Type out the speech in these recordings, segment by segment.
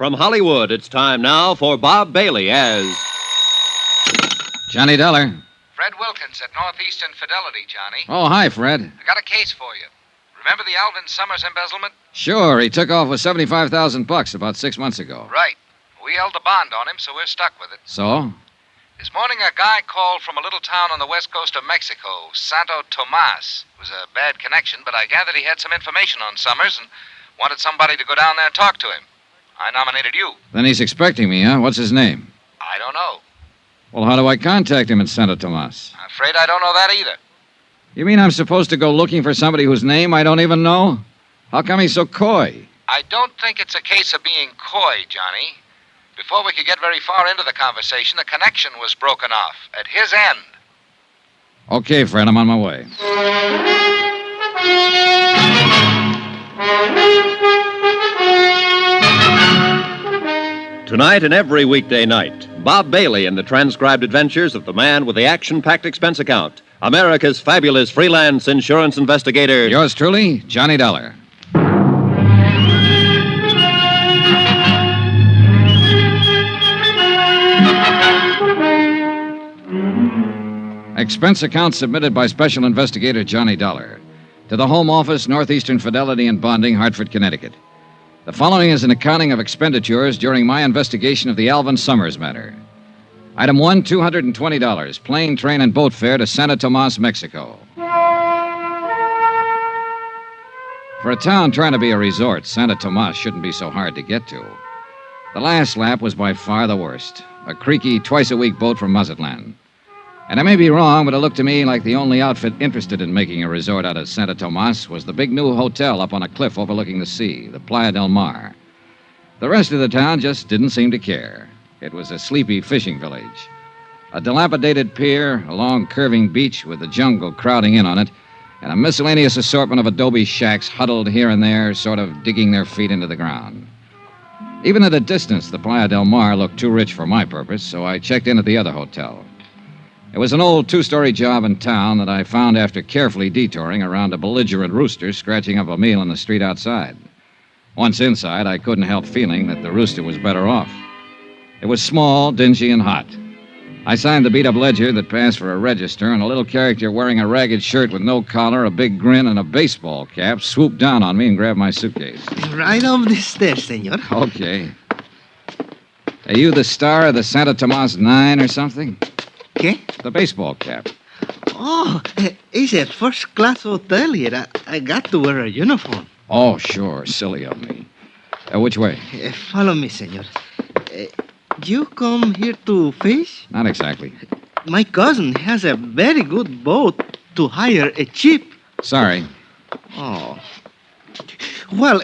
From Hollywood, it's time now for Bob Bailey as Johnny Dollar. Fred Wilkins at Northeastern Fidelity, Johnny. Oh, hi, Fred. I got a case for you. Remember the Alvin Summers embezzlement? Sure, he took off with $75,000 about 6 months ago. Right. We held the bond on him, so we're stuck with it. So? This morning, a guy called from a little town on the west coast of Mexico, Santo Tomas. It was a bad connection, but I gathered he had some information on Summers and wanted somebody to go down there and talk to him. I nominated you. Then he's expecting me, huh? What's his name? I don't know. Well, how do I contact him in Santo Tomas? I'm afraid I don't know that either. You mean I'm supposed to go looking for somebody whose name I don't even know? How come he's so coy? I don't think it's a case of being coy, Johnny. Before we could get very far into the conversation, the connection was broken off at his end. Okay, Fred, I'm on my way. Tonight and every weekday night, Bob Bailey in the transcribed adventures of the man with the action-packed expense account, America's fabulous freelance insurance investigator. Yours truly, Johnny Dollar. Expense account submitted by Special Investigator Johnny Dollar to the Home Office, Northeastern Fidelity and Bonding, Hartford, Connecticut. The following is an accounting of expenditures during my investigation of the Alvin Summers matter. Item 1, $220, plane, train, and boat fare to Santo Tomas, Mexico. For a town trying to be a resort, Santo Tomas shouldn't be so hard to get to. The last lap was by far the worst. A creaky, twice-a-week boat from Mazatlan. And I may be wrong, but it looked to me like the only outfit interested in making a resort out of Santo Tomas was the big new hotel up on a cliff overlooking the sea, the Playa del Mar. The rest of the town just didn't seem to care. It was a sleepy fishing village. A dilapidated pier, a long curving beach with the jungle crowding in on it, and a miscellaneous assortment of adobe shacks huddled here and there, sort of digging their feet into the ground. Even at a distance, the Playa del Mar looked too rich for my purpose, so I checked in at the other hotel. It was an old two-story job in town that I found after carefully detouring around a belligerent rooster scratching up a meal in the street outside. Once inside, I couldn't help feeling that the rooster was better off. It was small, dingy, and hot. I signed the beat-up ledger that passed for a register, and a little character wearing a ragged shirt with no collar, a big grin, and a baseball cap swooped down on me and grabbed my suitcase. Right up the stairs, senor. Okay. Are you the star of the Santo Tomas 9 or something? ¿Qué? The baseball cap. Oh, it's a first-class hotel here. I got to wear a uniform. Oh, sure. Silly of me. Which way? Follow me, senor. You come here to fish? Not exactly. My cousin has a very good boat to hire a cheap. Sorry. Oh. Well,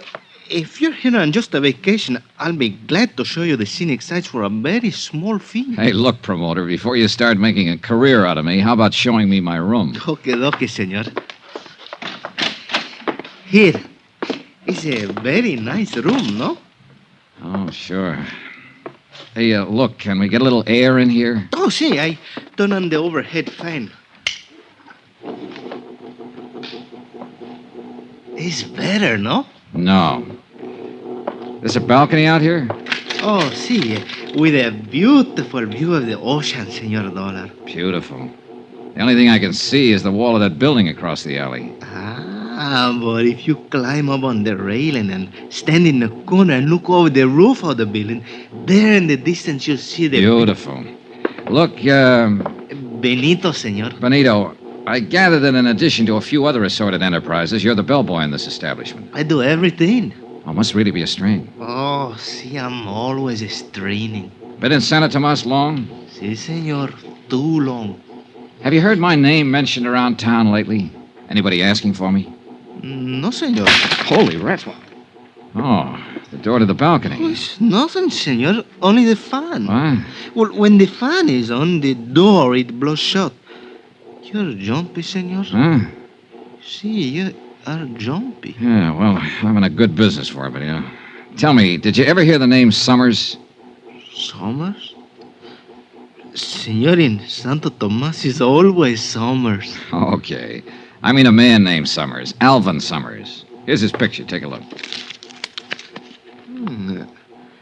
if you're here on just a vacation, I'll be glad to show you the scenic sights for a very small fee. Hey, look, promoter, before you start making a career out of me, how about showing me my room? Okay, senor. Here. It's a very nice room, no? Oh, sure. Hey, look, can we get a little air in here? Oh, see, I turn on the overhead fan. It's better, no? No. There's a balcony out here? Oh, see, with a beautiful view of the ocean, Senor Dollar. Beautiful. The only thing I can see is the wall of that building across the alley. But if you climb up on the railing and stand in the corner and look over the roof of the building, there in the distance you'll see the... Beautiful. Look, Benito, senor. Benito, I gather that in addition to a few other assorted enterprises, you're the bellboy in this establishment. I do everything. Oh, must really be a strain. Oh, see, I'm always straining. Been in Santo Tomas long? Si, senor. Too long. Have you heard my name mentioned around town lately? Anybody asking for me? No, senor. Holy rats. Oh, the door to the balcony. Oh, it's nothing, senor. Only the fan. What? Well, when the fan is on, the door, it blows shut. You're jumpy, senor. Huh? See, you are jumpy. Yeah, well, I'm in a good business for it, but, Tell me, did you ever hear the name Summers? Summers? Senor, in Santo Tomas is always Summers. Okay. I mean a man named Summers. Alvin Summers. Here's his picture. Take a look.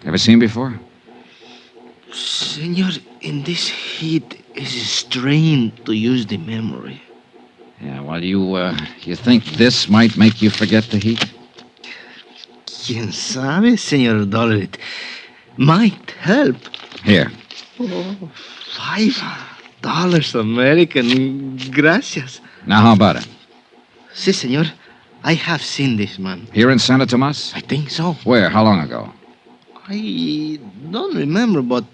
Ever Ever seen him before? Senor, in this heat, it's strained to use the memory. Yeah, well, you think this might make you forget the heat? ¿Quién sabe, Senor Dollar? It might help. Here. Oh, $5 American. Gracias. Now, how about it? Si, senor. I have seen this man. Here in Santa Tomas? I think so. Where? How long ago? I don't remember, but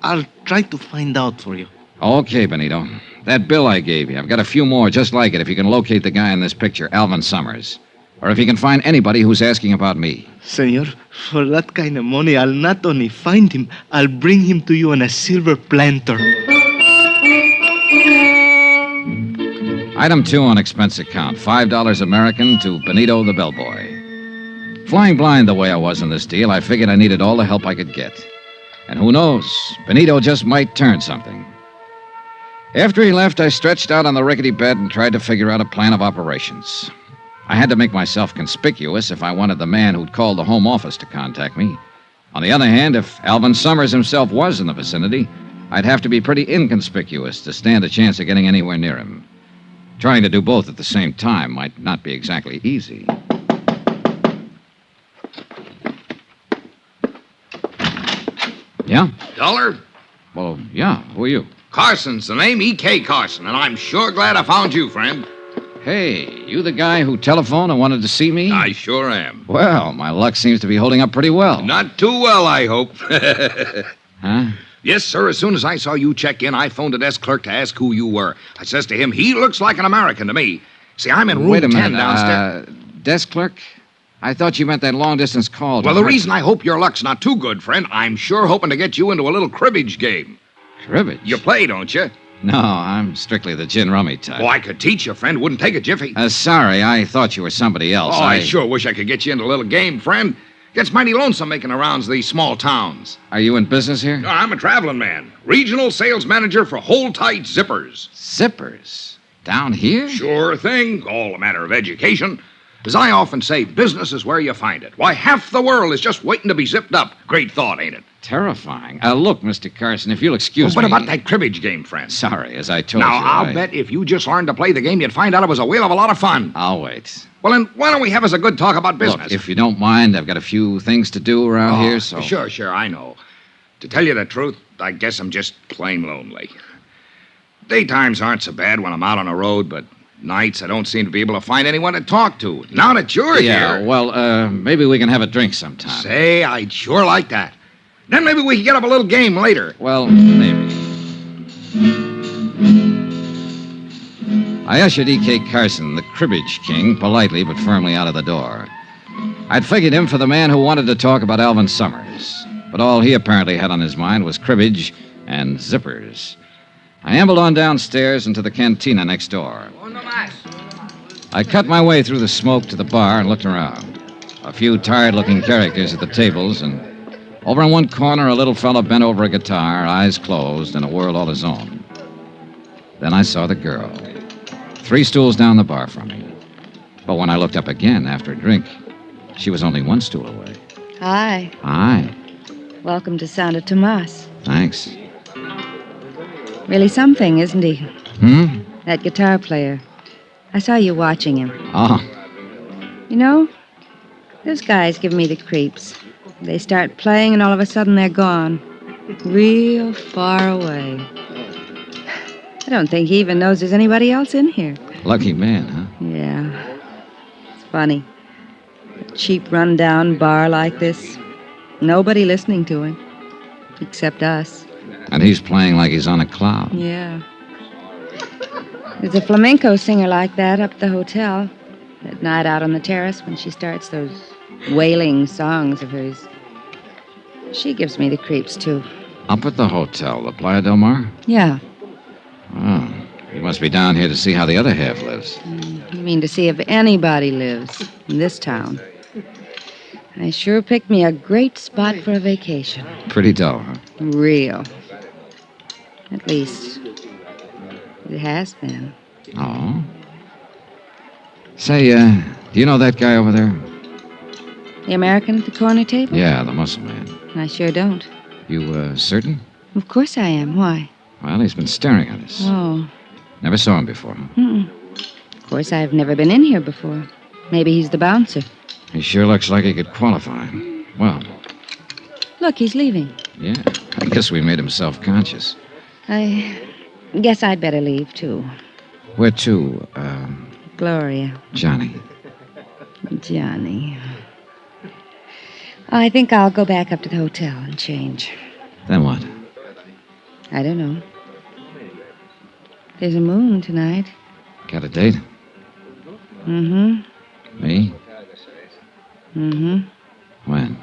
I'll try to find out for you. Okay, Benito. That bill I gave you, I've got a few more just like it if you can locate the guy in this picture, Alvin Summers. Or if you can find anybody who's asking about me. Senor, for that kind of money, I'll not only find him, I'll bring him to you on a silver planter. Item 2 on expense account, $5 American to Benito the bellboy. Flying blind the way I was in this deal, I figured I needed all the help I could get. And who knows, Benito just might turn something. After he left, I stretched out on the rickety bed and tried to figure out a plan of operations. I had to make myself conspicuous if I wanted the man who'd called the home office to contact me. On the other hand, if Alvin Summers himself was in the vicinity, I'd have to be pretty inconspicuous to stand a chance of getting anywhere near him. Trying to do both at the same time might not be exactly easy. Yeah? Dollar? Well, yeah. Who are you? Carson's the name, E.K. Carson, and I'm sure glad I found you, friend. Hey, you the guy who telephoned and wanted to see me? I sure am. Well, my luck seems to be holding up pretty well. Not too well, I hope. Huh? Yes, sir. As soon as I saw you check in, I phoned the desk clerk to ask who you were. I says to him, he looks like an American to me. See, I'm in room Wait a 10 minute. downstairs. Desk clerk? I thought you meant that long-distance call. Well, the reason I hope your luck's not too good, friend, I'm sure hoping to get you into a little cribbage game. Cribbage? You play, don't you? No, I'm strictly the gin rummy type. Oh, I could teach you, friend. Wouldn't take a jiffy. Sorry, I thought you were somebody else. Oh, I sure wish I could get you into a little game, friend. Gets mighty lonesome making the rounds of these small towns. Are you in business here? No, I'm a traveling man. Regional sales manager for Hold Tight Zippers. Zippers? Down here? Sure thing. All a matter of education. As I often say, business is where you find it. Why, half the world is just waiting to be zipped up. Great thought, ain't it? Terrifying. Look, Mr. Carson, if you'll excuse What me... about that cribbage game, friend? Sorry, as I told Now, you, I'll bet if you just learned to play the game, you'd find out it was a whale of a lot of fun. I'll wait. Well, then, why don't we have us a good talk about business? Look, if you don't mind, I've got a few things to do around here, so... Sure, I know. To tell you the truth, I guess I'm just plain lonely. Daytimes aren't so bad when I'm out on the road, but nights I don't seem to be able to find anyone to talk to. Now that you're here... well, maybe we can have a drink sometime. Say, I'd sure like that. Then maybe we can get up a little game later. Well, maybe. I ushered E.K. Carson, the cribbage king, politely but firmly out of the door. I'd figured him for the man who wanted to talk about Alvin Summers, but all he apparently had on his mind was cribbage and zippers. I ambled on downstairs into the cantina next door. I cut my way through the smoke to the bar and looked around. A few tired-looking characters at the tables, and over in one corner, a little fellow bent over a guitar, eyes closed, in a world all his own. Then I saw the girl, 3 stools down the bar from me. But when I looked up again after a drink, she was only 1 stool away. Hi. Hi. Welcome to Santa Tomas. Thanks. Really something, isn't he? Hmm? That guitar player. I saw you watching him. Oh, You know, those guys give me the creeps. They start playing and all of a sudden they're gone. Real far away. I don't think he even knows there's anybody else in here. lucky man, huh? Yeah. It's funny. A cheap, run-down bar like this. Nobody listening to him. Except us. And he's playing like he's on a cloud. Yeah. There's a flamenco singer like that up at the hotel. At night out on the terrace when she starts those wailing songs of hers. She gives me the creeps, too. Up at the hotel, the Playa del Mar? Yeah. Oh, you must be down here to see how the other half lives. You mean to see if anybody lives in this town. I sure picked me a great spot for a vacation. Pretty dull, huh? Real. At least, it has been. Oh? Say, do you know that guy over there? The American at the corner table? Yeah, the muscle man. I sure don't. You, certain? Of course I am. Why? Well, he's been staring at us. Oh. Never saw him before. Of course, I've never been in here before. Maybe he's the bouncer. He sure looks like he could qualify. Well, Look, he's leaving. yeah, I guess we made him self-conscious. I guess I'd better leave, too. Where to, Gloria. Johnny? Johnny. I think I'll go back up to the hotel and change. Then what? I don't know. There's a moon tonight. Got a date? Mm-hmm. Me? Mm-hmm. When?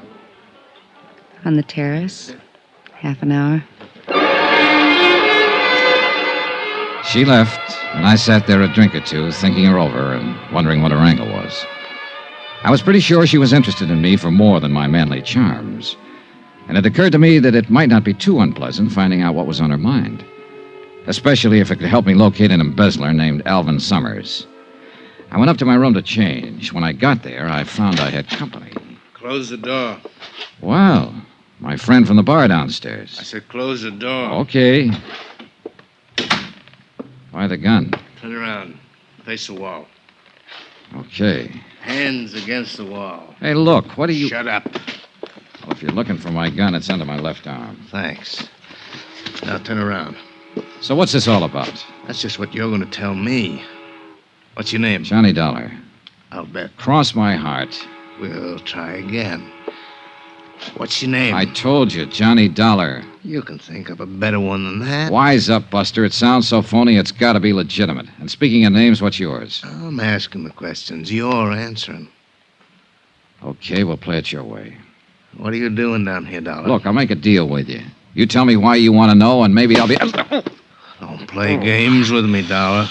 On the terrace. Half an hour. She left, and I sat there a drink or two, thinking her over and wondering what her angle was. I was pretty sure she was interested in me for more than my manly charms. And it occurred to me that it might not be too unpleasant finding out what was on her mind. Especially if it could help me locate an embezzler named Alvin Summers. I went up to my room to change. When I got there, I found I had company. Close the door. Well, my friend from the bar downstairs. I said close the door. Okay. Why the gun? Turn around. Face the wall. Okay. Hands against the wall. Hey, look, what are you... Shut up. Well, if you're looking for my gun, it's under my left arm. Thanks. Now turn around. So what's this all about? That's just what you're going to tell me. What's your name? Johnny Dollar. I'll bet. Cross my heart. We'll try again. What's your name? I told you, Johnny Dollar. You can think of a better one than that. Wise up, Buster. It sounds so phony, it's got to be legitimate. And speaking of names, what's yours? I'm asking the questions. You're answering. Okay, we'll play it your way. What are you doing down here, Dollar? Look, I'll make a deal with you. You tell me why you want to know, and maybe I'll be... Don't play games with me, Dollar.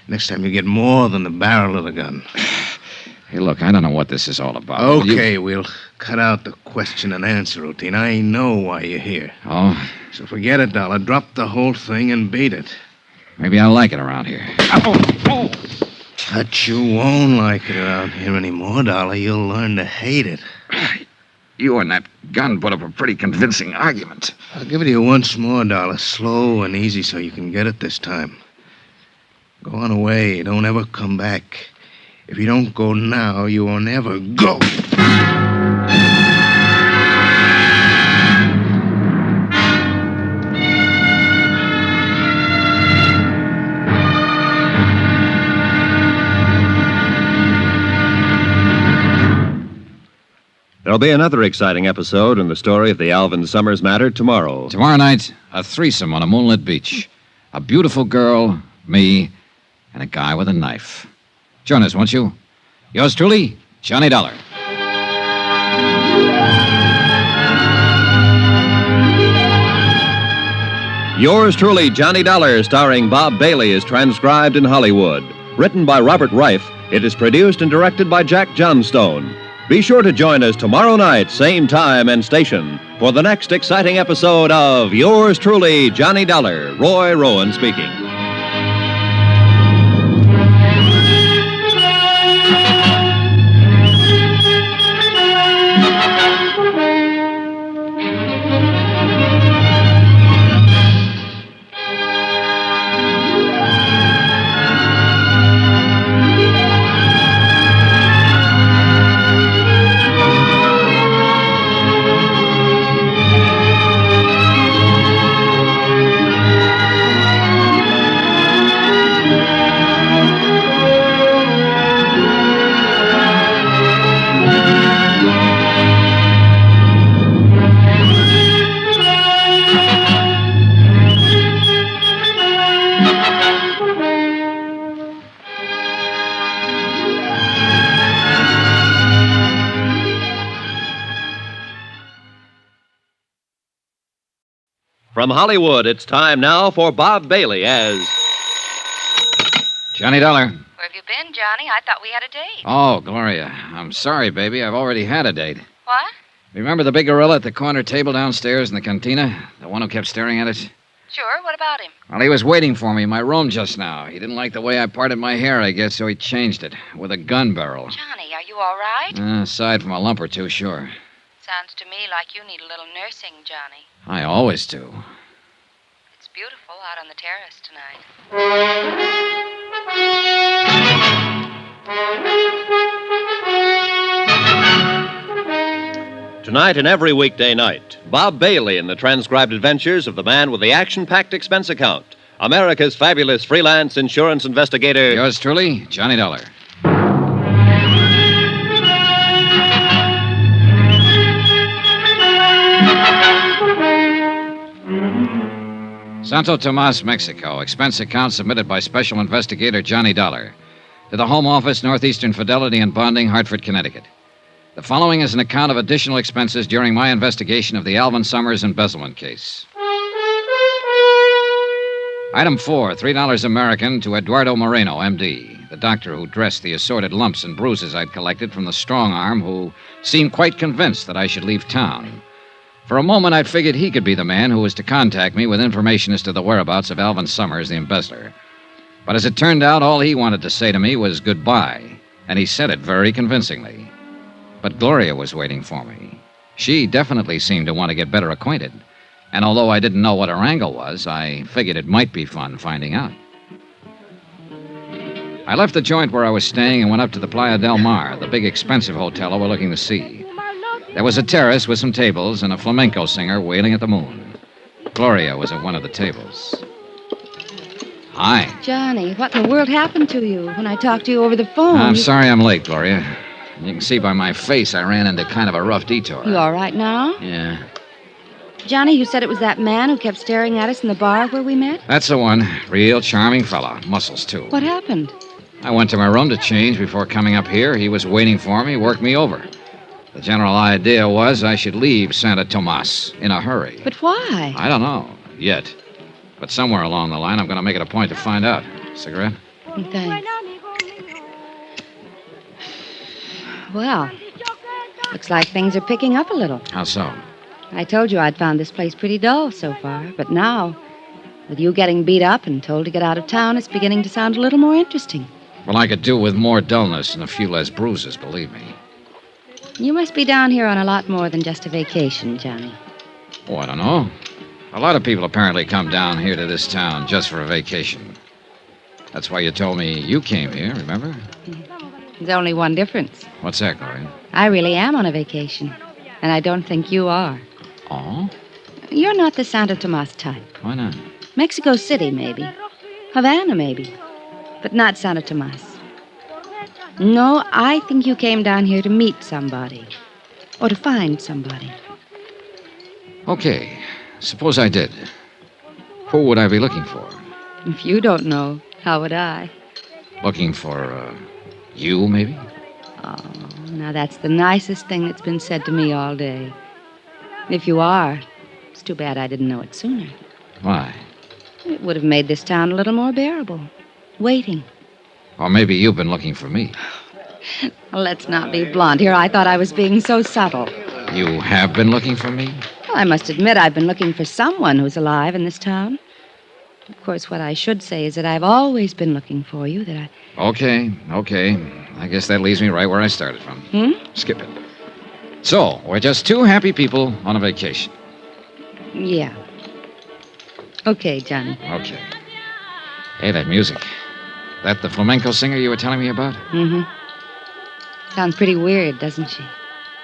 Next time you get more than the barrel of the gun. Hey, look, I don't know what this is all about. Okay, we'll cut out the question and answer routine. I know why you're here. Oh, So forget it, Dollar. Drop the whole thing and beat it. maybe I like it around here. But you won't like it around here anymore, Dollar. You'll learn to hate it. You and that gun put up a pretty convincing argument. I'll give it to you once more, Dollar. Slow and easy so you can get it this time. Go on away. Don't ever come back. If you don't go now, you won't ever go. There'll be another exciting episode in the story of the Alvin Summers matter tomorrow. Tomorrow night, a threesome on a moonlit beach. A beautiful girl, me, and a guy with a knife. Join us, won't you? Yours truly, Johnny Dollar. Yours truly, Johnny Dollar, starring Bob Bailey, is transcribed in Hollywood. Written by Robert Reif, it is produced and directed by Jack Johnstone. Be sure to join us tomorrow night, same time and station, for the next exciting episode of Yours truly, Johnny Dollar. Roy Rowan speaking. From Hollywood, it's time now for Bob Bailey as... Johnny Dollar. Where have you been, Johnny? I thought we had a date. Oh, Gloria. I'm sorry, baby. I've already had a date. What? Remember the big gorilla at the corner table downstairs in the cantina? The one who kept staring at us? Sure. What about him? Well, he was waiting for me in my room just now. He didn't like the way I parted my hair, I guess, so he changed it with a gun barrel. Johnny, are you all right? Aside from a lump or two, sure. Sounds to me like you need a little nursing, Johnny. I always do. It's beautiful out on the terrace tonight. Tonight and every weekday night, Bob Bailey in the transcribed adventures of the man with the action-packed expense account, America's fabulous freelance insurance investigator. Yours truly, Johnny Dollar. Santo Tomas, Mexico. Expense account submitted by Special Investigator Johnny Dollar. To the Home Office, Northeastern Fidelity and Bonding, Hartford, Connecticut. The following is an account of additional expenses during my investigation of the Alvin Summers embezzlement case. Item 4, $3 American to Eduardo Moreno, M.D., the doctor who dressed the assorted lumps and bruises I'd collected from the strong arm who seemed quite convinced that I should leave town. For a moment, I'd figured he could be the man who was to contact me with information as to the whereabouts of Alvin Summers, the embezzler. But as it turned out, all he wanted to say to me was goodbye, and he said it very convincingly. But Gloria was waiting for me. She definitely seemed to want to get better acquainted. And although I didn't know what her angle was, I figured it might be fun finding out. I left the joint where I was staying and went up to the Playa del Mar, the big expensive hotel overlooking the sea. There was a terrace with some tables and a flamenco singer wailing at the moon. Gloria was at one of the tables. Hi. Johnny, what in the world happened to you when I talked to you over the phone? I'm sorry I'm late, Gloria. You can see by my face I ran into kind of a rough detour. You all right now? Yeah. Johnny, you said it was that man who kept staring at us in the bar where we met? That's the one. Real charming fella. Muscles, too. What happened? I went to my room to change before coming up here. He was waiting for me, worked me over. The general idea was I should leave Santo Tomas in a hurry. But why? I don't know, yet. But somewhere along the line, I'm going to make it a point to find out. Cigarette? Thanks. Well, looks like things are picking up a little. How so? I told you I'd found this place pretty dull so far, but now, with you getting beat up and told to get out of town, it's beginning to sound a little more interesting. Well, I could do with more dullness and a few less bruises, believe me. You must be down here on a lot more than just a vacation, Johnny. Oh, I don't know. A lot of people apparently come down here to this town just for a vacation. That's why you told me you came here, remember? There's only one difference. What's that, Gloria? I really am on a vacation, and I don't think you are. Oh? You're not the Santo Tomas type. Why not? Mexico City, maybe. Havana, maybe. But not Santo Tomas. No, I think you came down here to meet somebody. Or to find somebody. Okay. Suppose I did. Who would I be looking for? If you don't know, how would I? Looking for, you, maybe? Oh, now that's the nicest thing that's been said to me all day. If you are, it's too bad I didn't know it sooner. Why? It would have made this town a little more bearable. Waiting. Or maybe you've been looking for me. Let's not be blunt. Here I thought I was being so subtle. You have been looking for me? Well, I must admit I've been looking for someone who's alive in this town. Of course, what I should say is that I've always been looking for you, that I... Okay. I guess that leaves me right where I started from. Skip it. So, we're just two happy people on a vacation. Yeah. Okay, Johnny. Okay. Hey, that music. That the flamenco singer you were telling me about? Mm-hmm. Sounds pretty weird, doesn't she?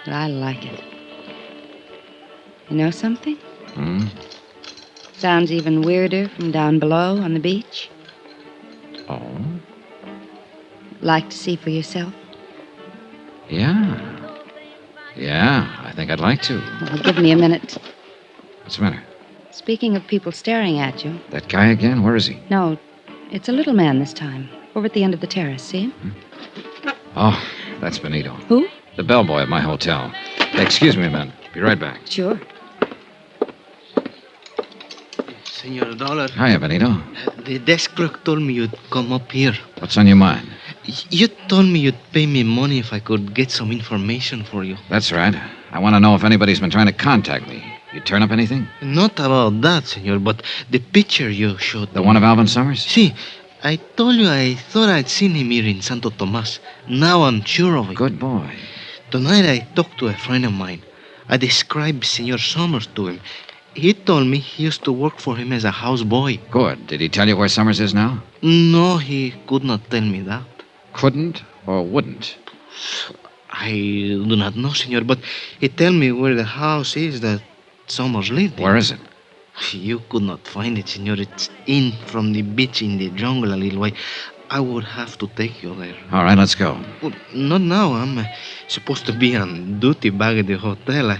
But I like it. You know something? Sounds even weirder from down below on the beach. Oh? Like to see for yourself? Yeah, I think I'd like to. Well, give me a minute. What's the matter? Speaking of people staring at you. That guy again? Where is he? No, it's a little man this time. Over at the end of the terrace, see him? Oh, that's Benito. Who? The bellboy at my hotel. Excuse me a minute. Be right back. Sure. Senor Dollar, Hiya, Benito. the desk clerk told me you'd come up here. What's on your mind? You told me you'd pay me money if I could get some information for you. That's right. I want to know if anybody's been trying to contact me. You turn up anything? Not about that, senor, but the picture you showed The me. one of Alvin Summers? See, I told you I thought I'd seen him here in Santo Tomas. Now I'm sure of it. Good boy. Tonight I talked to a friend of mine. I described Senor Summers to him. He told me he used to work for him as a houseboy. Good. Did he tell you where Summers is now? No, he could not tell me that. Couldn't or wouldn't? I do not know, senor, but he tell me where the house is that Summers lived in. Where is it? You could not find it, senor. It's in from the beach in the jungle a little way. I would have to take you there. All right, let's go. Well, not now. I'm supposed to be on duty back at the hotel.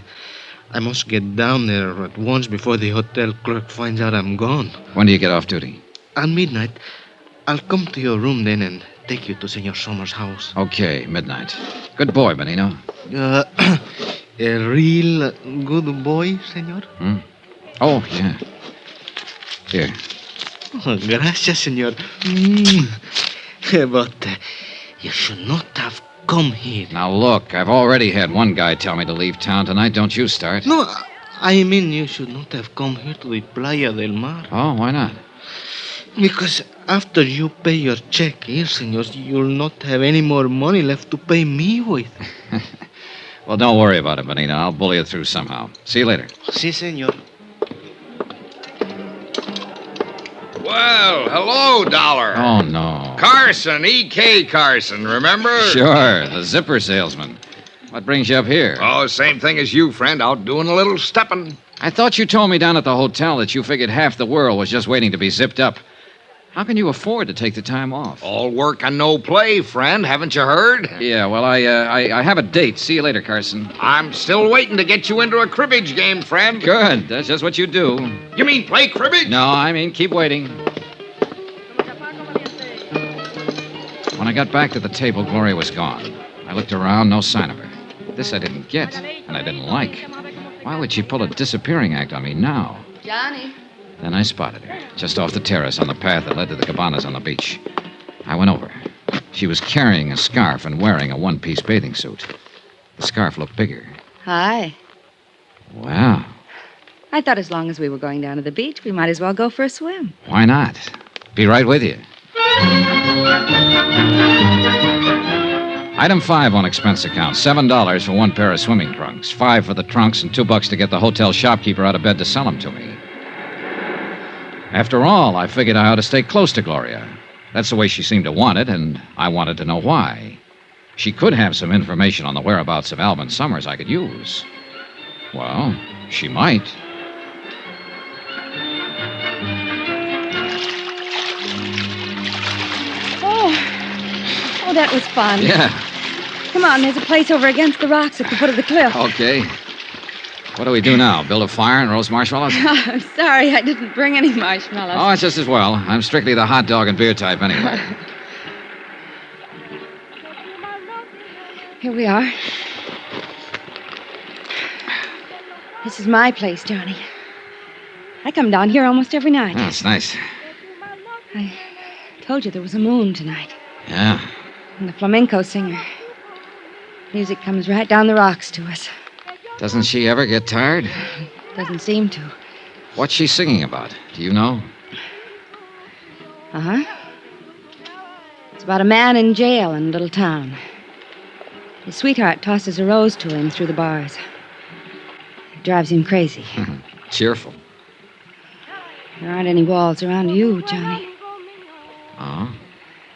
I must get down there at once before the hotel clerk finds out I'm gone. When do you get off duty? At midnight. I'll come to your room then and take you to Senor Summers' house. Okay, midnight. Good boy, Benito. A real good boy, senor? Oh, yeah. Here. Oh, gracias, senor. But you should not have come here. Now, look, I've already had one guy tell me to leave town tonight. Don't you start. No, I mean you should not have come here to the Playa del Mar. Oh, why not? Because after you pay your check here, senor, you'll not have any more money left to pay me with. Well, don't worry about it, Benito. I'll bully it through somehow. See you later. Si, senor. Well, hello, Dollar. Oh, no. Carson, E.K. Carson, remember? Sure, the zipper salesman. What brings you up here? Oh, same thing as you, friend. Out doing a little stepping. I thought you told me down at the hotel that you figured half the world was just waiting to be zipped up. How can you afford to take the time off? All work and no play, friend. Haven't you heard? Yeah, well, I have a date. See you later, Carson. I'm still waiting to get you into a cribbage game, friend. Good. That's just what you do. You mean play cribbage? No, I mean keep waiting. When I got back to the table, Gloria was gone. I looked around, no sign of her. This I didn't get, and I didn't like. Why would she pull a disappearing act on me now? Johnny. Then I spotted her, just off the terrace on the path that led to the cabanas on the beach. I went over. She was carrying a scarf and wearing a one-piece bathing suit. The scarf looked bigger. Hi. Wow. I thought as long as we were going down to the beach, we might as well go for a swim. Why not? Be right with you. Item 5 on expense account. $7 for one pair of swimming trunks. $5 for the trunks and $2 to get the hotel shopkeeper out of bed to sell them to me. After all, I figured I ought to stay close to Gloria. That's the way she seemed to want it, and I wanted to know why. She could have some information on the whereabouts of Alvin Summers I could use. Well, she might. Oh, that was fun. Yeah. Come on, there's a place over against the rocks at the foot of the cliff. Okay. What do we do now? Build a fire and roast marshmallows? I'm sorry, I didn't bring any marshmallows. Oh, it's just as well. I'm strictly the hot dog and beer type anyway. Here we are. This is my place, Johnny. I come down here almost every night. Oh, it's nice. I told you there was a moon tonight. Yeah. And the flamenco singer. Music comes right down the rocks to us. Doesn't she ever get tired? Doesn't seem to. What's she singing about? Do you know? Uh-huh. It's about a man in jail in a little town. His sweetheart tosses a rose to him through the bars. It drives him crazy. Cheerful. There aren't any walls around you, Johnny. Oh?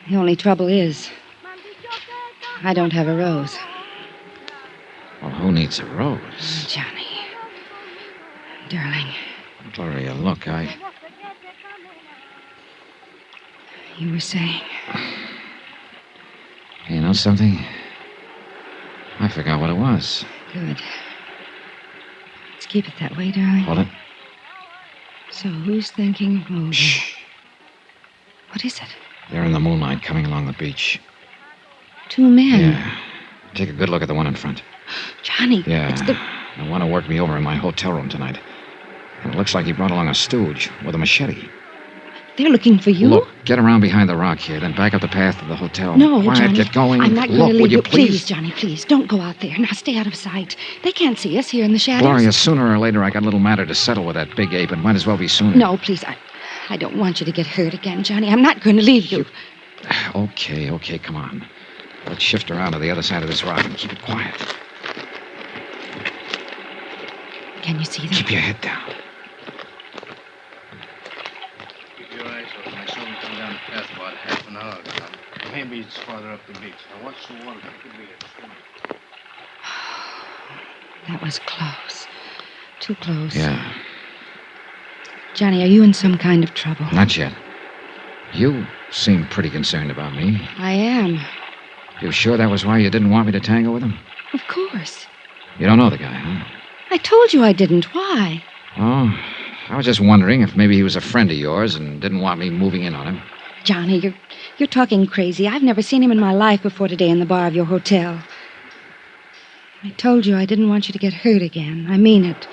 The only trouble is, I don't have a rose. Well, who needs a rose? Johnny. Darling. Gloria, look, You were saying. You know something? I forgot what it was. Good. Let's keep it that way, darling. Hold it. So who's thinking of moving? Shh. What is it? They're in the moonlight coming along the beach. 2 men. Yeah. Take a good look at the one in front. Johnny. Yeah. It's the... The one who worked me over in my hotel room tonight. And it looks like he brought along a stooge with a machete. They're looking for you? Look, get around behind the rock here, then back up the path to the hotel. No, Quiet, Johnny. get going. I'm not Look, going to will leave you Please, Johnny, please. Don't go out there. Now stay out of sight. They can't see us here in the shadows. Gloria, sooner or later I got a little matter to settle with that big ape. It might as well be sooner. No, please. I don't want you to get hurt again, Johnny. I'm not going to leave you. Okay, come on. Let's shift around to the other side of this rock and keep it quiet. Can you see them? Keep your head down. Keep your eyes open. I saw him come down the path about half an hour ago. Maybe it's farther up the beach. Now watch the water. It could be a swim. That was close. Too close. Yeah, Johnny, are you in some kind of trouble? not yet. You seem pretty concerned about me. I am. You sure that was why you didn't want me to tango with him? Of course. You don't know the guy, huh? I told you I didn't. Why? Oh, I was just wondering if maybe he was a friend of yours and didn't want me moving in on him. Johnny, you're talking crazy. I've never seen him in my life before today in the bar of your hotel. I told you I didn't want you to get hurt again. I mean it.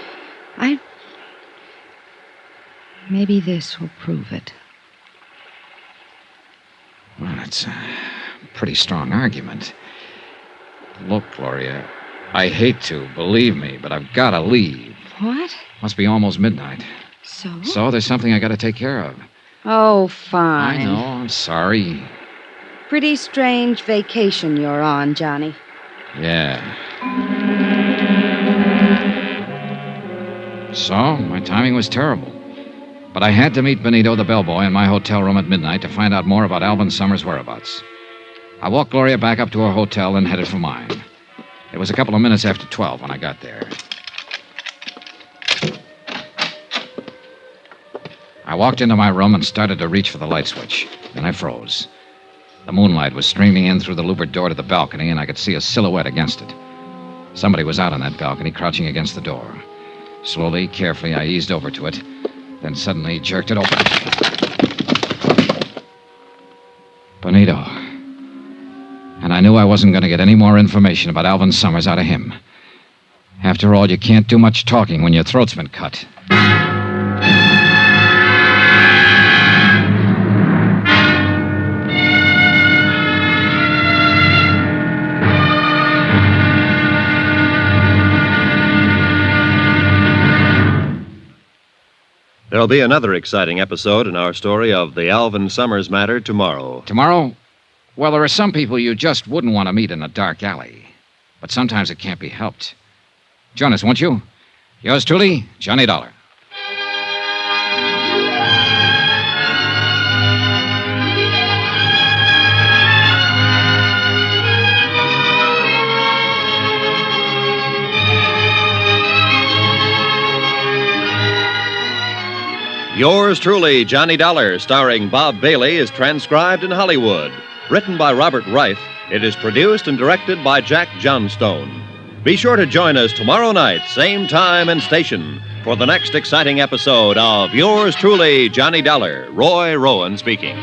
Maybe this will prove it. Well, it's a pretty strong argument. Look, Gloria, I hate to, believe me, but I've got to leave. What? Must be almost midnight. So? So there's something I got to take care of. Oh, fine. I know, I'm sorry. Pretty strange vacation you're on, Johnny. Yeah. So, my timing was terrible. But I had to meet Benito, the bellboy, in my hotel room at midnight to find out more about Alvin Summers' whereabouts. I walked Gloria back up to her hotel and headed for mine. It was a couple of minutes after 12 when I got there. I walked into my room and started to reach for the light switch. Then I froze. The moonlight was streaming in through the louvered door to the balcony, and I could see a silhouette against it. Somebody was out on that balcony, crouching against the door. Slowly, carefully, I eased over to it, then suddenly jerked it open. Benito. And I knew I wasn't going to get any more information about Alvin Summers out of him. After all, you can't do much talking when your throat's been cut. There'll be another exciting episode in our story of the Alvin Summers matter tomorrow. Tomorrow? Well, there are some people you just wouldn't want to meet in a dark alley. But sometimes it can't be helped. Join us, won't you? Yours truly, Johnny Dollar. Yours truly, Johnny Dollar, starring Bob Bailey, is transcribed in Hollywood. Written by Robert Reif, it is produced and directed by Jack Johnstone. Be sure to join us tomorrow night, same time and station, for the next exciting episode of Yours truly, Johnny Dollar. Roy Rowan speaking.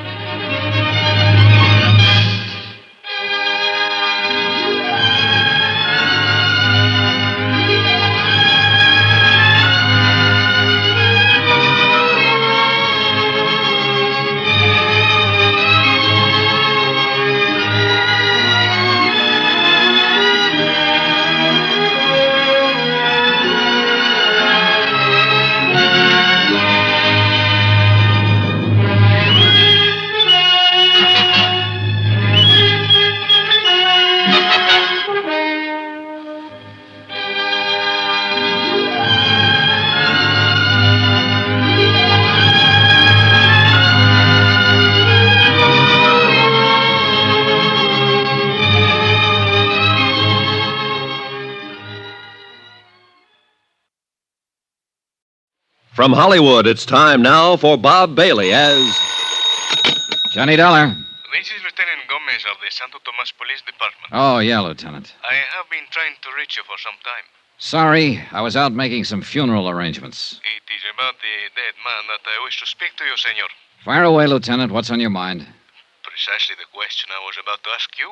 From Hollywood, it's time now for Bob Bailey as... Johnny Dollar. This is Lieutenant Gomez of the Santo Tomas Police Department. Oh, yeah, Lieutenant. I have been trying to reach you for some time. Sorry, I was out making some funeral arrangements. It is about the dead man that I wish to speak to you, senor. Fire away, Lieutenant. What's on your mind? Precisely the question I was about to ask you.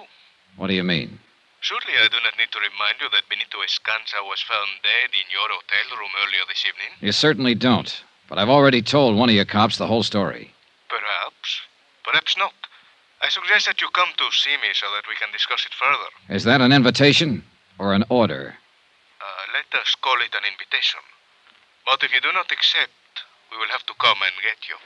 What do you mean? Surely I do not need to remind you that Benito Escanza was found dead in your hotel room earlier this evening. You certainly don't. But I've already told one of your cops the whole story. Perhaps. Perhaps not. I suggest that you come to see me so that we can discuss it further. Is that an invitation or an order? Let us call it an invitation. But if you do not accept, we will have to come and get you.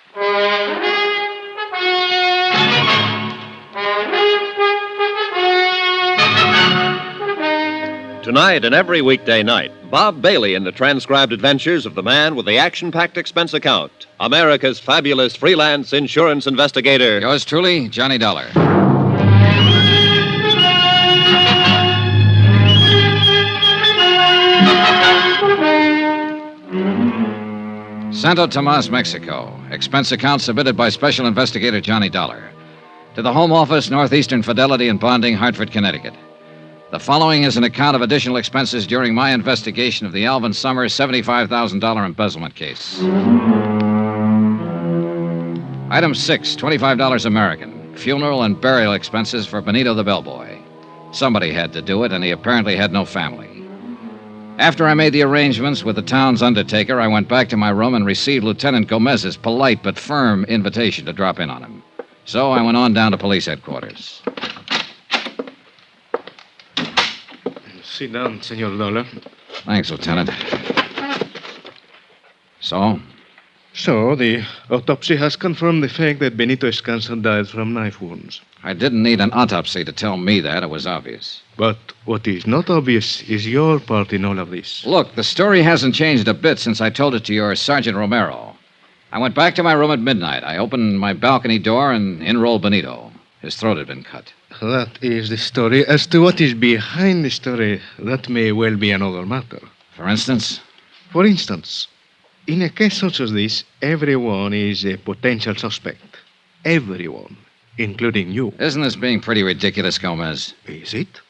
Tonight and every weekday night, Bob Bailey in the transcribed adventures of the man with the action-packed expense account, America's fabulous freelance insurance investigator. Yours truly, Johnny Dollar. Santo Tomas, Mexico. Expense account submitted by Special Investigator Johnny Dollar. To the Home Office, Northeastern Fidelity and Bonding, Hartford, Connecticut. The following is an account of additional expenses during my investigation of the Alvin Summers $75,000 embezzlement case. Item 6, $25 American. Funeral and burial expenses for Benito the bellboy. Somebody had to do it, and he apparently had no family. After I made the arrangements with the town's undertaker, I went back to my room and received Lieutenant Gomez's polite but firm invitation to drop in on him. So I went on down to police headquarters. Sit down, Senor Dollar. Thanks, Lieutenant. So? So, the autopsy has confirmed the fact that Benito Escanza died from knife wounds. I didn't need an autopsy to tell me that. It was obvious. But what is not obvious is your part in all of this. Look, the story hasn't changed a bit since I told it to your Sergeant Romero. I went back to my room at midnight. I opened my balcony door and in rolled Benito. His throat had been cut. That is the story. As to what is behind the story, that may well be another matter. For instance? For instance, in a case such as this, everyone is a potential suspect. Everyone, including you. Isn't this being pretty ridiculous, Gomez? Is it?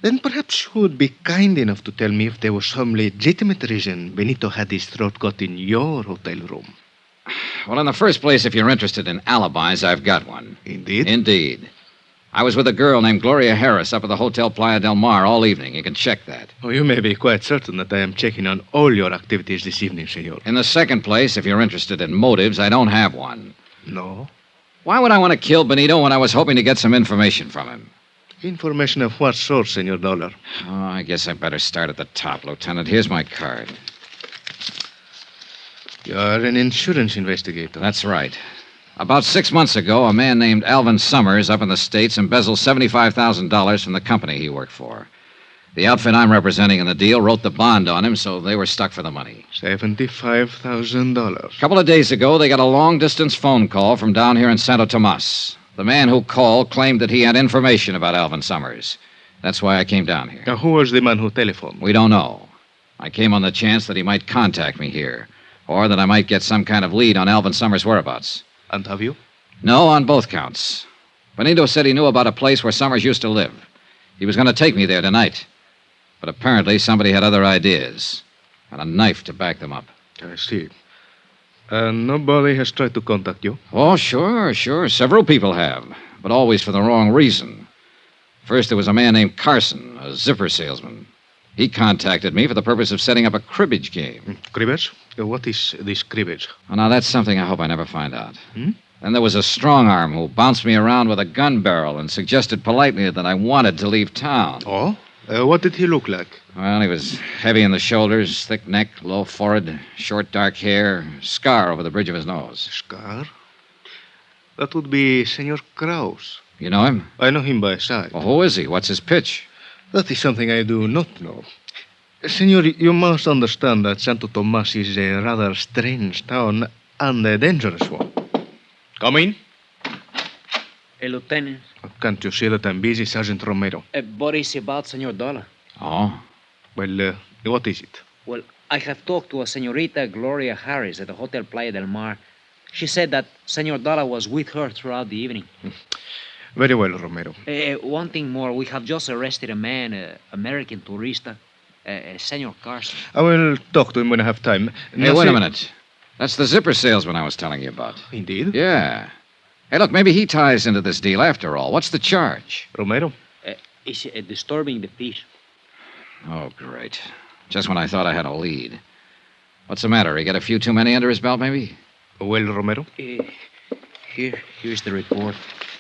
Then perhaps you would be kind enough to tell me if there was some legitimate reason Benito had his throat cut in your hotel room. Well, in the first place, if you're interested in alibis, I've got one. Indeed? Indeed. I was with a girl named Gloria Harris up at the Hotel Playa del Mar all evening. You can check that. Oh, you may be quite certain that I am checking on all your activities this evening, senor. In the second place, if you're interested in motives, I don't have one. No? Why would I want to kill Benito when I was hoping to get some information from him? Information of what sort, Senor Dollar? Oh, I guess I better start at the top, Lieutenant. Here's my card. You are an insurance investigator. That's right. About 6 months ago, a man named Alvin Summers up in the States embezzled $75,000 from the company he worked for. The outfit I'm representing in the deal wrote the bond on him, so they were stuck for the money. $75,000. A couple of days ago, they got a long-distance phone call from down here in Santo Tomas. The man who called claimed that he had information about Alvin Summers. That's why I came down here. Now, who was the man who telephoned? We don't know. I came on the chance that he might contact me here, or that I might get some kind of lead on Alvin Summers' whereabouts. And have you? No, on both counts. Benito said he knew about a place where Summers used to live. He was going to take me there tonight. But apparently somebody had other ideas, and a knife to back them up. I see. And nobody has tried to contact you? Oh, sure. Several people have, but always for the wrong reason. First, there was a man named Carson, a zipper salesman. He contacted me for the purpose of setting up a cribbage game. Cribbage? What is this cribbage? Well, now, that's something I hope I never find out. Hmm? Then there was a strong arm who bounced me around with a gun barrel and suggested politely that I wanted to leave town. Oh? What did he look like? Well, he was heavy in the shoulders, thick neck, low forehead, short dark hair, scar over the bridge of his nose. Scar? That would be Senor Kraus. You know him? I know him by sight. Well, who is he? What's his pitch? That is something I do not know. Senor, you must understand that Santo Tomas is a rather strange town and a dangerous one. Come in. Lieutenant. Can't you see that I'm busy, Sergeant Romero? What is about Senor Dollar? Oh? Well, what is it? Well, I have talked to a Senorita Gloria Harris at the Hotel Playa del Mar. She said that Senor Dollar was with her throughout the evening. Very well, Romero. One thing more. We have just arrested a man, American tourista, Senor Carson. I will talk to him when I have time. Hey, wait a minute. That's the zipper salesman I was telling you about. Indeed? Yeah. Hey, look, maybe he ties into this deal after all. What's the charge? Romero? Is disturbing the peace. Oh, great. Just when I thought I had a lead. What's the matter? He got a few too many under his belt, maybe? Well, Romero? Here's the report.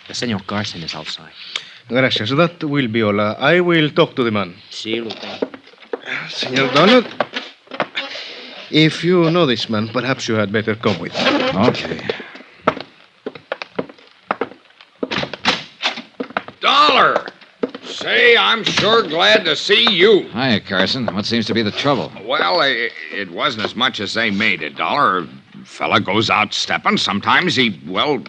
The Senor Carson is outside. Gracias. That will be all. I will talk to the man. See, Lieutenant. Senor Donald, if you know this man, perhaps you had better come with me. Okay. Dollar! Say Hey, I'm sure glad to see you. Hiya, Carson. What seems to be the trouble? Well, it wasn't as much as they made it, Dollar. Fella goes out stepping. Sometimes he, well,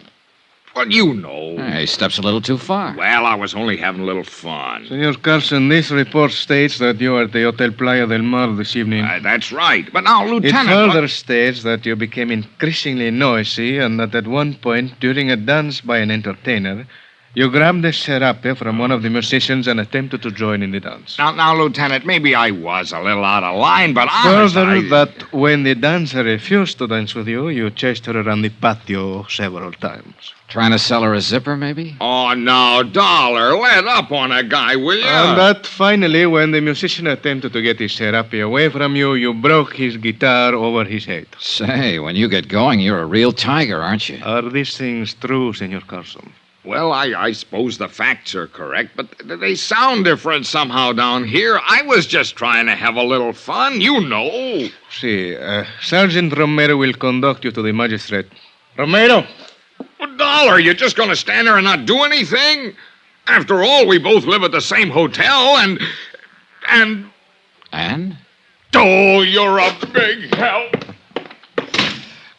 you know. Hey, he steps a little too far. Well, I was only having a little fun. Senor Carson, this report states that you are at the Hotel Playa del Mar this evening. That's right. But now, It Lieutenant... further states that you became increasingly noisy and that at one point during a dance by an entertainer, you grabbed a serape from one of the musicians and attempted to join in the dance. Now, Lieutenant, maybe I was a little out of line, but honest, Further, that when the dancer refused to dance with you, you chased her around the patio several times. Trying to sell her a zipper, maybe? Oh, no, Dollar, let up on a guy, will you? And that finally, when the musician attempted to get his serape away from you, you broke his guitar over his head. Say, when you get going, you're a real tiger, aren't you? Are these things true, Senor Carson? Well, I suppose the facts are correct, but they sound different somehow down here. I was just trying to have a little fun, you know. See, Sergeant Romero will conduct you to the magistrate. Romero! Well, Dollar, you're just going to stand there and not do anything? After all, we both live at the same hotel, and... And? Oh, you're a big help.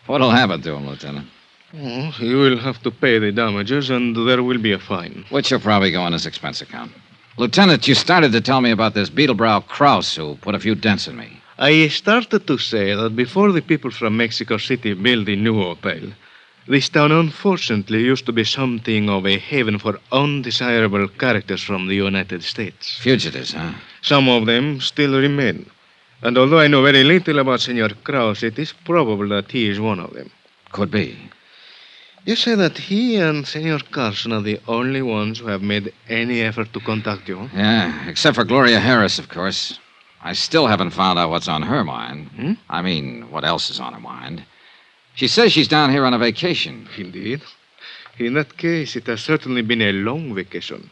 What'll happen to him, Lieutenant? Oh, he will have to pay the damages, and there will be a fine. Which will probably go on his expense account. Lieutenant, you started to tell me about this Beetlebrow Krause who put a few dents in me. I started to say that before the people from Mexico City built the new hotel, this town unfortunately used to be something of a haven for undesirable characters from the United States. Fugitives, huh? Some of them still remain. And although I know very little about Senor Krause, it is probable that he is one of them. Could be. You say that he and Senor Carson are the only ones who have made any effort to contact you? Yeah, except for Gloria Harris, of course. I still haven't found out what's on her mind. I mean, what else is on her mind. She says she's down here on a vacation. Indeed. In that case, it has certainly been a long vacation.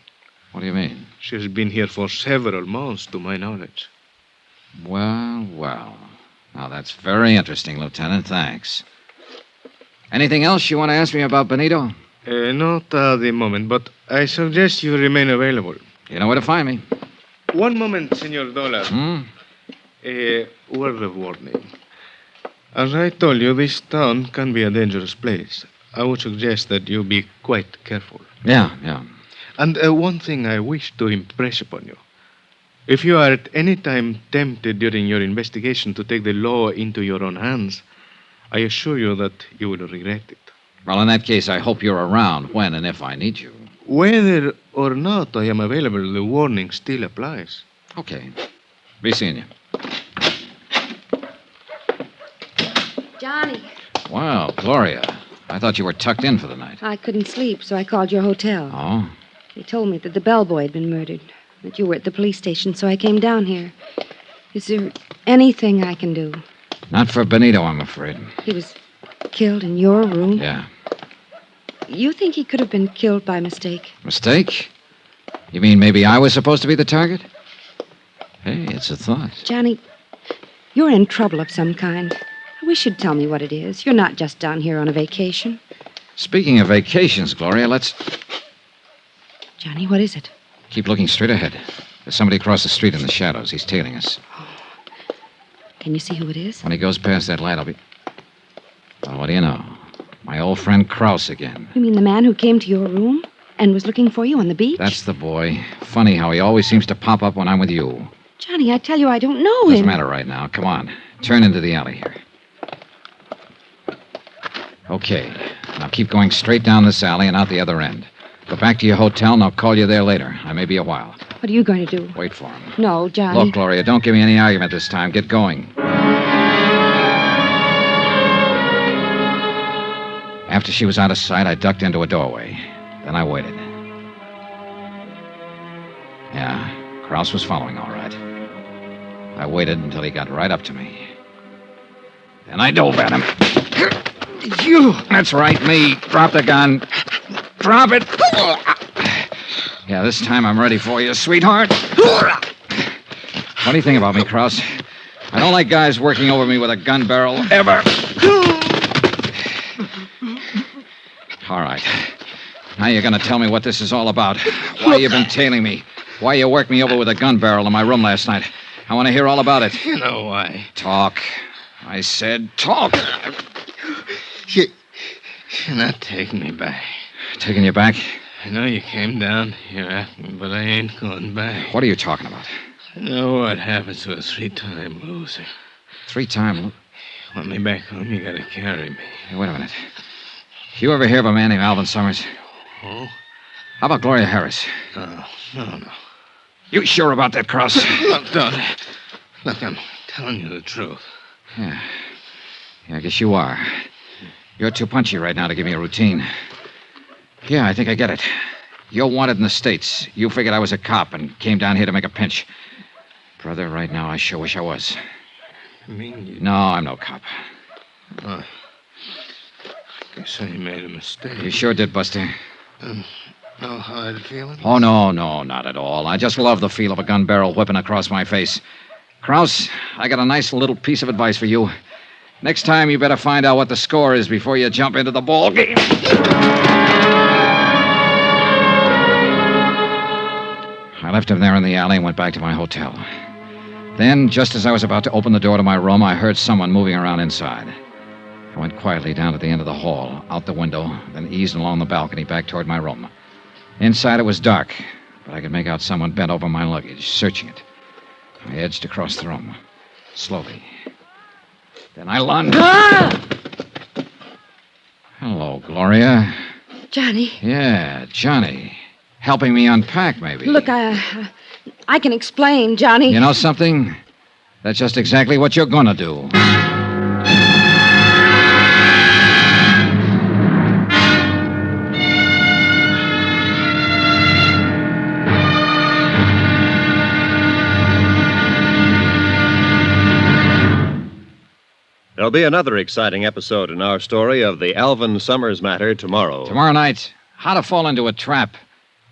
What do you mean? She has been here for several months, to my knowledge. Well. Now, that's very interesting, Lieutenant. Thanks. Anything else you want to ask me about Benito? Not at the moment, but I suggest you remain available. You know where to find me. One moment, Senor Dollar. A word of warning. As I told you, this town can be a dangerous place. I would suggest that you be quite careful. Yeah. And one thing I wish to impress upon you. If you are at any time tempted during your investigation to take the law into your own hands, I assure you that you will regret it. Well, in that case, I hope you're around when and if I need you. Whether or not I am available, the warning still applies. Okay. Be seeing you. Johnny, Wow, Gloria. I thought you were tucked in for the night. I couldn't sleep, so I called your hotel. Oh? They told me that the bellboy had been murdered, that you were at the police station, so I came down here. Is there anything I can do? Not for Benito, I'm afraid. He was killed in your room? Yeah. You think he could have been killed by mistake? Mistake? You mean maybe I was supposed to be the target? Hey, it's a thought. Johnny, you're in trouble of some kind. I wish you'd tell me what it is. You're not just down here on a vacation. Speaking of vacations, Gloria, let's Johnny, what is it? keep looking straight ahead. There's somebody across the street in the shadows. He's tailing us. Can you see who it is? When he goes past that light, I'll be... Well, what do you know? My old friend Krause again. You mean the man who came to your room and was looking for you on the beach? That's the boy. Funny how he always seems to pop up when I'm with you. Johnny, I tell you, I don't know Doesn't him. matter right now. Come on. Turn into the alley here. Okay. Now keep going straight down this alley and out the other end. Go back to your hotel and I'll call you there later. I may be a while. What are you going to do? Wait for him. No, Johnny. Look, Gloria, don't give me any argument this time. Get going. After she was out of sight, I ducked into a doorway. Then I waited. Yeah, Krause was following all right. I waited until he got right up to me. Then I dove at him. You! That's right, me. Drop the gun. Drop it. Yeah, this time I'm ready for you, sweetheart. Funny thing about me, Krause. I don't like guys working over me with a gun barrel, ever. All right. Now you're going to tell me what this is all about. Why you've been tailing me. Why you worked me over with a gun barrel in my room last night. I want to hear all about it. You know why. Talk. I said talk. You're not taking me back. Taking you back? I know you came down here after me, but I ain't going back. What are you talking about? I know what happens to a 3-time loser. 3-time? Want me back home, you gotta carry me. Hey, wait a minute. You ever hear of a man named Alvin Summers? Oh? How about Gloria Harris? No. You sure about that, Krause? Look, Dolly. Look, I'm telling you the truth. Yeah, I guess you are. You're too punchy right now to give me a routine. Yeah, I think I get it. You're wanted in the States. You figured I was a cop and came down here to make a pinch. Brother, right now, I sure wish I was. You mean you... No, I'm no cop. Oh. Guess I made a mistake. You sure did, Buster. No hard feelings? Oh, no, not at all. I just love the feel of a gun barrel whipping across my face. Krause, I got a nice little piece of advice for you. Next time, you better find out what the score is before you jump into the ball game. I left him there in the alley and went back to my hotel. Then, just as I was about to open the door to my room, I heard someone moving around inside. I went quietly down to the end of the hall, out the window, then eased along the balcony back toward my room. Inside, it was dark, but I could make out someone bent over my luggage, searching it. I edged across the room, slowly. Then I lunged. Ah! Hello, Gloria. Johnny. Yeah, Johnny. Helping me unpack, maybe. Look, I can explain, Johnny. You know something? That's just exactly what you're gonna do. There'll be another exciting episode in our story of the Alvin Summers matter tomorrow. Tomorrow night, how to fall into a trap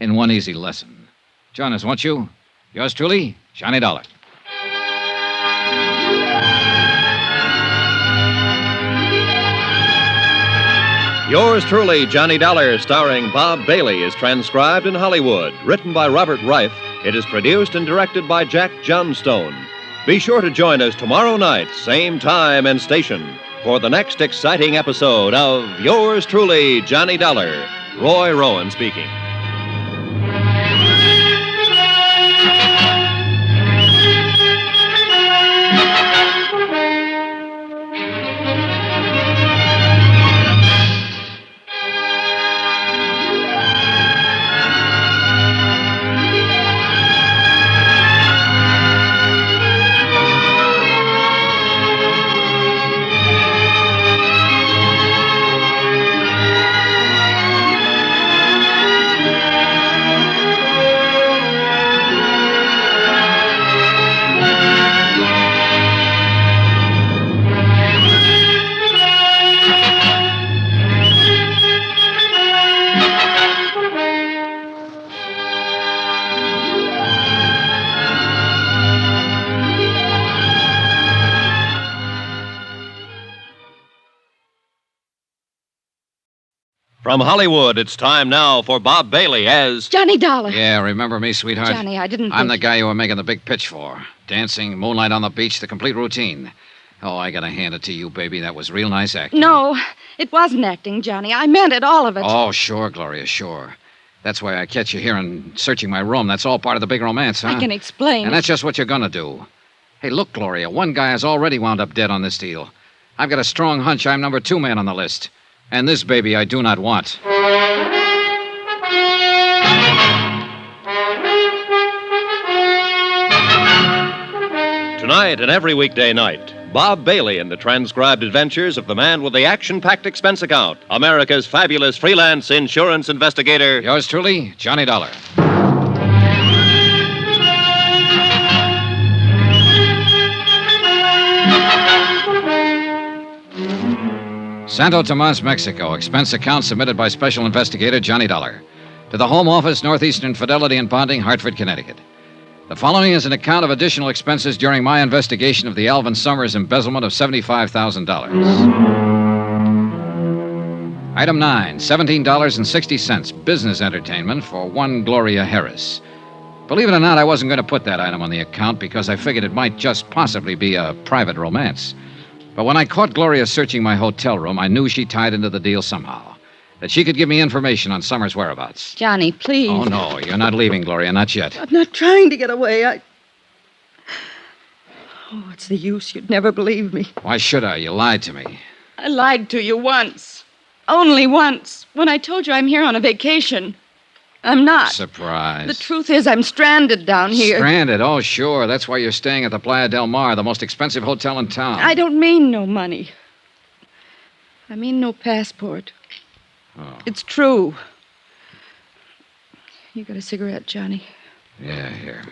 in one easy lesson. Join us, won't you? Yours truly, Johnny Dollar. Yours truly, Johnny Dollar, starring Bob Bailey, is transcribed in Hollywood. Written by Robert Reif, it is produced and directed by Jack Johnstone. Be sure to join us tomorrow night, same time and station, for the next exciting episode of Yours truly, Johnny Dollar. Roy Rowan speaking. From Hollywood, it's time now for Bob Bailey as... Johnny Dollar. Yeah, remember me, sweetheart? Johnny, I didn't I'm think... the guy you were making the big pitch for. Dancing, moonlight on the beach, the complete routine. Oh, I gotta hand it to you, baby. That was real nice acting. No, it wasn't acting, Johnny. I meant it, all of it. Oh, sure, Gloria, sure. That's why I catch you here and searching my room. That's all part of the big romance, huh? I can explain. And that's just what you're gonna do. Hey, look, Gloria, one guy has already wound up dead on this deal. I've got a strong hunch I'm number 2 man on the list. And this baby I do not want. Tonight and every weekday night, Bob Bailey in the transcribed adventures of the man with the action-packed expense account, America's fabulous freelance insurance investigator. Yours truly, Johnny Dollar. Santo Tomas, Mexico. Expense account submitted by Special Investigator Johnny Dollar. To the Home Office, Northeastern Fidelity and Bonding, Hartford, Connecticut. The following is an account of additional expenses during my investigation of the Alvin Summers embezzlement of $75,000. Item 9, $17.60, business entertainment for one Gloria Harris. Believe it or not, I wasn't going to put that item on the account because I figured it might just possibly be a private romance. But when I caught Gloria searching my hotel room, I knew she tied into the deal somehow. That she could give me information on Summers' whereabouts. Johnny, please. Oh, no, you're not leaving, Gloria, not yet. I'm not trying to get away. Oh, what's the use? You'd never believe me. Why should I? You lied to me. I lied to you once. Only once. When I told you I'm here on a vacation. I'm not. Surprise. The truth is I'm stranded down here. Stranded? Oh, sure. That's why you're staying at the Playa del Mar, the most expensive hotel in town. I don't mean no money. I mean no passport. Oh. It's true. You got a cigarette, Johnny? Yeah, here.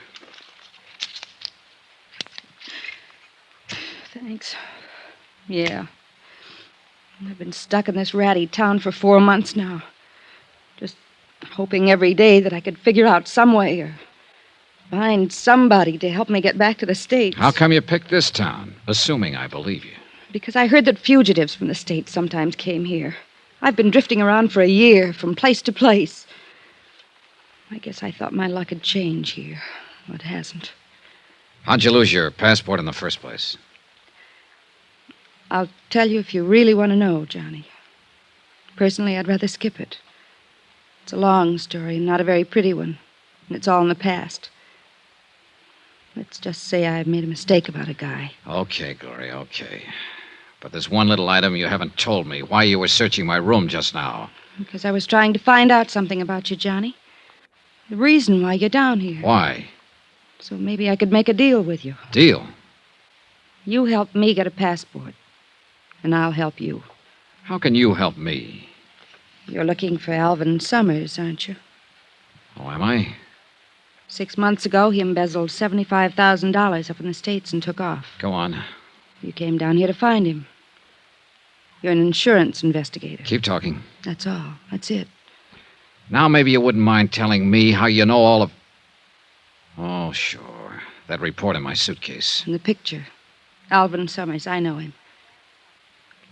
Thanks. Yeah. I've been stuck in this ratty town for 4 months now. Just hoping every day that I could figure out some way or find somebody to help me get back to the States. How come you picked this town? Assuming I believe you. Because I heard that fugitives from the States sometimes came here. I've been drifting around for a year, from place to place. I guess I thought my luck had changed here. Well, it hasn't. How'd you lose your passport in the first place? I'll tell you if you really want to know, Johnny. Personally, I'd rather skip it. It's a long story and not a very pretty one, and it's all in the past. Let's just say I made a mistake about a guy. Okay, Gloria, okay. But there's one little item you haven't told me. Why you were searching my room just now. Because I was trying to find out something about you, Johnny. The reason why you're down here. Why? So maybe I could make a deal with you. Deal? You help me get a passport, and I'll help you. How can you help me? You're looking for Alvin Summers, aren't you? Oh, am I? 6 months ago, he embezzled $75,000 up in the States and took off. Go on. You came down here to find him. You're an insurance investigator. Keep talking. That's all. That's it. Now maybe you wouldn't mind telling me how you know all of... Oh, sure. That report in my suitcase. And the picture. Alvin Summers, I know him.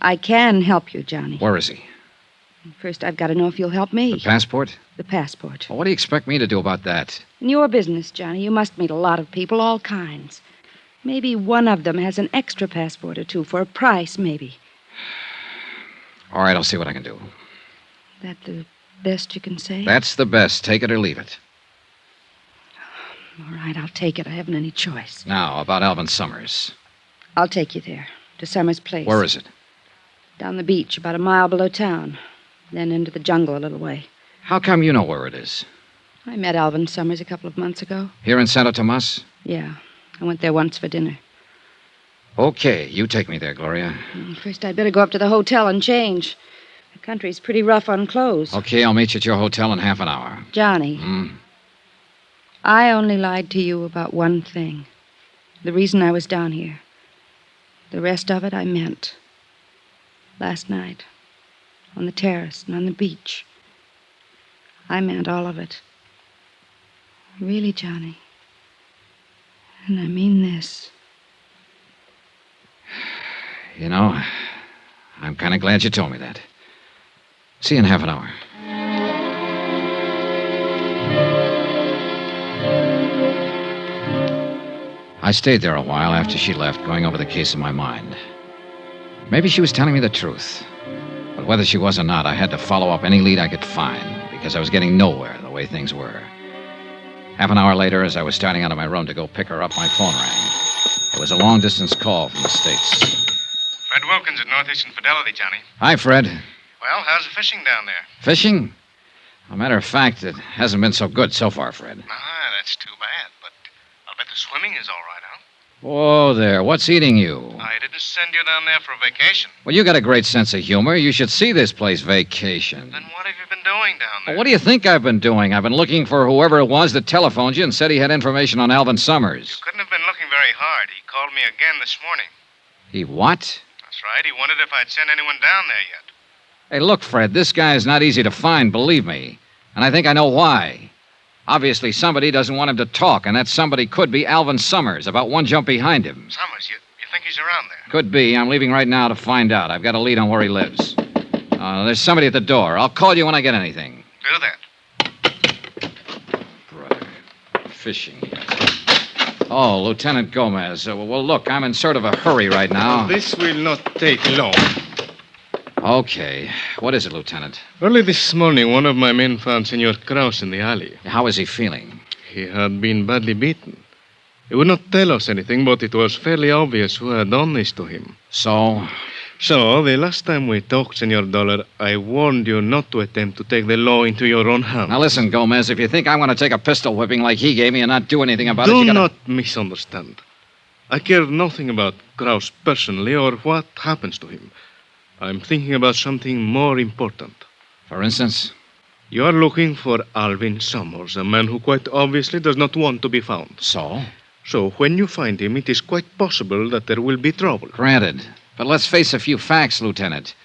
I can help you, Johnny. Where is he? First, I've got to know if you'll help me. The passport? The passport. Well, what do you expect me to do about that? In your business, Johnny, you must meet a lot of people, all kinds. Maybe one of them has an extra passport or two for a price, maybe. All right, I'll see what I can do. That the best you can say? That's the best. Take it or leave it. All right, I'll take it. I haven't any choice. Now, about Alvin Summers. I'll take you there, to Summers' place. Where is it? Down the beach, about a mile below town. Then into the jungle a little way. How come you know where it is? I met Alvin Summers a couple of months ago. Here in Santo Tomas? Yeah. I went there once for dinner. Okay, you take me there, Gloria. First, I'd better go up to the hotel and change. The country's pretty rough on clothes. Okay, I'll meet you at your hotel in half an hour. Johnny, Hmm? I only lied to you about one thing. The reason I was down here. The rest of it I meant. Last night. On the terrace and on the beach. I meant all of it. Really, Johnny. And I mean this. You know, I'm kind of glad you told me that. See you in half an hour. I stayed there a while after she left, going over the case in my mind. Maybe she was telling me the truth. But whether she was or not, I had to follow up any lead I could find, because I was getting nowhere the way things were. Half an hour later, as I was starting out of my room to go pick her up, my phone rang. It was a long-distance call from the States. Fred Wilkins at Northeastern Fidelity, Johnny. Hi, Fred. Well, how's the fishing down there? Fishing? As a matter of fact, it hasn't been so good so far, Fred. Ah, that's too bad, but I'll bet the swimming is all right, huh? Whoa there, what's eating you? I didn't send you down there for a vacation. Well, you got a great sense of humor. You should see this place vacation. Then what have you been doing down there? Well, what do you think I've been doing? I've been looking for whoever it was that telephoned you and said he had information on Alvin Summers. Couldn't have been looking very hard. He called me again this morning. He what? That's right. He wondered if I'd sent anyone down there yet. Hey, look, Fred, this guy is not easy to find, believe me. And I think I know why. Obviously, somebody doesn't want him to talk, and that somebody could be Alvin Summers, about one jump behind him. Summers, you think he's around there? Could be. I'm leaving right now to find out. I've got a lead on where he lives. There's somebody at the door. I'll call you when I get anything. Do that. Brother. fishing. Oh, Lieutenant Gomez. Well, look, I'm in sort of a hurry right now. This will not take long. Okay. What is it, Lieutenant? Early this morning, one of my men found Senor Kraus in the alley. How is he feeling? He had been badly beaten. He would not tell us anything, but it was fairly obvious who had done this to him. So? So, the last time we talked, Senor Dollar, I warned you not to attempt to take the law into your own hands. Now listen, Gomez, if you think I'm going to take a pistol whipping like he gave me and not do anything about it, you Do gotta... not misunderstand. I care nothing about Kraus personally or what happens to him. I'm thinking about something more important. For instance? You are looking for Alvin Summers, a man who quite obviously does not want to be found. So? So, when you find him, it is quite possible that there will be trouble. Granted. But let's face a few facts, Lieutenant.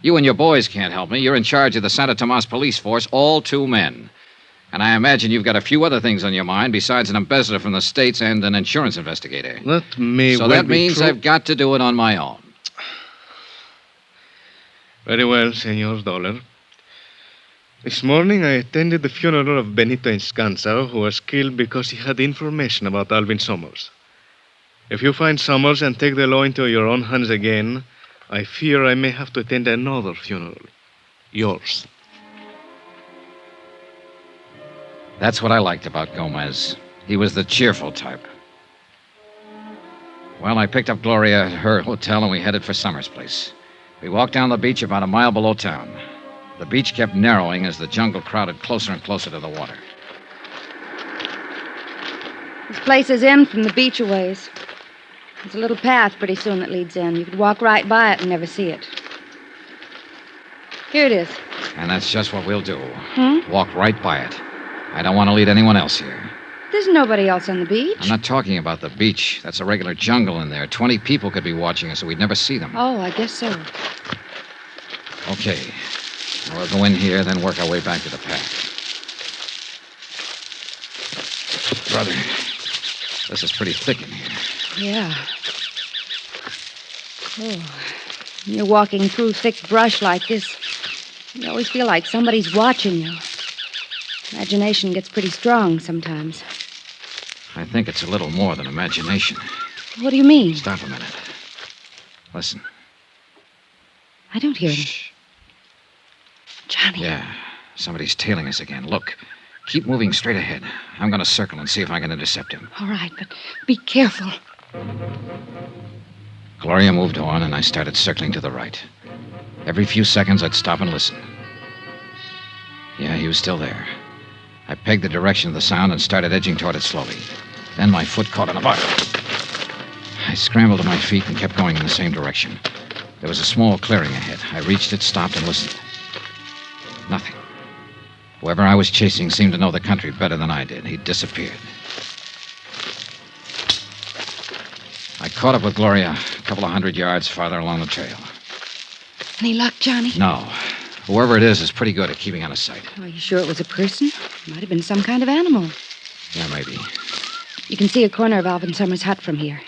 You and your boys can't help me. You're in charge of the Santo Tomas police force, all 2 men. And I imagine you've got a few other things on your mind besides an embezzler from the States and an insurance investigator. That may So well that be means true. I've got to do it on my own. Very well, Senor Dollar. This morning I attended the funeral of Benito Enscanza, who was killed because he had information about Alvin Summers. If you find Summers and take the law into your own hands again, I fear I may have to attend another funeral. Yours. That's what I liked about Gomez. He was the cheerful type. Well, I picked up Gloria at her hotel and we headed for Summers' place. We walked down the beach about a mile below town. The beach kept narrowing as the jungle crowded closer and closer to the water. This place is in from the beach a ways. There's a little path pretty soon that leads in. You could walk right by it and never see it. Here it is. And that's just what we'll do. Hmm? Walk right by it. I don't want to lead anyone else here. There's nobody else on the beach. I'm not talking about the beach. That's a regular jungle in there. 20 people could be watching us, so we'd never see them. Oh, I guess so. Okay. Now we'll go in here, then work our way back to the path. Brother, this is pretty thick in here. Yeah. Oh, when you're walking through thick brush like this, you always feel like somebody's watching you. Imagination gets pretty strong sometimes. I think it's a little more than imagination. What do you mean? Stop a minute. Listen. I don't hear him. Shh. Johnny. Yeah, somebody's tailing us again. Look, keep moving straight ahead. I'm going to circle and see if I can intercept him. All right, but be careful. Gloria moved on, and I started circling to the right. Every few seconds, I'd stop and listen. Yeah, he was still there. I pegged the direction of the sound and started edging toward it slowly. Then my foot caught on a butt. I scrambled to my feet and kept going in the same direction. There was a small clearing ahead. I reached it, stopped, and listened. Nothing. Whoever I was chasing seemed to know the country better than I did. He'd disappeared. I caught up with Gloria a couple of 100 yards farther along the trail. Any luck, Johnny? No. Whoever it is pretty good at keeping out of sight. Are you sure it was a person? Might have been some kind of animal. Yeah, maybe. You can see a corner of Alvin Summers' hut from here.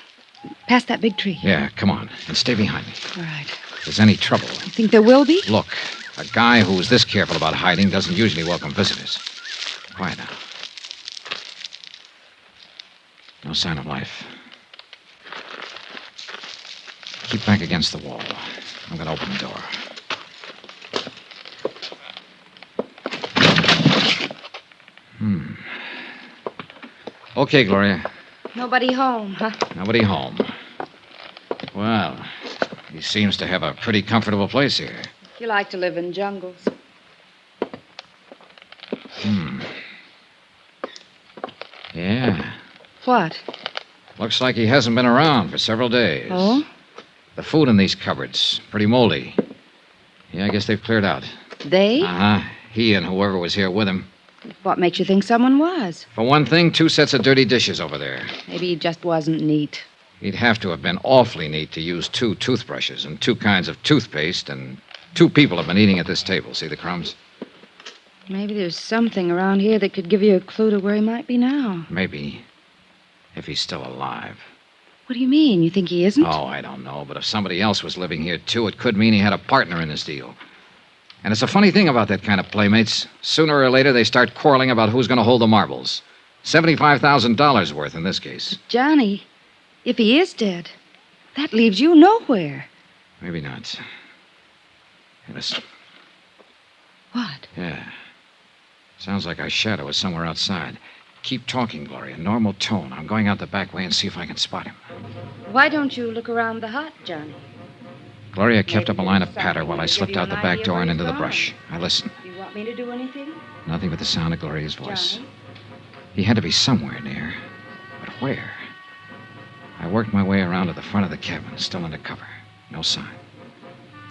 Past that big tree. Yeah, come on. And stay behind me. All right. If there's any trouble. You think there will be? Look, a guy who's this careful about hiding doesn't usually welcome visitors. Quiet now. No sign of life. Keep back against the wall. I'm going to open the door. Okay, Gloria. Nobody home, huh? Nobody home. Well, he seems to have a pretty comfortable place here. You like to live in jungles. Yeah. What? Looks like he hasn't been around for several days. Oh? The food in these cupboards, pretty moldy. Yeah, I guess they've cleared out. They? Uh-huh. He and whoever was here with him. What makes you think someone was? For one thing, 2 sets of dirty dishes over there. Maybe he just wasn't neat. He'd have to have been awfully neat to use 2 toothbrushes and 2 kinds of toothpaste, and 2 people have been eating at this table. See the crumbs? Maybe there's something around here that could give you a clue to where he might be now. Maybe. If he's still alive. What do you mean? You think he isn't? Oh, I don't know. But if somebody else was living here, too, it could mean he had a partner in this deal. And it's a funny thing about that kind of playmates. Sooner or later, they start quarreling about who's going to hold the marbles. $75,000 worth in this case. Johnny, if he is dead, that leaves you nowhere. Maybe not. Hey, listen. What? Yeah. Sounds like our shadow is somewhere outside. Keep talking, Gloria. Normal tone. I'm going out the back way and see if I can spot him. Why don't you look around the hut, Johnny? Gloria kept up a line of patter while I slipped out the back door and into the brush. I listened. You want me to do anything? Nothing but the sound of Gloria's voice. Johnny? He had to be somewhere near. But where? I worked my way around to the front of the cabin, still under cover. No sign.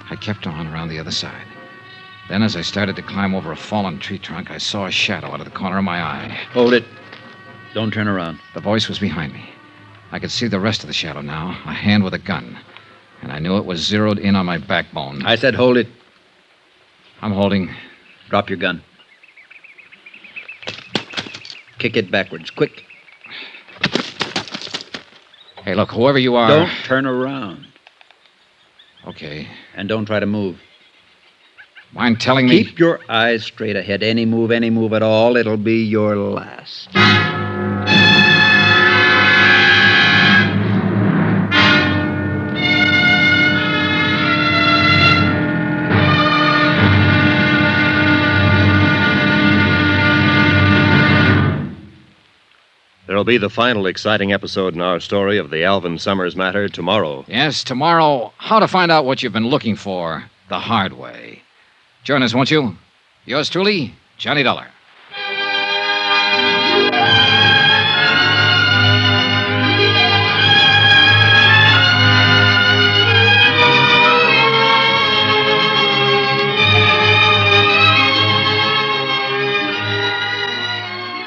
I kept on around the other side. Then, as I started to climb over a fallen tree trunk, I saw a shadow out of the corner of my eye. Hold it. Don't turn around. The voice was behind me. I could see the rest of the shadow now, a hand with a gun. And I knew it was zeroed in on my backbone. I said hold it. I'm holding. Drop your gun. Kick it backwards, quick. Hey, look, whoever you are... Don't turn around. Okay. And don't try to move. Mind telling me... Keep your eyes straight ahead. Any move at all, it'll be your last. There'll be the final exciting episode in our story of the Alvin Summers matter tomorrow. Yes, tomorrow, how to find out what you've been looking for the hard way. Join us, won't you? Yours truly, Johnny Dollar.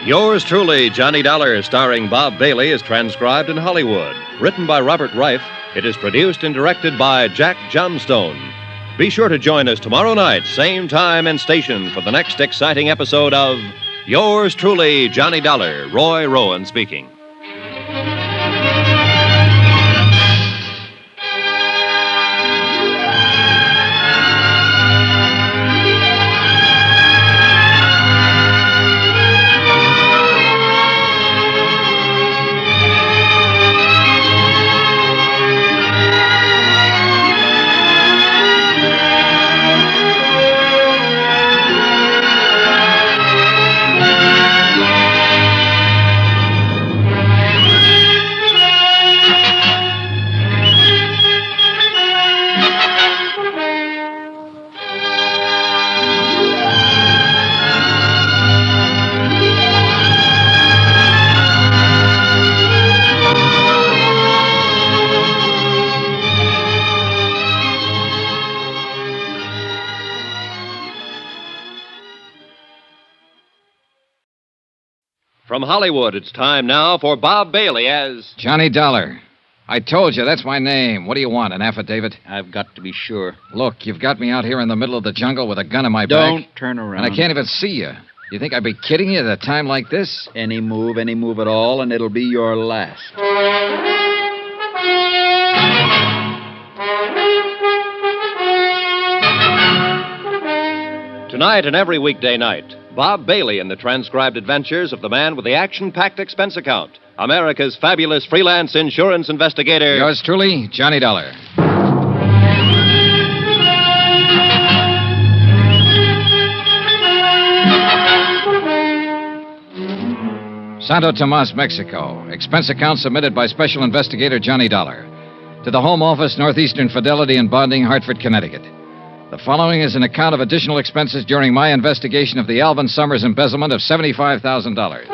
Yours truly, Johnny Dollar, starring Bob Bailey, is transcribed in Hollywood. Written by Robert Reif, it is produced and directed by Jack Johnstone. Be sure to join us tomorrow night, same time and station, for the next exciting episode of Yours truly, Johnny Dollar. Roy Rowan speaking. From Hollywood, it's time now for Bob Bailey as... Johnny Dollar. I told you, that's my name. What do you want, an affidavit? I've got to be sure. Look, you've got me out here in the middle of the jungle with a gun in my back. Don't turn around. And I can't even see you. You think I'd be kidding you at a time like this? Any move at all, and it'll be your last. Tonight and every weekday night, Bob Bailey in the transcribed adventures of the man with the action-packed expense account, America's fabulous freelance insurance investigator... Yours truly, Johnny Dollar. Santo Tomas, Mexico. Expense account submitted by Special Investigator Johnny Dollar. To the Home Office, Northeastern Fidelity and Bonding, Hartford, Connecticut. The following is an account of additional expenses during my investigation of the Alvin Summers embezzlement of $75,000.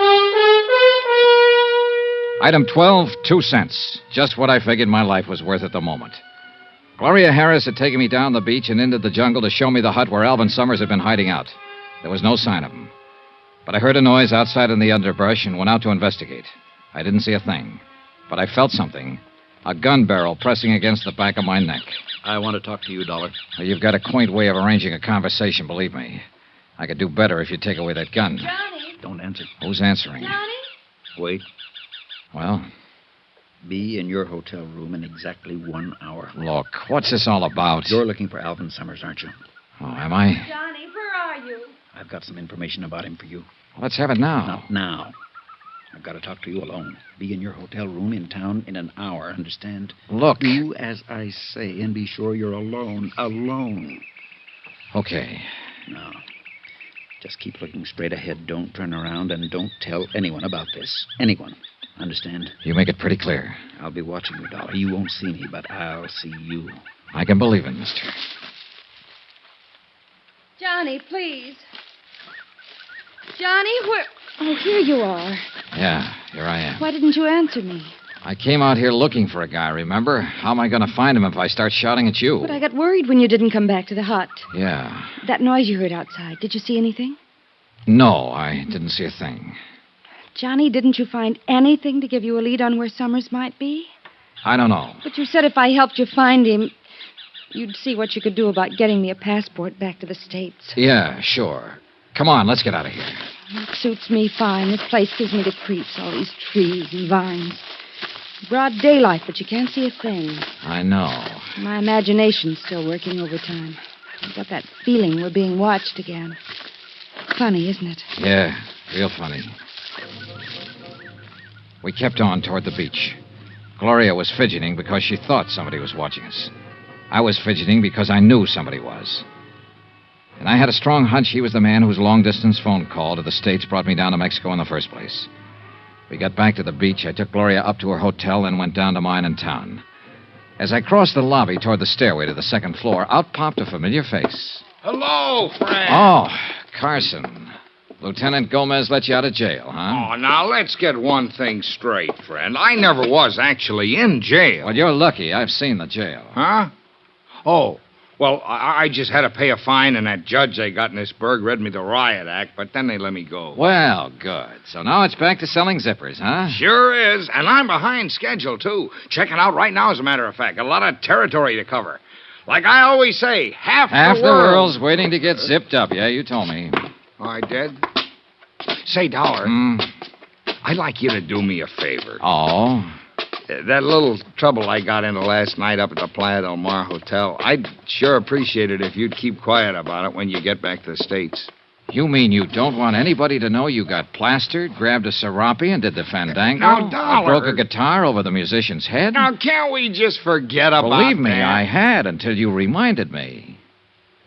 Item 12, 2 cents. Just what I figured my life was worth at the moment. Gloria Harris had taken me down the beach and into the jungle to show me the hut where Alvin Summers had been hiding out. There was no sign of him. But I heard a noise outside in the underbrush and went out to investigate. I didn't see a thing, but I felt something. A gun barrel pressing against the back of my neck. I want to talk to you, Dollar. Well, you've got a quaint way of arranging a conversation, believe me. I could do better if you'd take away that gun. Johnny? Don't answer. Who's answering? Johnny? Wait. Well, Be in your hotel room in exactly 1 hour. look, what's this all about? You're looking for Alvin Summers, aren't you? Oh, am I? Johnny, where are you? I've got some information about him for you. Let's have it now. Not now. I've got to talk to you alone. Be in your hotel room in town in an hour, understand? Look. Do as I say, and be sure you're alone. Alone. Okay. Now, just keep looking straight ahead. Don't turn around, and don't tell anyone about this. Anyone. Understand? You make it pretty clear. I'll be watching you, Dollar. You won't see me, but I'll see you. I can believe it, mister. Johnny, please. Johnny, where... Oh, here you are. Yeah, here I am. Why didn't you answer me? I came out here looking for a guy, remember? How am I going to find him if I start shouting at you? But I got worried when you didn't come back to the hut. Yeah. That noise you heard outside, did you see anything? No, I didn't see a thing. Johnny, didn't you find anything to give you a lead on where Summers might be? I don't know. But you said if I helped you find him, you'd see what you could do about getting me a passport back to the States. Yeah, sure. Come on, let's get out of here. It suits me fine. This place gives me the creeps, all these trees and vines. Broad daylight, but you can't see a thing. I know. My imagination's still working overtime. I've got that feeling we're being watched again. Funny, isn't it? Yeah, real funny. We kept on toward the beach. Gloria was fidgeting because she thought somebody was watching us. I was fidgeting because I knew somebody was. And I had a strong hunch he was the man whose long-distance phone call to the States brought me down to Mexico in the first place. We got back to the beach. I took Gloria up to her hotel, then went down to mine in town. As I crossed the lobby toward the stairway to the second floor, out popped a familiar face. Hello, friend. Oh, Carson. Lieutenant Gomez let you out of jail, huh? Oh, now let's get one thing straight, friend. I never was actually in jail. Well, you're lucky. I've seen the jail. Huh? Oh, well, I just had to pay a fine, and that judge they got in this burg read me the riot act, but then they let me go. Well, good. So now it's back to selling zippers, huh? Sure is, and I'm behind schedule, too. Checking out right now, as a matter of fact. A lot of territory to cover. Like I always say, half the the world's waiting to get zipped up. Yeah, you told me. I did? Say, Dollar, I'd like you to do me a favor. Oh? That little trouble I got into last night up at the Playa del Mar Hotel, I'd sure appreciate it if you'd keep quiet about it when you get back to the States. You mean you don't want anybody to know you got plastered, grabbed a serape, and did the fandango? Now, Dollar. Broke a guitar over the musician's head? Now, can't we just forget about that? Believe me, I had until you reminded me.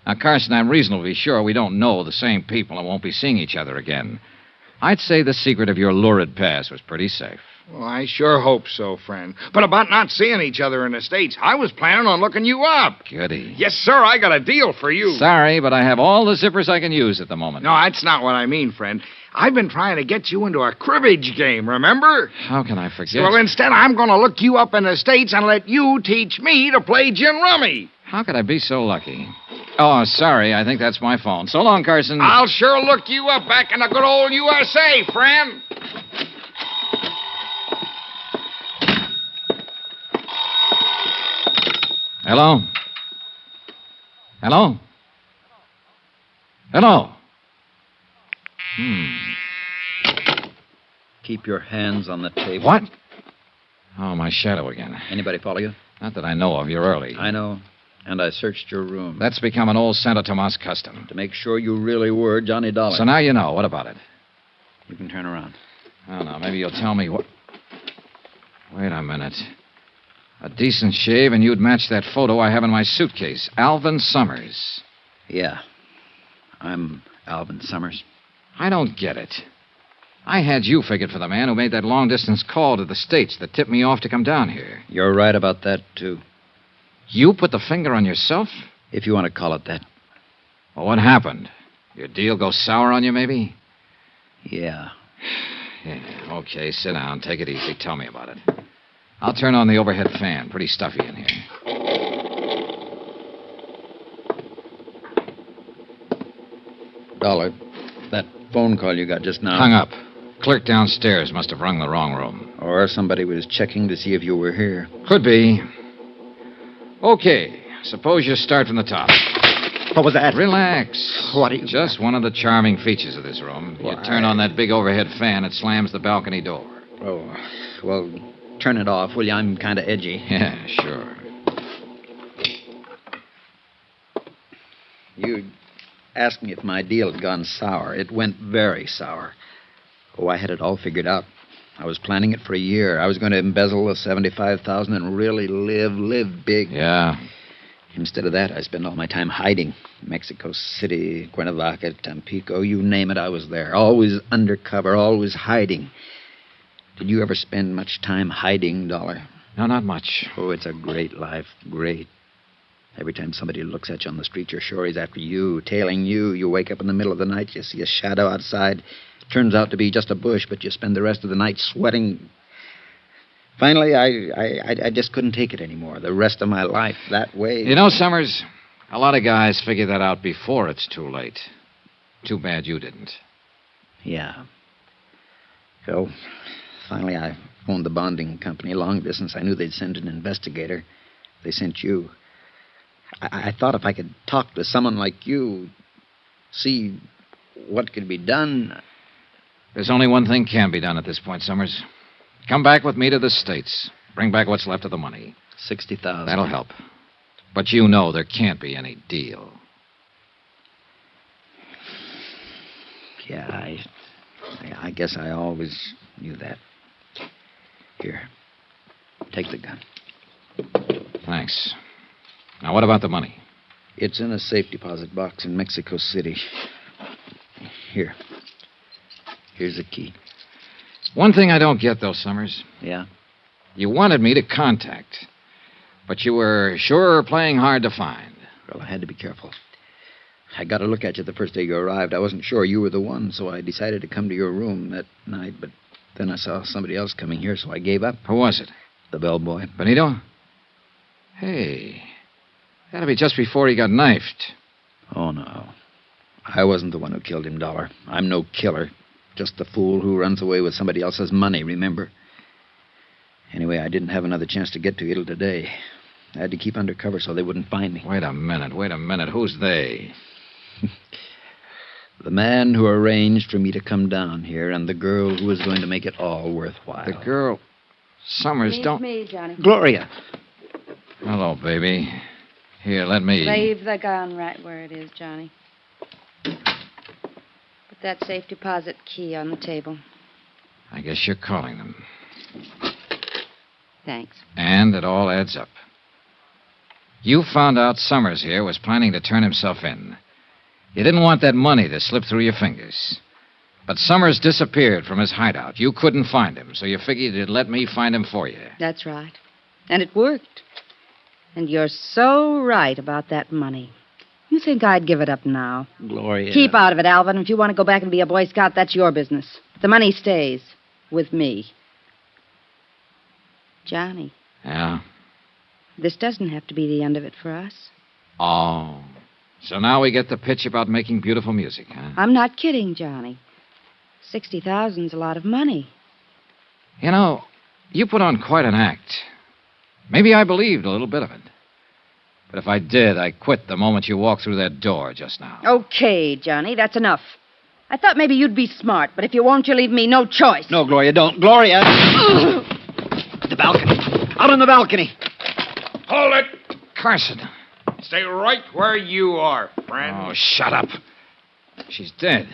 Now, Carson, I'm reasonably sure we don't know the same people and won't be seeing each other again. I'd say the secret of your lurid past was pretty safe. Well, I sure hope so, friend. But about not seeing each other in the States, I was planning on looking you up. Goody. Yes, sir, I got a deal for you. Sorry, but I have all the zippers I can use at the moment. No, that's not what I mean, friend. I've been trying to get you into a cribbage game, remember? How can I forget? Well, instead, I'm going to look you up in the States and let you teach me to play gin rummy. How could I be so lucky? Oh, sorry. I think that's my phone. So long, Carson. I'll sure look you up back in the good old USA, friend. Hello? Hello? Hello? Keep your hands on the table. What? Oh, my shadow again. Anybody follow you? Not that I know of. You're early. I know. And I searched your room. That's become an old Santo Tomas custom. To make sure you really were Johnny Dollar. So now you know. What about it? You can turn around. I don't know. Maybe you'll tell me what... Wait a minute. A decent shave, and you'd match that photo I have in my suitcase. Alvin Summers. Yeah. I'm Alvin Summers. I don't get it. I had you figured for the man who made that long-distance call to the States that tipped me off to come down here. You're right about that, too. You put the finger on yourself? If you want to call it that. Well, what happened? Your deal go sour on you, maybe? Yeah. Yeah, okay, sit down. Take it easy. Tell me about it. I'll turn on the overhead fan. Pretty stuffy in here. Dollar, that phone call you got just now. Hung up. Clerk downstairs must have rung the wrong room. Or somebody was checking to see if you were here. Could be. Okay, suppose you start from the top. What was that? Relax. What are you... Just one of the charming features of this room. You turn on that big overhead fan, it slams the balcony door. Oh, well, turn it off, will you? I'm kind of edgy. Yeah, sure. You asked me if my deal had gone sour. It went very sour. Oh, I had it all figured out. I was planning it for a year. I was going to embezzle the $75,000 and really live big. Yeah. Instead of that, I spent all my time hiding. Mexico City, Cuernavaca, Tampico, you name it, I was there. Always undercover, always hiding. Did you ever spend much time hiding, Dollar? No, not much. Oh, it's a great life. Great. Every time somebody looks at you on the street, you're sure he's after you, tailing you. You wake up in the middle of the night, you see a shadow outside. Turns out to be just a bush, but you spend the rest of the night sweating. Finally, I just couldn't take it anymore. The rest of my life that way. You know, Summers, a lot of guys figure that out before it's too late. Too bad you didn't. Yeah. So, finally, I phoned the bonding company, long distance. I knew they'd send an investigator. They sent you. I thought if I could talk to someone like you, see what could be done. There's only one thing can be done at this point, Summers. Come back with me to the States. Bring back what's left of the money. $60,000. That'll help. But you know there can't be any deal. Yeah, I guess I always knew that. Here, take the gun. Thanks. Now, what about the money? It's in a safe deposit box in Mexico City. Here. Here's the key. One thing I don't get, though, Summers. Yeah? You wanted me to contact, but you were sure playing hard to find. Well, I had to be careful. I got a look at you the first day you arrived. I wasn't sure you were the one, so I decided to come to your room that night, but then I saw somebody else coming here, so I gave up. Who was it? The bellboy. Benito? Hey, that'll be just before he got knifed. Oh, no. I wasn't the one who killed him, Dollar. I'm no killer. Just the fool who runs away with somebody else's money, remember? Anyway, I didn't have another chance to get to you till today. I had to keep undercover so they wouldn't find me. Wait a minute. Who's they? The man who arranged for me to come down here and the girl who was going to make it all worthwhile. The girl... Summers, don't... Me, Johnny. Gloria. Hello, baby. Here, let me... Leave the gun right where it is, Johnny. Put that safe deposit key on the table. I guess you're calling them. Thanks. And it all adds up. You found out Summers here was planning to turn himself in. You didn't want that money to slip through your fingers. But Summers disappeared from his hideout. You couldn't find him, so you figured you'd let me find him for you. That's right. And it worked. And you're so right about that money. You think I'd give it up now? Gloria. Keep out of it, Alvin. If you want to go back and be a Boy Scout, that's your business. The money stays with me. Johnny. Yeah? This doesn't have to be the end of it for us. Oh. So now we get the pitch about making beautiful music, huh? I'm not kidding, Johnny. 60,000's a lot of money. You know, you put on quite an act. Maybe I believed a little bit of it. But if I did, I quit the moment you walked through that door just now. Okay, Johnny, that's enough. I thought maybe you'd be smart, but if you won't, you leave me no choice. No, Gloria, don't. Gloria! The balcony. Out on the balcony. Hold it! Carson. Stay right where you are, friend. Oh, shut up. She's dead.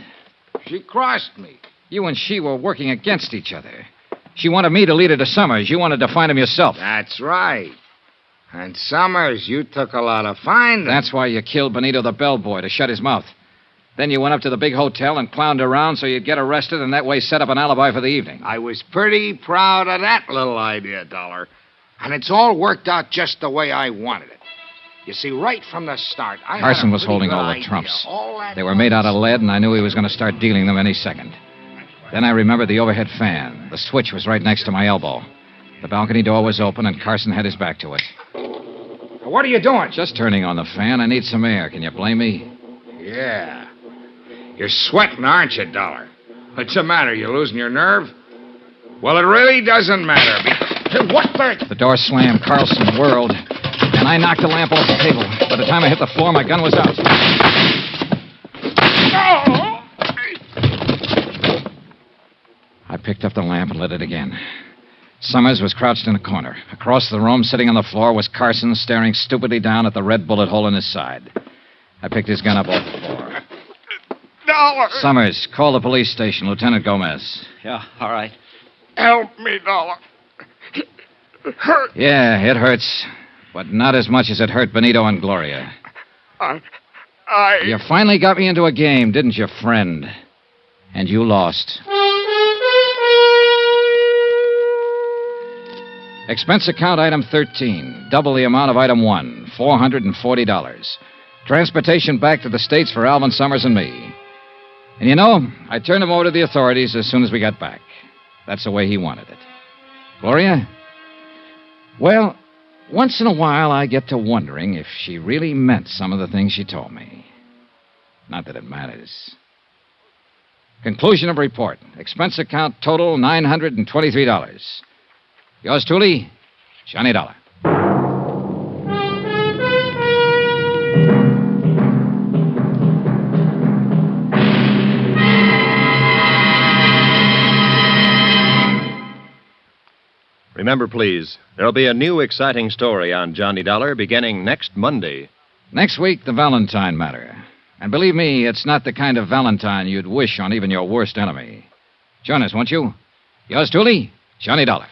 She crossed me. You and she were working against each other. She wanted me to lead her to Summers. You wanted to find him yourself. That's right. And Summers, you took a lot of finding. That's why you killed Benito the bellboy, to shut his mouth. Then you went up to the big hotel and clowned around so you'd get arrested and that way set up an alibi for the evening. I was pretty proud of that little idea, Dollar. And it's all worked out just the way I wanted it. You see, right from the start, Carson was holding all the trumps. They were made out of lead, and I knew he was going to start dealing them any second. Then I remembered the overhead fan. The switch was right next to my elbow. The balcony door was open, and Carson had his back to it. What are you doing? Just turning on the fan. I need some air. Can you blame me? Yeah. You're sweating, aren't you, Dollar? What's the matter? You losing your nerve? Well, it really doesn't matter. What the... The door slammed. Carlson whirled, and I knocked the lamp off the table. By the time I hit the floor, my gun was out. I picked up the lamp and lit it again. Summers was crouched in a corner. Across the room, sitting on the floor, was Carson, staring stupidly down at the red bullet hole in his side. I picked his gun up off the floor. Dollar! Summers, call the police station, Lieutenant Gomez. Yeah, all right. Help me, Dollar. It hurts. Yeah, it hurts. But not as much as it hurt Benito and Gloria. You finally got me into a game, didn't you, friend? And you lost. Expense account item 13. Double the amount of item 1. $440. Transportation back to the States for Alvin Summers and me. And you know, I turned him over to the authorities as soon as we got back. That's the way he wanted it. Gloria? Well, once in a while I get to wondering if she really meant some of the things she told me. Not that it matters. Conclusion of report. Expense account total $923. Yours truly, Johnny Dollar. Remember, please, there'll be a new exciting story on Johnny Dollar beginning next Monday. Next week, the Valentine matter. And believe me, it's not the kind of Valentine you'd wish on even your worst enemy. Join us, won't you? Yours truly, Johnny Dollar.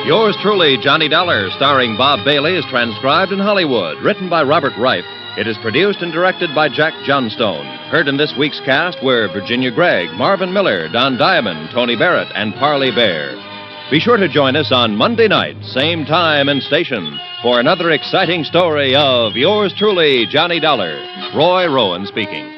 Yours truly, Johnny Dollar, starring Bob Bailey, is transcribed in Hollywood. Written by Robert Reif. It is produced and directed by Jack Johnstone. Heard in this week's cast were Virginia Gregg, Marvin Miller, Don Diamond, Tony Barrett, and Parley Bear. Be sure to join us on Monday night, same time and station, for another exciting story of Yours truly, Johnny Dollar. Roy Rowan speaking.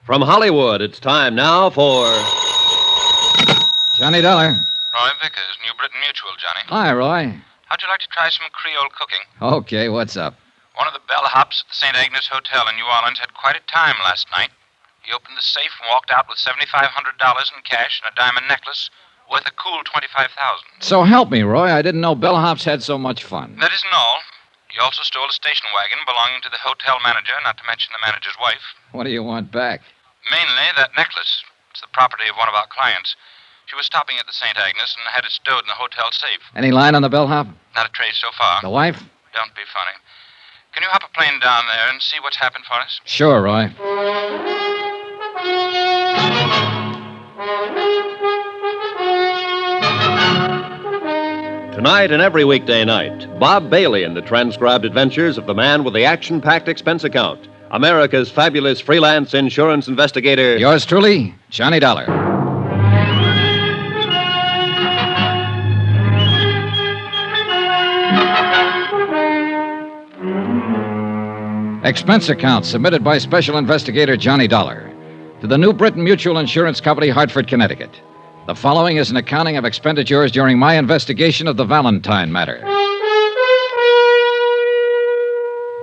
From Hollywood, it's time now for Johnny Dollar. Roy Vickers, New Britain Mutual, Johnny. Hi, Roy. How'd you like to try some Creole cooking? Okay, what's up? One of the bellhops at the St. Agnes Hotel in New Orleans had quite a time last night. He opened the safe and walked out with $7,500 in cash and a diamond necklace worth a cool $25,000. So help me, Roy. I didn't know bellhops had so much fun. That isn't all. He also stole a station wagon belonging to the hotel manager, not to mention the manager's wife. What do you want back? Mainly that necklace. It's the property of one of our clients. She was stopping at the St. Agnes and had it stowed in the hotel safe. Any line on the bellhop? Not a trace so far. The wife? Don't be funny. Can you hop a plane down there and see what's happened for us? Sure, Roy. Tonight and every weekday night, Bob Bailey in the transcribed adventures of the man with the action-packed expense account, America's fabulous freelance insurance investigator. Yours truly, Johnny Dollar. Expense account submitted by Special Investigator Johnny Dollar to the New Britain Mutual Insurance Company, Hartford, Connecticut. The following is an accounting of expenditures during my investigation of the Valentine matter.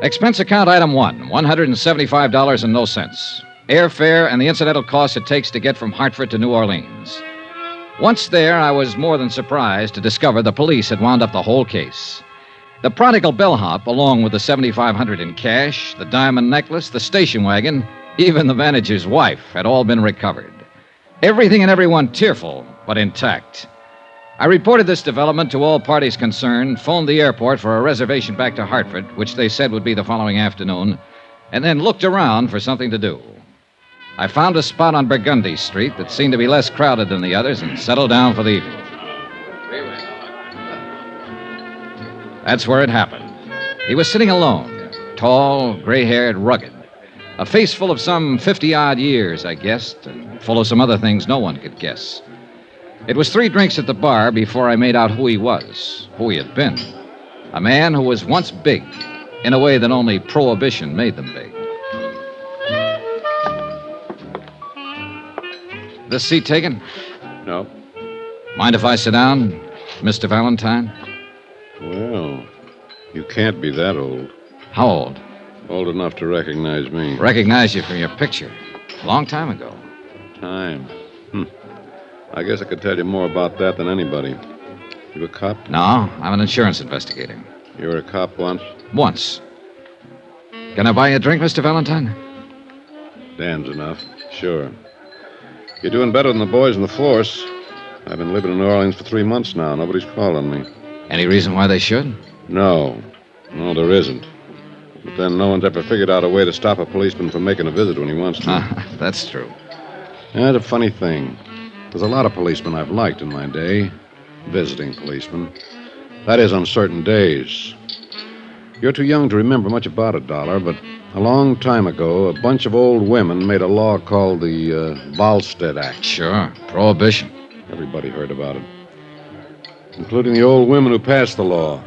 Expense account item 1, $175 and no cents. Airfare and the incidental costs it takes to get from Hartford to New Orleans. Once there, I was more than surprised to discover the police had wound up the whole case. The prodigal bellhop, along with the $7,500 in cash, the diamond necklace, the station wagon, even the manager's wife, had all been recovered. Everything and everyone tearful, but intact. I reported this development to all parties concerned, phoned the airport for a reservation back to Hartford, which they said would be the following afternoon, and then looked around for something to do. I found a spot on Burgundy Street that seemed to be less crowded than the others and settled down for the evening. That's where it happened. He was sitting alone, tall, gray-haired, rugged. A face full of some 50-odd years, I guessed, and full of some other things no one could guess. It was 3 drinks at the bar before I made out who he was, who he had been. A man who was once big, in a way that only Prohibition made them big. This seat taken? No. Mind if I sit down, Mr. Valentine? Well, you can't be that old. How old? Old enough to recognize me. Recognize you from your picture. A long time ago. Time. I guess I could tell you more about that than anybody. You a cop? No, I'm an insurance investigator. You were a cop once? Once. Can I buy you a drink, Mr. Valentine? Damn's enough. Sure. You're doing better than the boys in the force. I've been living in New Orleans for 3 months now. Nobody's called on me. Any reason why they should? No. No, there isn't. But then no one's ever figured out a way to stop a policeman from making a visit when he wants to. That's true. That's a funny thing. There's a lot of policemen I've liked in my day. Visiting policemen. That is, on certain days. You're too young to remember much about it, Dollar, but a long time ago, a bunch of old women made a law called the Volstead Act. Sure. Prohibition. Everybody heard about it. Including the old women who passed the law.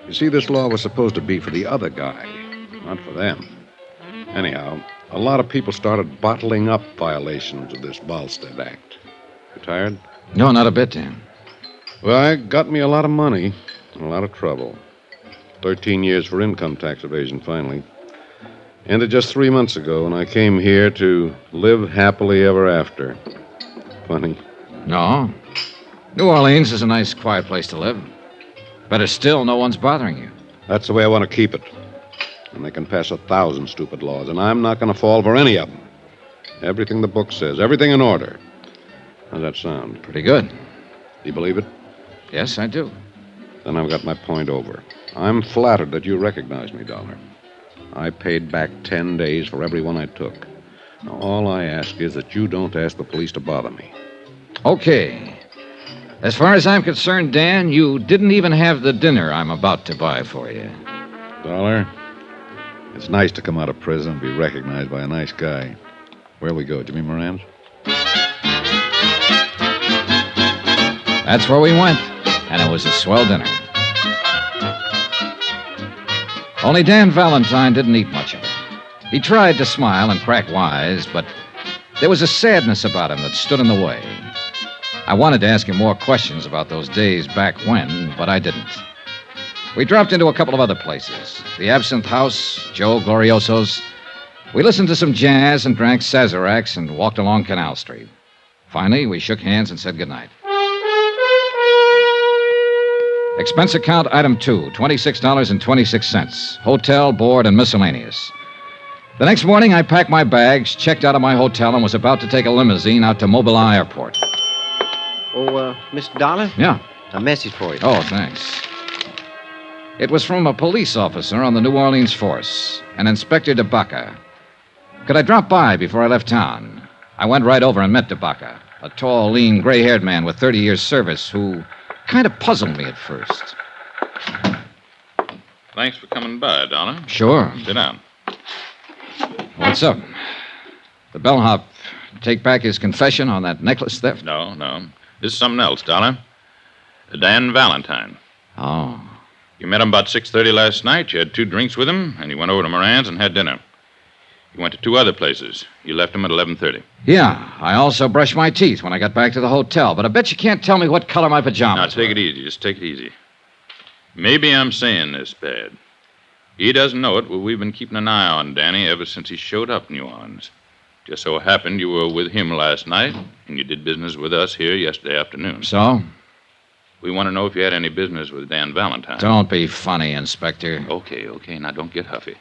You see, this law was supposed to be for the other guy, not for them. Anyhow, a lot of people started bottling up violations of this Volstead Act. You tired? No, not a bit, Dan. Well, it got me a lot of money and a lot of trouble. 13 years for income tax evasion, finally. Ended just 3 months ago when I came here to live happily ever after. Funny. No. New Orleans is a nice, quiet place to live. Better still, no one's bothering you. That's the way I want to keep it. And they can pass 1,000 stupid laws, and I'm not going to fall for any of them. Everything the book says, everything in order. How's that sound? Pretty good. Do you believe it? Yes, I do. Then I've got my point over. I'm flattered that you recognize me, Dollar. I paid back 10 days for every one I took. Now, all I ask is that you don't ask the police to bother me. Okay. As far as I'm concerned, Dan, you didn't even have the dinner I'm about to buy for you. Dollar, it's nice to come out of prison and be recognized by a nice guy. Where'll we go, Jimmy Moran's? That's where we went, and it was a swell dinner. Only Dan Valentine didn't eat much of it. He tried to smile and crack wise, but there was a sadness about him that stood in the way. I wanted to ask him more questions about those days back when, but I didn't. We dropped into a couple of other places. The Absinthe House, Joe Glorioso's. We listened to some jazz and drank Sazeracs and walked along Canal Street. Finally, we shook hands and said goodnight. Expense account item 2, $26.26. Hotel, board, and miscellaneous. The next morning, I packed my bags, checked out of my hotel, and was about to take a limousine out to Mobile Airport. Oh, Mr. Dollar? Yeah. A message for you. Oh, thanks. It was from a police officer on the New Orleans force, an Inspector DeBaca. Could I drop by before I left town? I went right over and met DeBaca, a tall, lean, gray-haired man with 30 years' service who kind of puzzled me at first. Thanks for coming by, Donna. Sure. Sit down. What's up? The bellhop take back his confession on that necklace theft? No. This is something else, Donna. Dan Valentine. Oh. You met him about 6:30 last night. You had 2 drinks with him, and you went over to Moran's and had dinner. You went to 2 other places. You left him at 11:30. Yeah, I also brushed my teeth when I got back to the hotel, but I bet you can't tell me what color my pajamas Now, take were. it easy. Just take it easy. Maybe I'm saying this bad. He doesn't know it, but we've been keeping an eye on Danny ever since he showed up in New Orleans. Just so happened you were with him last night, and you did business with us here yesterday afternoon. So? We want to know if you had any business with Dan Valentine. Don't be funny, Inspector. Okay. Now, don't get huffy.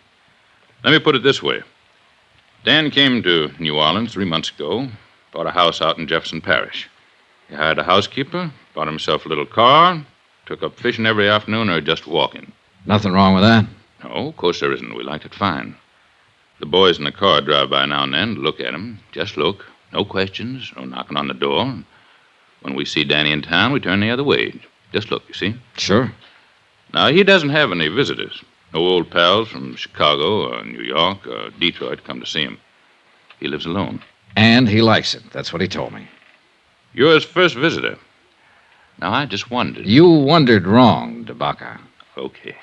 Let me put it this way. Dan came to New Orleans 3 months ago, bought a house out in Jefferson Parish. He hired a housekeeper, bought himself a little car, took up fishing every afternoon or just walking. Nothing wrong with that? No, of course there isn't. We liked it fine. The boys in the car drive by now and then to look at him. Just look. No questions, no knocking on the door. When we see Danny in town, we turn the other way. Just look, you see? Sure. Now, he doesn't have any visitors. No old pals from Chicago or New York or Detroit come to see him. He lives alone. And he likes it. That's what he told me. You're his first visitor. Now, I just wondered. You wondered wrong, DeBaca. Okay.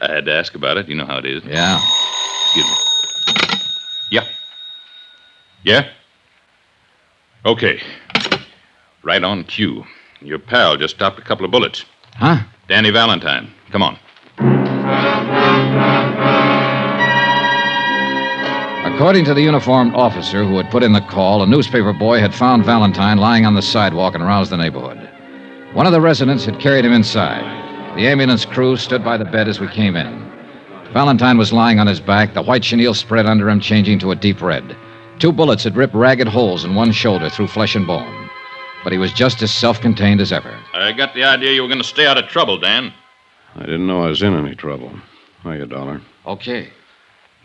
I had to ask about it. You know how it is. Yeah. Excuse me. Yeah? Okay. Right on cue. Your pal just stopped a couple of bullets. Huh? Danny Valentine. Come on. According to the uniformed officer who had put in the call, a newspaper boy had found Valentine lying on the sidewalk and roused the neighborhood. One of the residents had carried him inside. The ambulance crew stood by the bed as we came in. Valentine was lying on his back, the white chenille spread under him, changing to a deep red. 2 bullets had ripped ragged holes in one shoulder through flesh and bone. But he was just as self-contained as ever. I got the idea you were going to stay out of trouble, Dan. I didn't know I was in any trouble. Hiya, Dollar. Okay.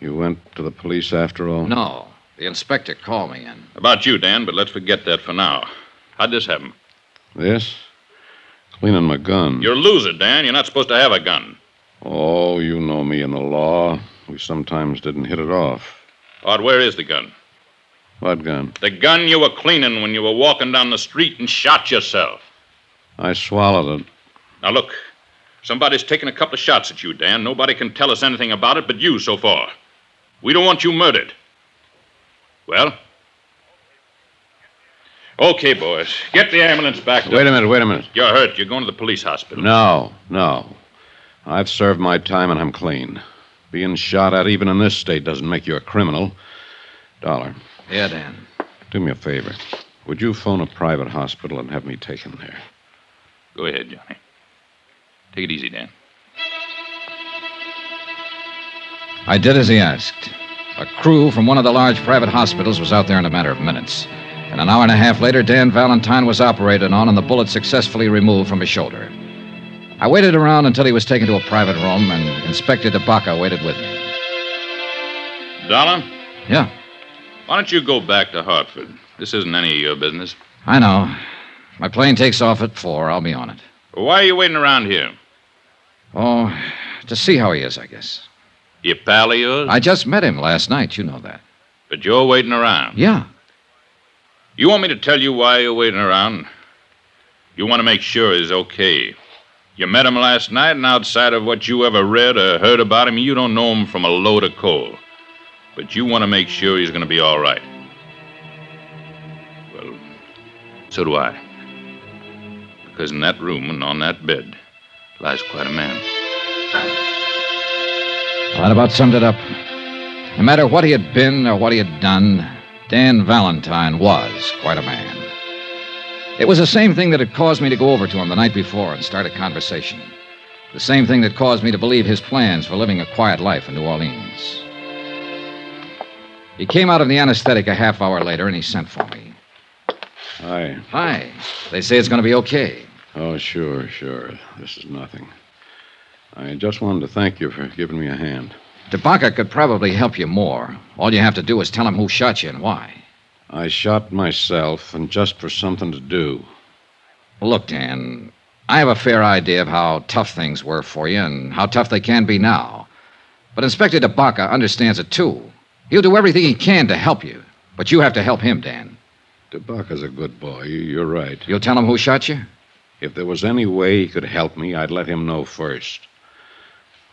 You went to the police after all? No. The inspector called me in. About you, Dan, but let's forget that for now. How'd this happen? This? Cleaning my gun. You're a loser, Dan. You're not supposed to have a gun. Oh, you know me and the law. We sometimes didn't hit it off. Art, where is the gun? What gun? The gun you were cleaning when you were walking down the street and shot yourself. I swallowed it. Now, look. Somebody's taken a couple of shots at you, Dan. Nobody can tell us anything about it but you so far. We don't want you murdered. Well? Okay, boys. Get the ambulance back. Wait a minute. You're hurt. You're going to the police hospital. No. I've served my time and I'm clean. Being shot at even in this state doesn't make you a criminal. Dollar. Yeah, Dan. Do me a favor. Would you phone a private hospital and have me taken there? Go ahead, Johnny. Take it easy, Dan. I did as he asked. A crew from one of the large private hospitals was out there in a matter of minutes. And an hour and a half later, Dan Valentine was operated on and the bullet successfully removed from his shoulder. I waited around until he was taken to a private room, and Inspector DeBaca waited with me. Dollar? Yeah. Why don't you go back to Hartford? This isn't any of your business. I know. My plane takes off at 4. I'll be on it. Well, why are you waiting around here? Oh, to see how he is, I guess. You pal of yours? I just met him last night. You know that. But you're waiting around? Yeah. You want me to tell you why you're waiting around? You want to make sure he's okay. You met him last night, and outside of what you ever read or heard about him, you don't know him from a load of coal. But you want to make sure he's going to be all right. Well, so do I. Because in that room and on that bed lies quite a man. Well, that about summed it up. No matter what he had been or what he had done, Dan Valentine was quite a man. It was the same thing that had caused me to go over to him the night before and start a conversation. The same thing that caused me to believe his plans for living a quiet life in New Orleans. He came out of the anesthetic a half hour later, and he sent for me. Hi. Hi. They say it's going to be okay. Oh, sure. This is nothing. I just wanted to thank you for giving me a hand. DeBaca could probably help you more. All you have to do is tell him who shot you and why. I shot myself, and just for something to do. Look, Dan, I have a fair idea of how tough things were for you and how tough they can be now. But Inspector DeBaca understands it, too. He'll do everything he can to help you. But you have to help him, Dan. DeBaca's a good boy. You're right. You'll tell him who shot you? If there was any way he could help me, I'd let him know first.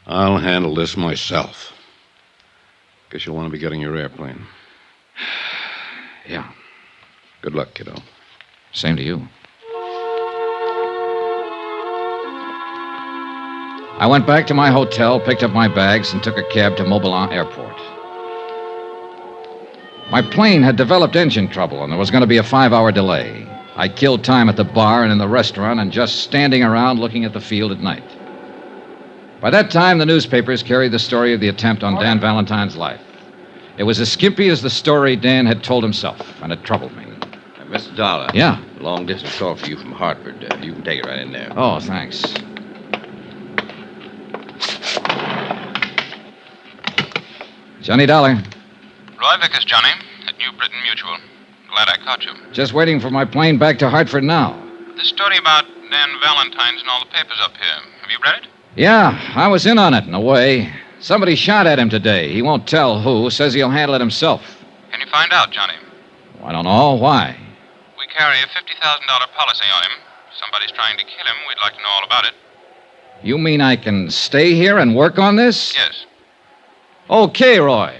I'll handle this myself. Guess you'll want to be getting your airplane. Yeah. Good luck, kiddo. Same to you. I went back to my hotel, picked up my bags, and took a cab to Mobilon Airport. My plane had developed engine trouble, and there was going to be a 5-hour delay. I killed time at the bar and in the restaurant and just standing around looking at the field at night. By that time, the newspapers carried the story of the attempt on Dan Valentine's life. It was as skimpy as the story Dan had told himself, and it troubled me. Mr. Dollar. Yeah? Long distance call for you from Hartford. You can take it right in there. Oh, thanks. Johnny Dollar. Roy Vickers, Johnny, at New Britain Mutual. Glad I caught you. Just waiting for my plane back to Hartford now. This story about Dan Valentine's in all the papers up here. Have you read it? Yeah, I was in on it in a way. Somebody shot at him today. He won't tell who. Says he'll handle it himself. Can you find out, Johnny? I don't know. Why? We carry a $50,000 policy on him. If somebody's trying to kill him, we'd like to know all about it. You mean I can stay here and work on this? Yes. Okay, Roy.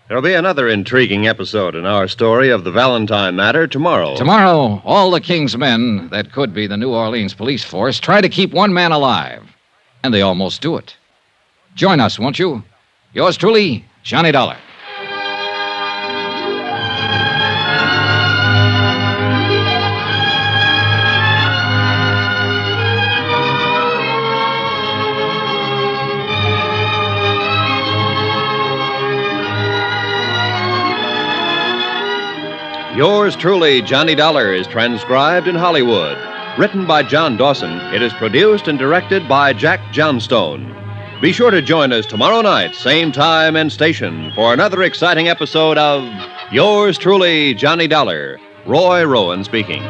There'll be another intriguing episode in our story of the Valentine matter tomorrow. Tomorrow, all the King's men, that could be the New Orleans police force, try to keep one man alive. And they almost do it. Join us, won't you? Yours truly, Johnny Dollar. Yours truly, Johnny Dollar, is transcribed in Hollywood. Written by John Dawson, it is produced and directed by Jack Johnstone. Be sure to join us tomorrow night, same time and station, for another exciting episode of Yours truly, Johnny Dollar. Roy Rowan speaking.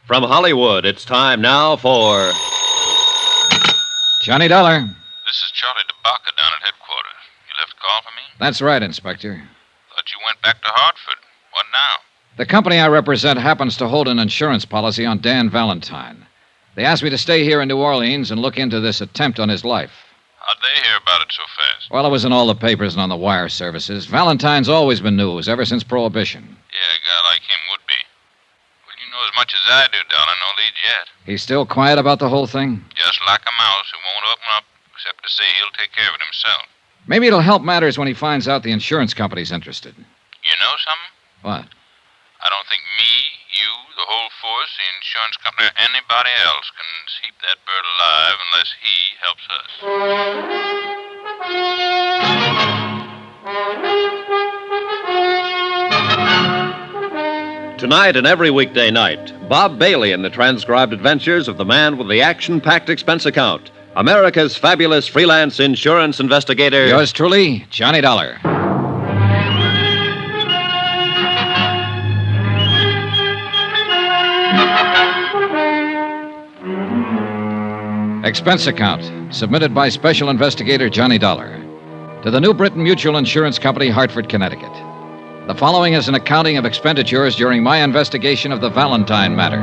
From Hollywood, it's time now for Johnny Dollar. This is Charlie DeBaca down at headquarters. You left a call for me? That's right, Inspector. Thought you went back to Hartford. What now? The company I represent happens to hold an insurance policy on Dan Valentine. They asked me to stay here in New Orleans and look into this attempt on his life. How'd they hear about it so fast? Well, it was in all the papers and on the wire services. Valentine's always been news, ever since Prohibition. Yeah, a guy like him would be. Well, you know as much as I do, Dollar. No lead yet. He's still quiet about the whole thing? Just like a mouse who won't open up, except to say he'll take care of it himself. Maybe it'll help matters when he finds out the insurance company's interested. You know something? What? I don't think me, you, the whole force, the insurance company, or anybody else can keep that bird alive unless he helps us. Tonight and every weekday night, Bob Bailey in the transcribed adventures of the man with the action-packed expense account, America's fabulous freelance insurance investigator. Yours truly, Johnny Dollar. Expense account, submitted by Special Investigator Johnny Dollar to the New Britain Mutual Insurance Company, Hartford, Connecticut. The following is an accounting of expenditures during my investigation of the Valentine matter.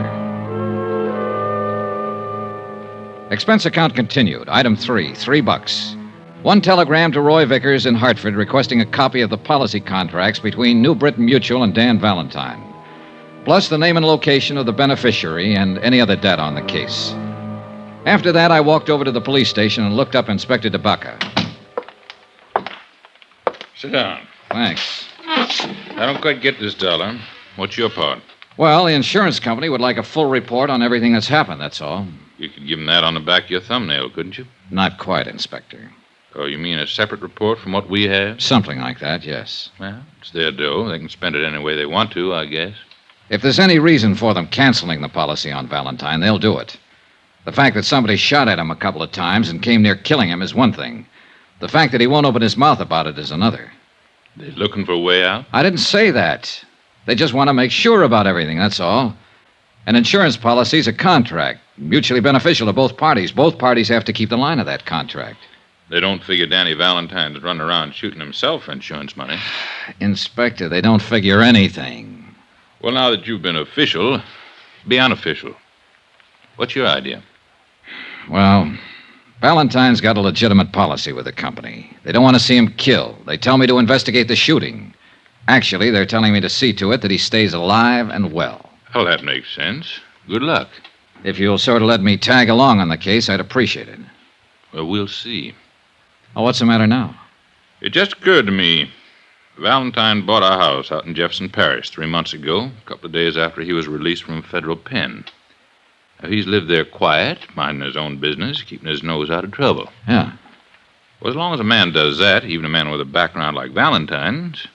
Expense account continued. Item 3, $3. One telegram to Roy Vickers in Hartford requesting a copy of the policy contracts between New Britain Mutual and Dan Valentine, plus the name and location of the beneficiary and any other debt on the case. After that, I walked over to the police station and looked up Inspector DeBaca. Sit down. Thanks. I don't quite get this, Dollar. What's your part? Well, the insurance company would like a full report on everything that's happened, that's all. You could give them that on the back of your thumbnail, couldn't you? Not quite, Inspector. Oh, you mean a separate report from what we have? Something like that, yes. Well, it's their dough. They can spend it any way they want to, I guess. If there's any reason for them canceling the policy on Valentine, they'll do it. The fact that somebody shot at him a couple of times and came near killing him is one thing. The fact that he won't open his mouth about it is another. They're looking for a way out? I didn't say that. They just want to make sure about everything, that's all. An insurance policy's a contract, mutually beneficial to both parties. Both parties have to keep the line of that contract. They don't figure Danny Valentine's running around shooting himself for insurance money. Inspector, they don't figure anything. Well, now that you've been official, be unofficial. What's your idea? Well, Valentine's got a legitimate policy with the company. They don't want to see him killed. They tell me to investigate the shooting. Actually, they're telling me to see to it that he stays alive and well. Well, that makes sense. Good luck. If you'll sort of let me tag along on the case, I'd appreciate it. Well, we'll see. Oh, what's the matter now? It just occurred to me. Valentine bought a house out in Jefferson Parish 3 months ago, a couple of days after he was released from a federal pen. Now, he's lived there quiet, minding his own business, keeping his nose out of trouble. Yeah. Well, as long as a man does that, even a man with a background like Valentine's,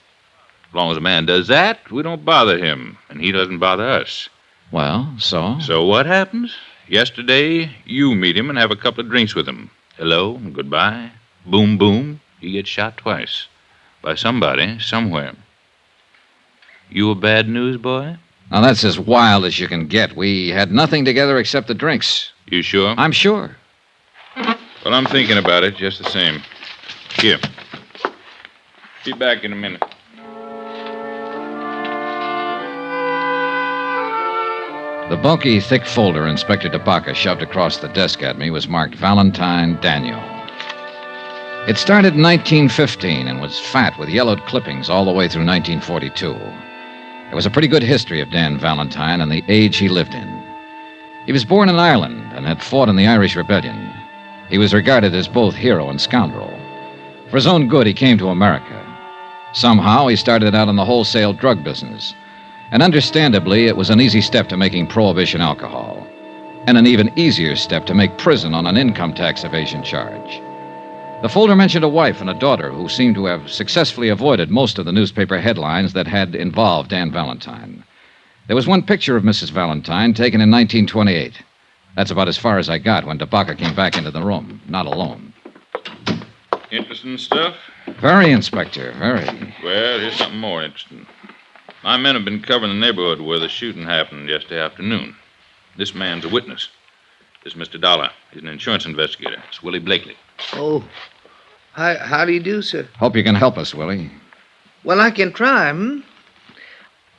as long as a man does that, we don't bother him, and he doesn't bother us. Well, so? So what happens? Yesterday, you meet him and have a couple of drinks with him. Hello and goodbye. Boom, boom. He gets shot twice. By somebody, somewhere. You a bad news boy? Now, that's as wild as you can get. We had nothing together except the drinks. You sure? I'm sure. Well, I'm thinking about it just the same. Here. Be back in a minute. The bulky, thick folder Inspector DeBaca shoved across the desk at me was marked Valentine Daniel. It started in 1915 and was fat with yellowed clippings all the way through 1942. There was a pretty good history of Dan Valentine and the age he lived in. He was born in Ireland and had fought in the Irish Rebellion. He was regarded as both hero and scoundrel. For his own good, he came to America. Somehow, he started out in the wholesale drug business. And understandably, it was an easy step to making prohibition alcohol, and an even easier step to make prison on an income tax evasion charge. The folder mentioned a wife and a daughter who seemed to have successfully avoided most of the newspaper headlines that had involved Dan Valentine. There was one picture of Mrs. Valentine taken in 1928. That's about as far as I got when DeBaca came back into the room, not alone. Interesting stuff? Very, Inspector, very. Well, here's something more interesting. My men have been covering the neighborhood where the shooting happened yesterday afternoon. This man's a witness. This is Mr. Dollar. He's an insurance investigator. It's Willie Blakely. Oh, how do you do, sir? Hope you can help us, Willie. Well, I can try,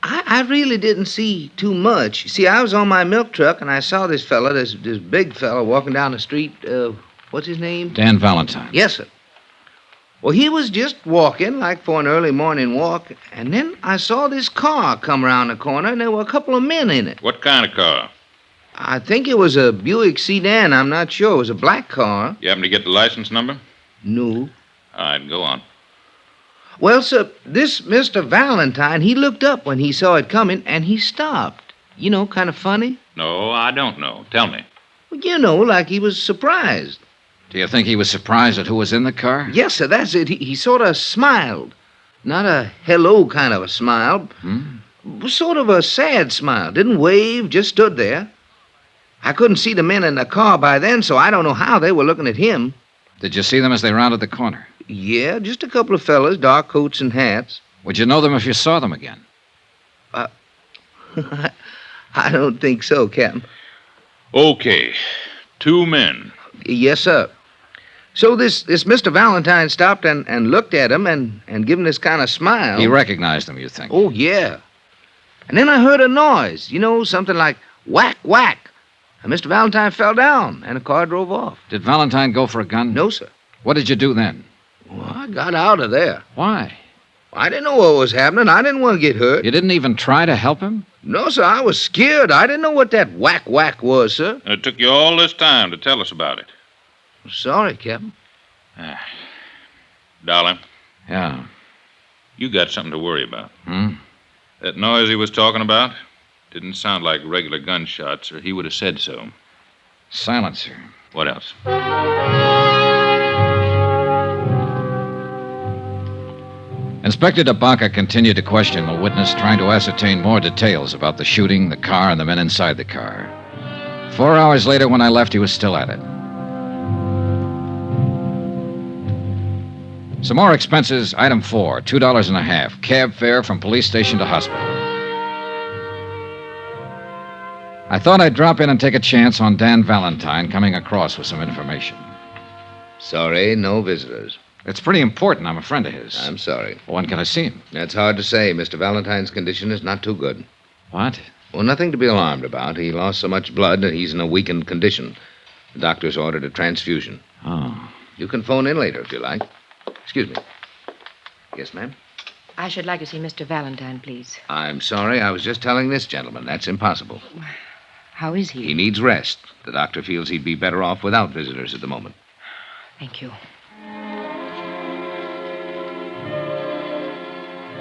I really didn't see too much. You see, I was on my milk truck, and I saw this fella, this big fella, walking down the street. What's his name? Dan Valentine. Yes, sir. Well, he was just walking, like for an early morning walk, and then I saw this car come around the corner, and there were a couple of men in it. What kind of car? I think it was a Buick sedan. I'm not sure. It was a black car. You happen to get the license number? No. All right, go on. Well, sir, this Mr. Valentine, he looked up when he saw it coming, and he stopped. You know, kind of funny. No, I don't know. Tell me. Well, you know, like he was surprised. Do you think he was surprised at who was in the car? Yes, sir, that's it. He sort of smiled. Not a hello kind of a smile. Sort of a sad smile. Didn't wave, just stood there. I couldn't see the men in the car by then, so I don't know how they were looking at him. Did you see them as they rounded the corner? Yeah, just a couple of fellas, dark coats and hats. Would you know them if you saw them again? I don't think so, Captain. Okay. 2 men. Yes, sir. So this Mr. Valentine stopped and looked at him and given this kind of smile. He recognized them, you think? Oh, yeah. And then I heard a noise, you know, something like whack, whack. And Mr. Valentine fell down, and the car drove off. Did Valentine go for a gun? No, sir. What did you do then? Well, I got out of there. Why? I didn't know what was happening. I didn't want to get hurt. You didn't even try to help him? No, sir. I was scared. I didn't know what that whack, whack was, sir. And it took you all this time to tell us about it. Sorry, Captain. Dollar. Yeah. You got something to worry about. Hmm? That noise he was talking about didn't sound like regular gunshots, or he would have said so. Silencer. What else? Inspector DeBaca continued to question the witness, trying to ascertain more details about the shooting, the car, and the men inside the car. 4 hours later, when I left, he was still at it. Some more expenses. Item 4, $2.50. Cab fare from police station to hospital. I thought I'd drop in and take a chance on Dan Valentine coming across with some information. Sorry, no visitors. It's pretty important. I'm a friend of his. I'm sorry. Well, when can I see him? That's hard to say. Mr. Valentine's condition is not too good. What? Well, nothing to be alarmed about. He lost so much blood that he's in a weakened condition. The doctor's ordered a transfusion. Oh. You can phone in later if you like. Excuse me. Yes, ma'am? I should like to see Mr. Valentine, please. I'm sorry. I was just telling this gentleman. That's impossible. How is he? He needs rest. The doctor feels he'd be better off without visitors at the moment. Thank you.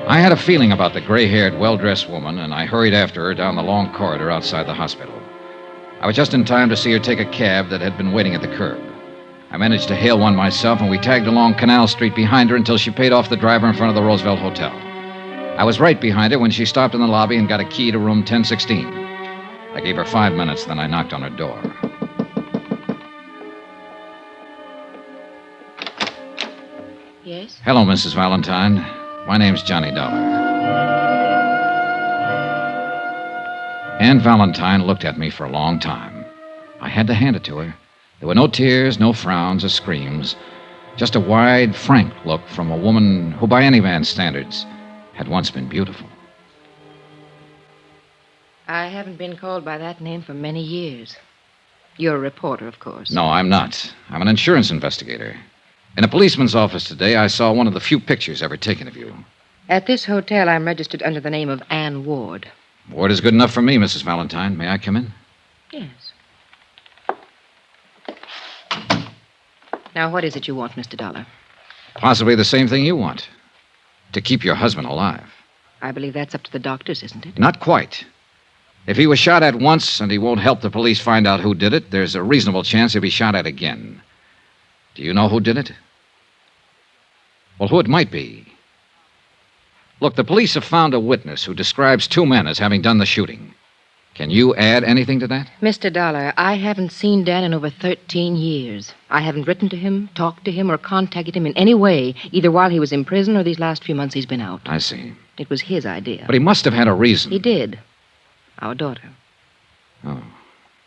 I had a feeling about the gray-haired, well-dressed woman, and I hurried after her down the long corridor outside the hospital. I was just in time to see her take a cab that had been waiting at the curb. I managed to hail one myself, and we tagged along Canal Street behind her until she paid off the driver in front of the Roosevelt Hotel. I was right behind her when she stopped in the lobby and got a key to room 1016. I gave her 5 minutes, then I knocked on her door. Yes? Hello, Mrs. Valentine. My name's Johnny Dollar. Anne Valentine looked at me for a long time. I had to hand it to her. There were no tears, no frowns or screams, just a wide, frank look from a woman who, by any man's standards, had once been beautiful. I haven't been called by that name for many years. You're a reporter, of course. No, I'm not. I'm an insurance investigator. In a policeman's office today, I saw one of the few pictures ever taken of you. At this hotel, I'm registered under the name of Anne Ward. Ward is good enough for me, Mrs. Valentine. May I come in? Yes. Now, what is it you want, Mr. Dollar? Possibly the same thing you want. To keep your husband alive. I believe that's up to the doctors, isn't it? Not quite. If he was shot at once and he won't help the police find out who did it, there's a reasonable chance he'll be shot at again. Do you know who did it? Well, who it might be. Look, the police have found a witness who describes two men as having done the shooting. Can you add anything to that? Mr. Dollar, I haven't seen Dan in over 13 years. I haven't written to him, talked to him, or contacted him in any way, either while he was in prison or these last few months he's been out. I see. It was his idea. But he must have had a reason. He did. Our daughter. Oh.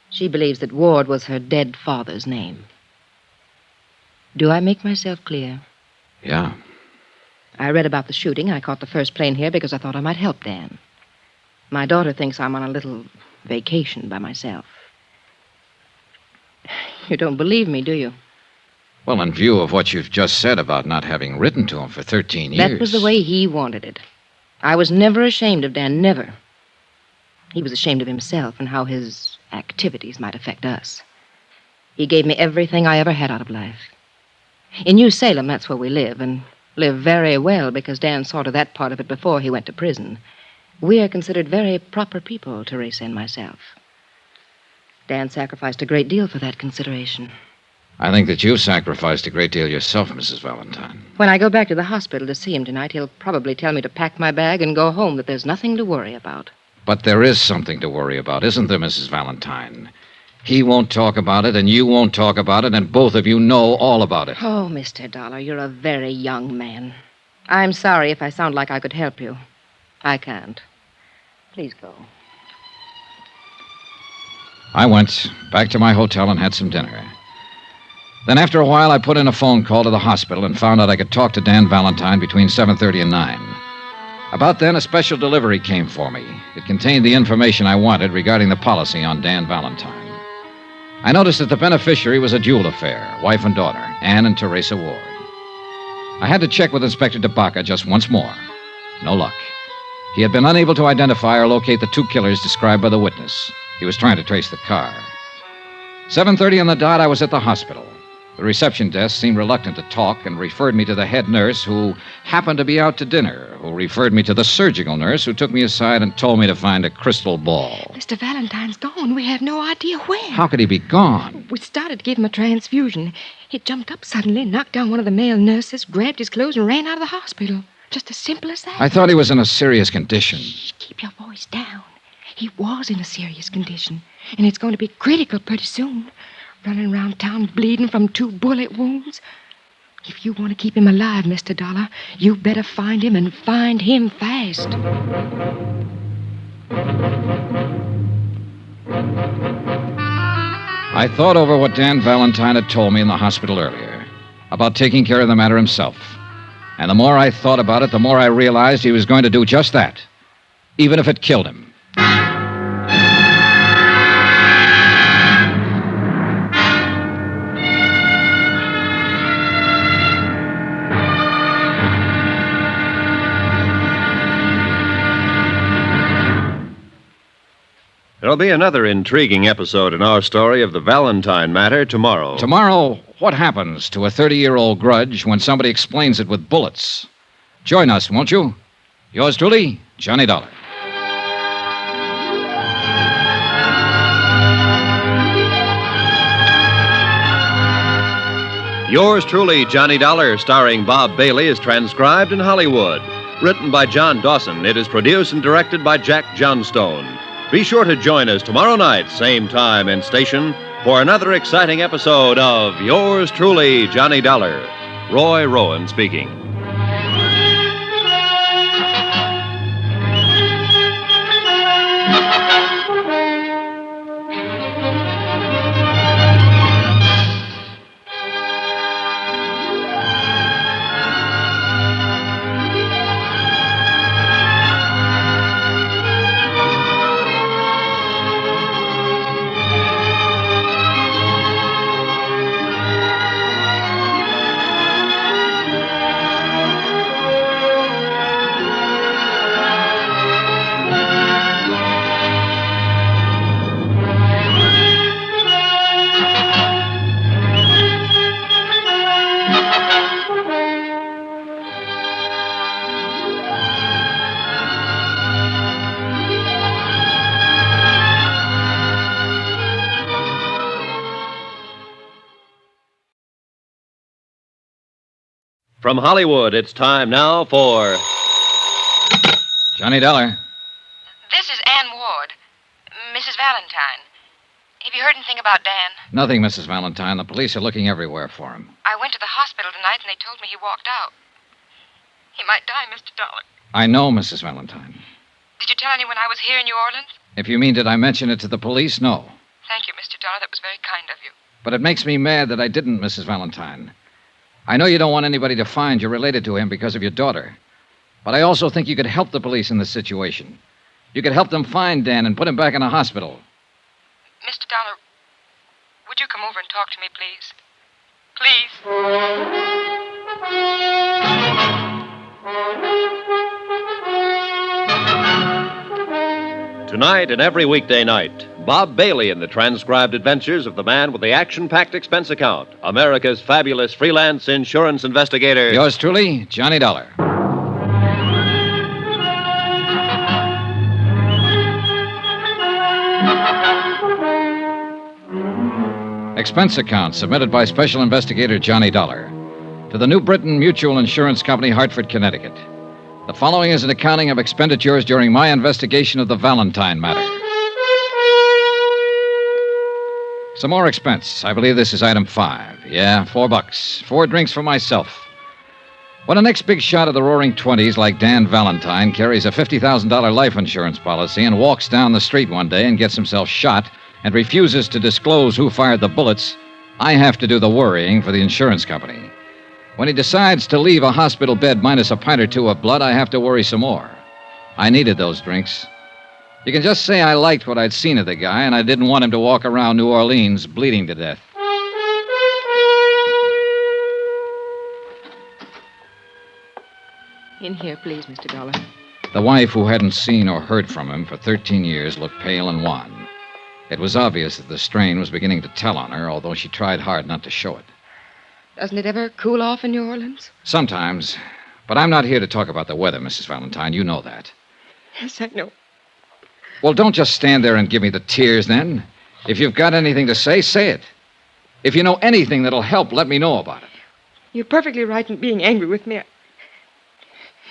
She believes that Ward was her dead father's name. Do I make myself clear? Yeah. I read about the shooting. I caught the first plane here because I thought I might help Dan. My daughter thinks I'm on a little vacation by myself. You don't believe me, do you? Well, in view of what you've just said about not having written to him for 13 years... That was the way he wanted it. I was never ashamed of Dan, never. He was ashamed of himself and how his activities might affect us. He gave me everything I ever had out of life. In New Salem, that's where we live, and live very well because Dan saw to that part of it before he went to prison. We are considered very proper people, Teresa and myself. Dan sacrificed a great deal for that consideration. I think that you've sacrificed a great deal yourself, Mrs. Valentine. When I go back to the hospital to see him tonight, he'll probably tell me to pack my bag and go home, that there's nothing to worry about. But there is something to worry about, isn't there, Mrs. Valentine? He won't talk about it, and you won't talk about it, and both of you know all about it. Oh, Mr. Dollar, you're a very young man. I'm sorry if I sound like I could help you. I can't. Please go. I went back to my hotel and had some dinner. Then after a while, I put in a phone call to the hospital and found out I could talk to Dan Valentine between 7:30 and 9. About then, a special delivery came for me. It contained the information I wanted regarding the policy on Dan Valentine. I noticed that the beneficiary was a dual affair, wife and daughter, Anne and Teresa Ward. I had to check with Inspector DeBaca just once more. No luck. He had been unable to identify or locate the two killers described by the witness. He was trying to trace the car. 7:30 on the dot, I was at the hospital. The reception desk seemed reluctant to talk and referred me to the head nurse, who happened to be out to dinner, who referred me to the surgical nurse, who took me aside and told me to find a crystal ball. Mr. Valentine's gone. We have no idea where. How could he be gone? We started to give him a transfusion. He jumped up suddenly, knocked down one of the male nurses, grabbed his clothes, and ran out of the hospital. Just as simple as that. I thought he was in a serious condition. Shh, keep your voice down. He was in a serious condition, and it's going to be critical pretty soon. Running around town bleeding from 2 bullet wounds. If you want to keep him alive, Mr. Dollar, you better find him and find him fast. I thought over what Dan Valentine had told me in the hospital earlier. about taking care of the matter himself. And the more I thought about it, the more I realized he was going to do just that, even if it killed him. There'll be another intriguing episode in our story of the Valentine matter tomorrow. Tomorrow, what happens to a 30-year-old grudge when somebody explains it with bullets? Join us, won't you? Yours truly, Johnny Dollar. Yours truly, Johnny Dollar, starring Bob Bailey, is transcribed in Hollywood. Written by John Dawson, it is produced and directed by Jack Johnstone. Be sure to join us tomorrow night, same time and station, for another exciting episode of Yours truly, Johnny Dollar. Roy Rowan speaking. From Hollywood, it's time now for Johnny Dollar. This is Ann Ward, Mrs. Valentine. Have you heard anything about Dan? Nothing, Mrs. Valentine. The police are looking everywhere for him. I went to the hospital tonight and they told me he walked out. He might die, Mr. Dollar. I know, Mrs. Valentine. Did you tell anyone I was here in New Orleans? If you mean, did I mention it to the police? No. Thank you, Mr. Dollar. That was very kind of you. But it makes me mad that I didn't, Mrs. Valentine. I know you don't want anybody to find you're related to him because of your daughter. But I also think you could help the police in this situation. You could help them find Dan and put him back in a hospital. Mr. Dollar, would you come over and talk to me, please? Please. Tonight and every weekday night, Bob Bailey in the transcribed adventures of the man with the action-packed expense account, America's fabulous freelance insurance investigator. Yours truly, Johnny Dollar. Expense account submitted by Special Investigator Johnny Dollar to the New Britain Mutual Insurance Company, Hartford, Connecticut. The following is an accounting of expenditures during my investigation of the Valentine matter. Some more expense. I believe this is item 5. Yeah, $4. 4 drinks for myself. When a next big shot of the roaring 20s like Dan Valentine carries a $50,000 life insurance policy and walks down the street one day and gets himself shot and refuses to disclose who fired the bullets, I have to do the worrying for the insurance company. When he decides to leave a hospital bed minus a pint or two of blood, I have to worry some more. I needed those drinks. You can just say I liked what I'd seen of the guy, and I didn't want him to walk around New Orleans bleeding to death. In here, please, Mr. Dollar. The wife, who hadn't seen or heard from him for 13 years, looked pale and wan. It was obvious that the strain was beginning to tell on her, although she tried hard not to show it. Doesn't it ever cool off in New Orleans? Sometimes. But I'm not here to talk about the weather, Mrs. Valentine. You know that. Yes, I know. Well, don't just stand there and give me the tears, then. If you've got anything to say, say it. If you know anything that'll help, let me know about it. You're perfectly right in being angry with me.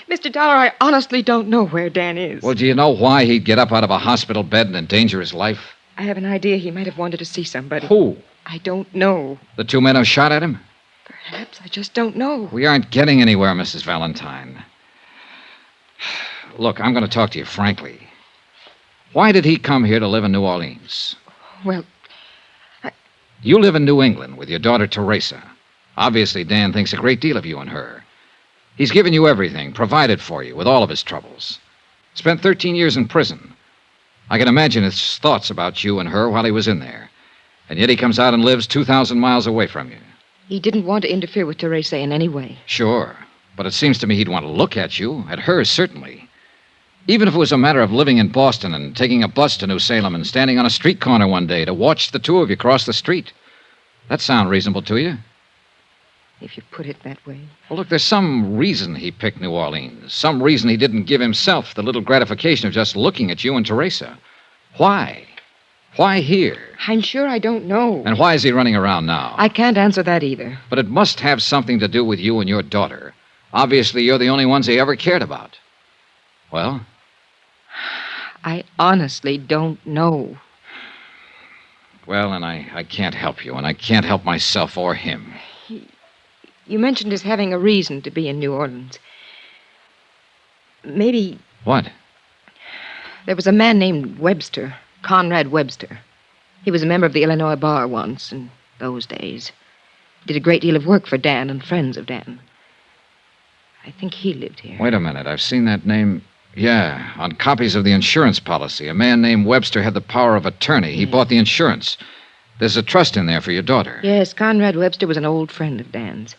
Mr. Dollar, I honestly don't know where Dan is. Well, do you know why he'd get up out of a hospital bed and endanger his life? I have an idea he might have wanted to see somebody. Who? I don't know. The 2 men who shot at him? Perhaps. I just don't know. We aren't getting anywhere, Mrs. Valentine. Look, I'm going to talk to you frankly. Why did he come here to live in New Orleans? Well, You live in New England with your daughter, Teresa. Obviously, Dan thinks a great deal of you and her. He's given you everything, provided for you with all of his troubles. Spent 13 years in prison. I can imagine his thoughts about you and her while he was in there. And yet he comes out and lives 2,000 miles away from you. He didn't want to interfere with Teresa in any way. Sure, but it seems to me he'd want to look at you, at her certainly. Even if it was a matter of living in Boston and taking a bus to New Salem and standing on a street corner one day to watch the two of you cross the street. That sound reasonable to you? If you put it that way. Well, look, there's some reason he picked New Orleans. Some reason he didn't give himself the little gratification of just looking at you and Teresa. Why? Why here? I'm sure I don't know. And why is he running around now? I can't answer that either. But it must have something to do with you and your daughter. Obviously, you're the only ones he ever cared about. Well? I honestly don't know. Well, and I can't help you, and I can't help myself or him. You mentioned his having a reason to be in New Orleans. Maybe... What? There was a man named Webster, Conrad Webster. He was a member of the Illinois Bar once, in those days. Did a great deal of work for Dan and friends of Dan. I think he lived here. Wait a minute, I've seen that name... Yeah, on copies of the insurance policy. A man named Webster had the power of attorney. He bought the insurance. There's a trust in there for your daughter. Yes, Conrad Webster was an old friend of Dan's.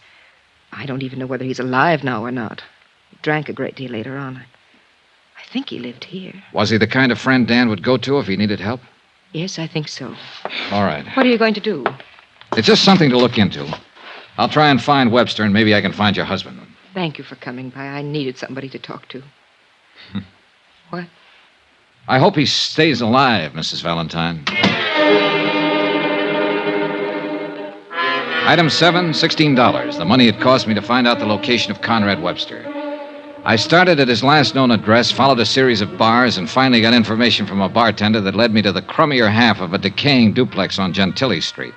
I don't even know whether he's alive now or not. He drank a great deal later on. I think he lived here. Was he the kind of friend Dan would go to if he needed help? Yes, I think so. All right. What are you going to do? It's just something to look into. I'll try and find Webster, and maybe I can find your husband. Thank you for coming by. I needed somebody to talk to. What? I hope he stays alive, Mrs. Valentine. Item 7, $16. The money it cost me to find out the location of Conrad Webster. I started at his last known address, followed a series of bars, and finally got information from a bartender that led me to the crummier half of a decaying duplex on Gentilly Street.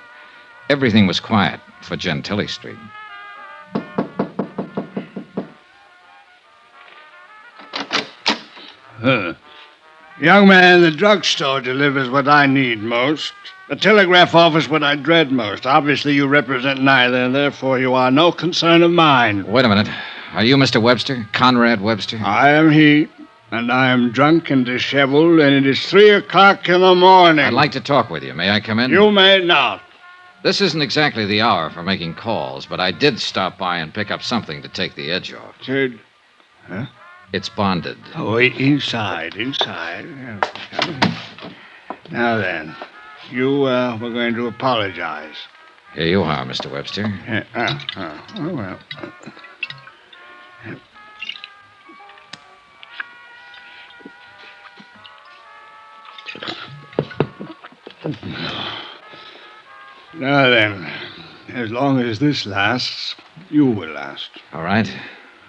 Everything was quiet for Gentilly Street. Young man, the drugstore delivers what I need most. The telegraph office what I dread most. Obviously, you represent neither, and therefore you are no concern of mine. Wait a minute. Are you Mr. Webster? Conrad Webster? I am he, and I am drunk and disheveled, and it is 3:00 in the morning. I'd like to talk with you. May I come in? You may not. This isn't exactly the hour for making calls, but I did stop by and pick up something to take the edge off. Sid? Huh? It's bonded. Oh, inside. Now then, you were going to apologize. Here you are, Mr. Webster. Oh, well. Now then, as long as this lasts, you will last. All right.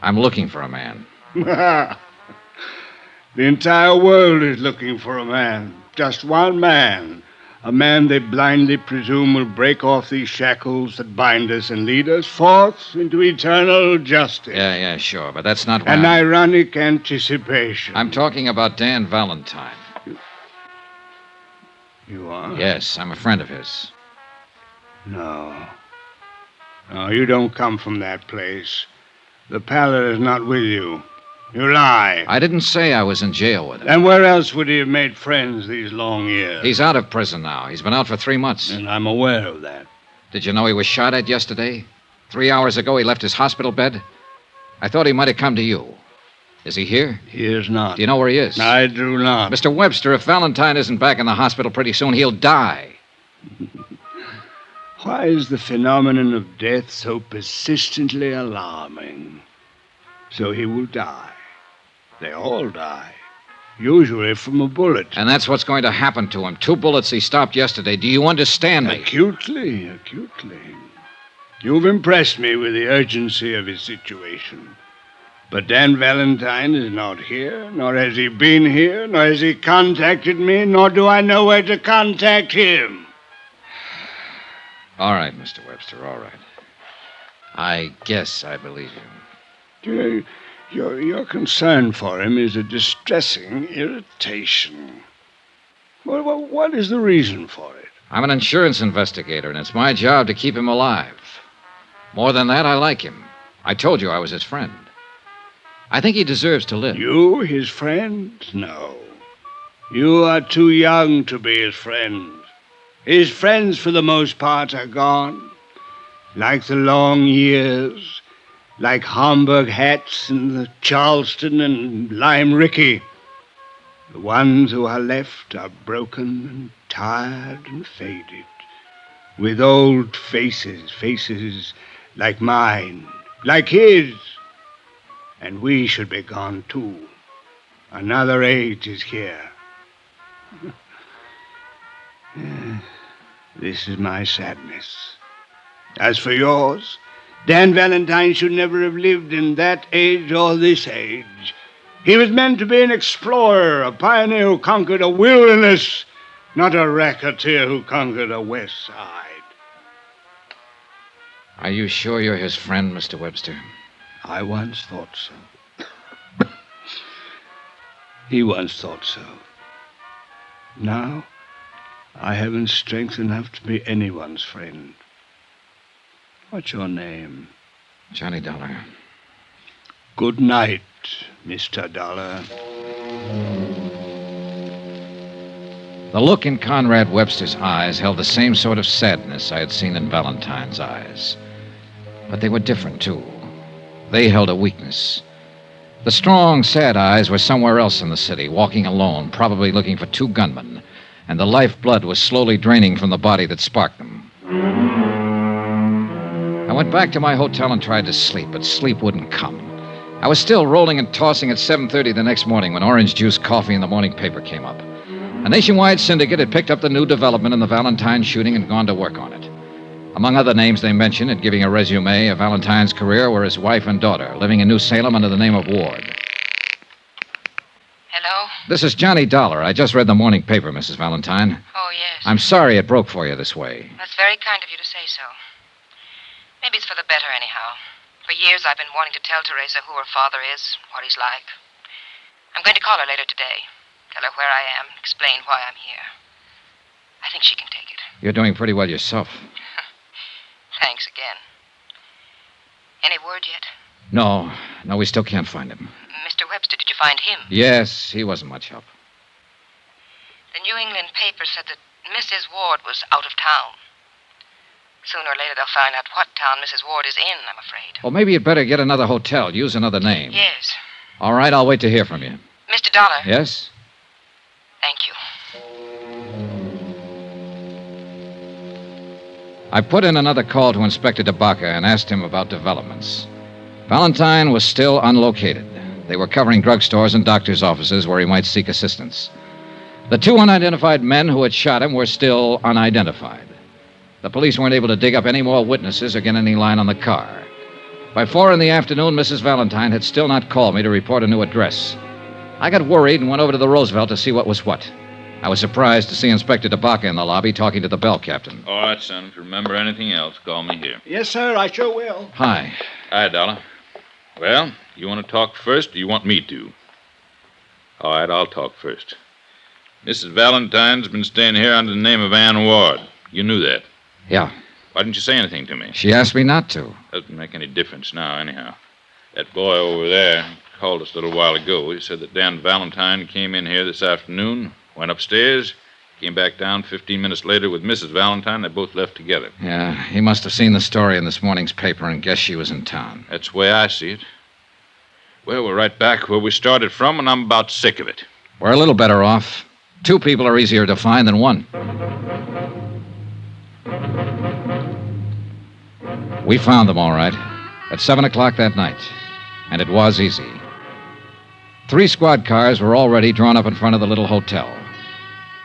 I'm looking for a man. The entire world is looking for a man. Just one man. A man they blindly presume will break off these shackles that bind us and lead us forth into eternal justice. Yeah, sure, but that's not An ironic anticipation. I'm talking about Dan Valentine. You are? Yes, I'm a friend of his. No. No, you don't come from that place. The pallet is not with you. You lie. I didn't say I was in jail with him. Then where else would he have made friends these long years? He's out of prison now. He's been out for 3 months. And I'm aware of that. Did you know he was shot at yesterday? 3 hours ago, he left his hospital bed. I thought he might have come to you. Is he here? He is not. Do you know where he is? I do not. Mr. Webster, if Valentine isn't back in the hospital pretty soon, he'll die. Why is the phenomenon of death so persistently alarming? So he will die. They all die. Usually from a bullet. And that's what's going to happen to him. 2 bullets he stopped yesterday. Do you understand me? Acutely. You've impressed me with the urgency of his situation. But Dan Valentine is not here, nor has he been here, nor has he contacted me, nor do I know where to contact him. All right, Mr. Webster, all right. I guess I believe you. Your concern for him is a distressing irritation. Well, what is the reason for it? I'm an insurance investigator, and it's my job to keep him alive. More than that, I like him. I told you I was his friend. I think he deserves to live. You, his friend? No. You are too young to be his friend. His friends, for the most part, are gone. Like the long years, like Homburg hats and the Charleston and Lime Ricky. The ones who are left are broken and tired and faded, with old faces like mine, like his. And we should be gone too. Another age is here. This is my sadness. As for yours, Dan Valentine should never have lived in that age or this age. He was meant to be an explorer, a pioneer who conquered a wilderness, not a racketeer who conquered a west side. Are you sure you're his friend, Mr. Webster? I once thought so. He once thought so. Now, I haven't strength enough to be anyone's friend. What's your name? Johnny Dollar. Good night, Mr. Dollar. The look in Conrad Webster's eyes held the same sort of sadness I had seen in Valentine's eyes. But they were different, too. They held a weakness. The strong, sad eyes were somewhere else in the city, walking alone, probably looking for two gunmen, and the lifeblood was slowly draining from the body that sparked them. I went back to my hotel and tried to sleep, but sleep wouldn't come. I was still rolling and tossing at 7:30 the next morning when Orange Juice Coffee in the morning paper came up. A nationwide syndicate had picked up the new development in the Valentine shooting and gone to work on it. Among other names they mentioned in giving a resume of Valentine's career were his wife and daughter, living in New Salem under the name of Ward. Hello? This is Johnny Dollar. I just read the morning paper, Mrs. Valentine. Oh, yes. I'm sorry it broke for you this way. That's very kind of you to say so. Maybe it's for the better, anyhow. For years I've been wanting to tell Teresa who her father is, what he's like. I'm going to call her later today. Tell her where I am, explain why I'm here. I think she can take it. You're doing pretty well yourself. Thanks again. Any word yet? No, we still can't find him. Mr. Webster, did you find him? Yes, he wasn't much help. The New England paper said that Mrs. Ward was out of town. Sooner or later they'll find out what town Mrs. Ward is in, I'm afraid. Well, maybe you'd better get another hotel. Use another name. Yes. All right, I'll wait to hear from you. Mr. Dollar. Yes? Thank you. I put in another call to Inspector DeBaca and asked him about developments. Valentine was still unlocated. They were covering drugstores and doctors' offices where he might seek assistance. The two unidentified men who had shot him were still unidentified. The police weren't able to dig up any more witnesses or get any line on the car. By 4 in the afternoon, Mrs. Valentine had still not called me to report a new address. I got worried and went over to the Roosevelt to see what was what. I was surprised to see Inspector DeBaca in the lobby talking to the bell captain. All right, son. If you remember anything else, call me here. Yes, sir, I sure will. Hi. Hi, Dollar. Well, you want to talk first, or you want me to? All right, I'll talk first. Mrs. Valentine's been staying here under the name of Ann Ward. You knew that. Yeah. Why didn't you say anything to me? She asked me not to. Doesn't make any difference now, anyhow. That boy over there called us a little while ago. He said that Dan Valentine came in here this afternoon, went upstairs, came back down 15 minutes later with Mrs. Valentine. They both left together. Yeah, he must have seen the story in this morning's paper and guessed she was in town. That's the way I see it. Well, we're right back where we started from, and I'm about sick of it. We're a little better off. 2 people are easier to find than 1. We found them all right at 7 o'clock that night, and it was easy. 3 squad cars were already drawn up in front of the little hotel,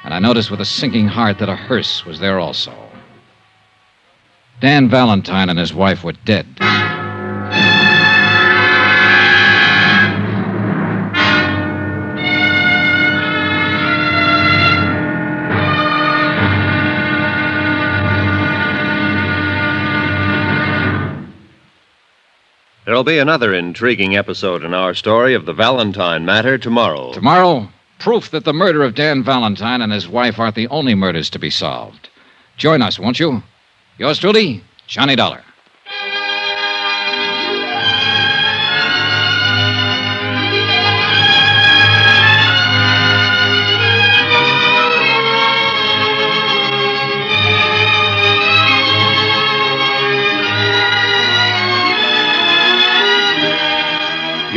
and I noticed with a sinking heart that a hearse was there also. Dan Valentine and his wife were dead. There'll be another intriguing episode in our story of the Valentine matter tomorrow. Tomorrow, proof that the murder of Dan Valentine and his wife aren't the only murders to be solved. Join us, won't you? Yours truly, Johnny Dollar.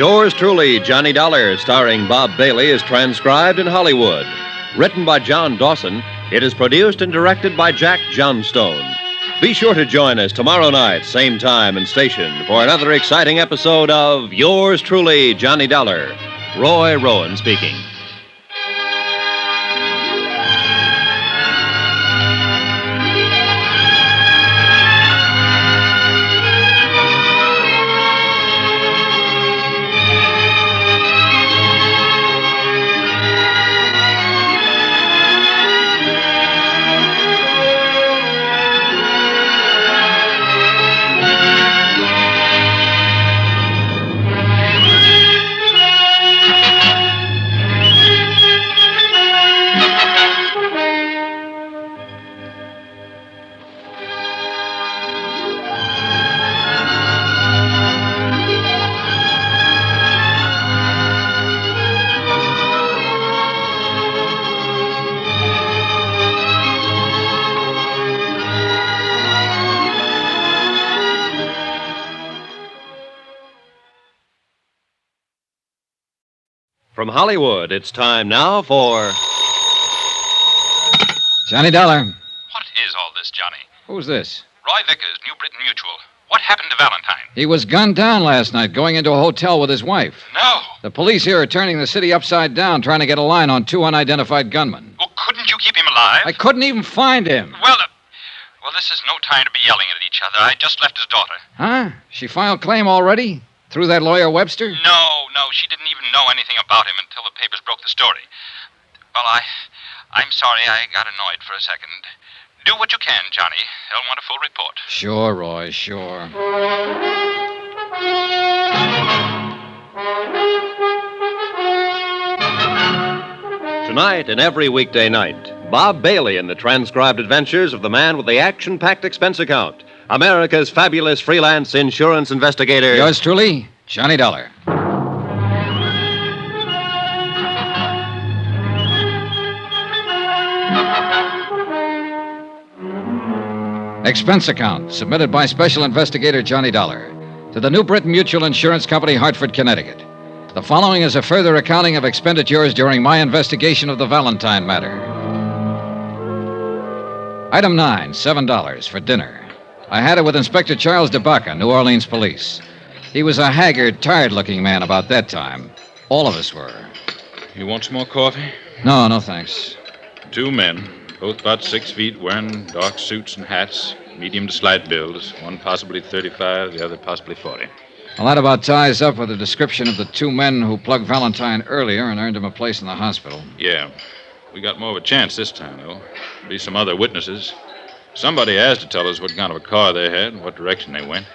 Yours truly, Johnny Dollar, starring Bob Bailey, is transcribed in Hollywood. Written by John Dawson, it is produced and directed by Jack Johnstone. Be sure to join us tomorrow night, same time and station, for another exciting episode of Yours truly, Johnny Dollar. Roy Rowan speaking. From Hollywood, it's time now for... Johnny Dollar. What is all this, Johnny? Who's this? Roy Vickers, New Britain Mutual. What happened to Valentine? He was gunned down last night going into a hotel with his wife. No. The police here are turning the city upside down, trying to get a line on two unidentified gunmen. Well, couldn't you keep him alive? I couldn't even find him. Well, this is no time to be yelling at each other. I just left his daughter. Huh? She filed claim already? Through that lawyer Webster? No, she didn't even know anything about him until the papers broke the story. Well, I'm sorry I got annoyed for a second. Do what you can, Johnny. They'll want a full report. Sure, Roy, sure. Tonight and every weekday night, Bob Bailey in the transcribed adventures of the man with the action-packed expense account, America's fabulous freelance insurance investigator. Yours truly, Johnny Dollar. Expense account submitted by Special Investigator Johnny Dollar to the New Britain Mutual Insurance Company, Hartford, Connecticut. The following is a further accounting of expenditures during my investigation of the Valentine matter. Item 9, $7 for dinner. I had it with Inspector Charles DeBaca, New Orleans Police. He was a haggard, tired-looking man about that time. All of us were. You want some more coffee? No, thanks. Two men, both about 6 feet, wearing dark suits and hats, medium to slight builds. One possibly 35, the other possibly 40. Well, that about ties up with the description of the two men who plugged Valentine earlier and earned him a place in the hospital. Yeah. We got more of a chance this time, though. Be some other witnesses. Somebody has to tell us what kind of a car they had and what direction they went.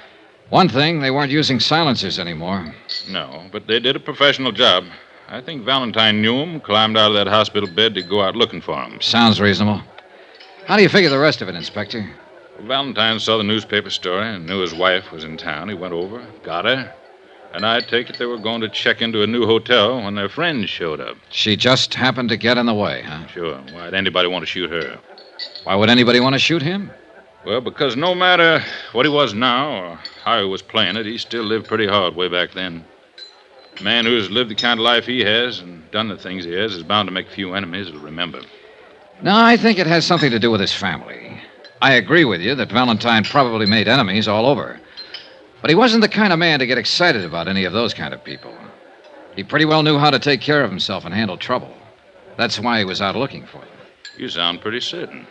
One thing, they weren't using silencers anymore. No, but they did a professional job. I think Valentine knew him, climbed out of that hospital bed to go out looking for him. Sounds reasonable. How do you figure the rest of it, Inspector? Well, Valentine saw the newspaper story and knew his wife was in town. He went over, got her, and I take it they were going to check into a new hotel when their friends showed up. She just happened to get in the way, huh? Sure. Why'd anybody want to shoot her? Why would anybody want to shoot him? Well, because no matter what he was now or how he was playing it, he still lived pretty hard way back then. A man who's lived the kind of life he has and done the things he has is bound to make a few enemies he'll remember. No, I think it has something to do with his family. I agree with you that Valentine probably made enemies all over. But he wasn't the kind of man to get excited about any of those kind of people. He pretty well knew how to take care of himself and handle trouble. That's why he was out looking for them. You sound pretty certain.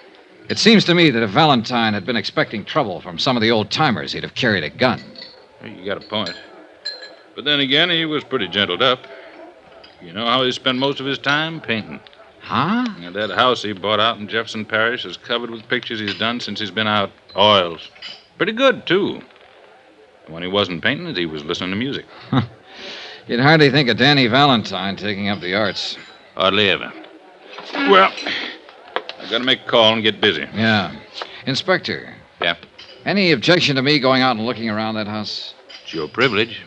It seems to me that if Valentine had been expecting trouble from some of the old-timers, he'd have carried a gun. You got a point. But then again, he was pretty gentled up. You know how he spent most of his time? Painting. Huh? And that house he bought out in Jefferson Parish is covered with pictures he's done since he's been out. Oils. Pretty good, too. And when he wasn't painting it, he was listening to music. You'd hardly think of Danny Valentine taking up the arts. Hardly ever. Well, I gotta make a call and get busy. Yeah. Inspector. Yeah? Any objection to me going out and looking around that house? It's your privilege.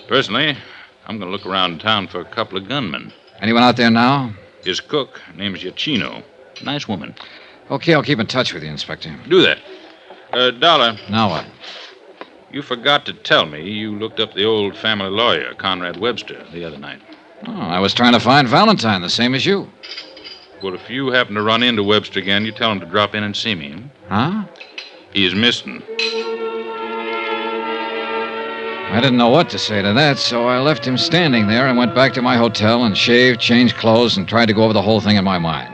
Personally, I'm gonna look around town for a couple of gunmen. Anyone out there now? His cook, name's Yachino. Nice woman. Okay, I'll keep in touch with you, Inspector. Do that. Dollar. Now what? You forgot to tell me you looked up the old family lawyer, Conrad Webster, the other night. Oh, I was trying to find Valentine, the same as you. Well, if you happen to run into Webster again, you tell him to drop in and see me. Huh? He is missing. I didn't know what to say to that, so I left him standing there and went back to my hotel and shaved, changed clothes, and tried to go over the whole thing in my mind.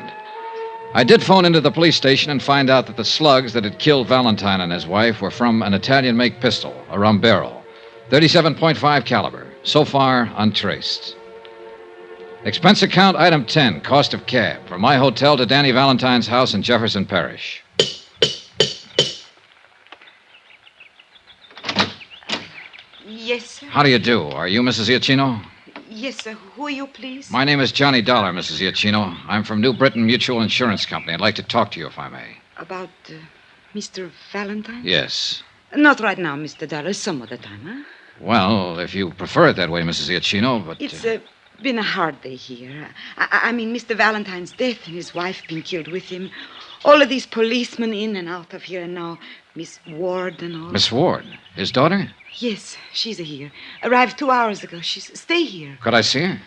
I did phone into the police station and find out that the slugs that had killed Valentine and his wife were from an Italian-make pistol, a Rombero, 37.5 caliber, so far untraced. Expense account item 10, cost of cab, from my hotel to Danny Valentine's house in Jefferson Parish. Yes, sir. How do you do? Are you Mrs. Iacchino? Yes, sir. Who are you, please? My name is Johnny Dollar, Mrs. Iacchino. I'm from New Britain Mutual Insurance Company. I'd like to talk to you, if I may. About Mr. Valentine? Yes. Not right now, Mr. Dollar. Some other time, huh? Well, if you prefer it that way, Mrs. Iacchino, but... It's been a hard day here. I mean, Mr. Valentine's death and his wife being killed with him. All of these policemen in and out of here, and now Miss Ward and all. Miss Ward? His daughter? Yes, she's here. Arrived 2 hours ago. Stay here. Could I see her?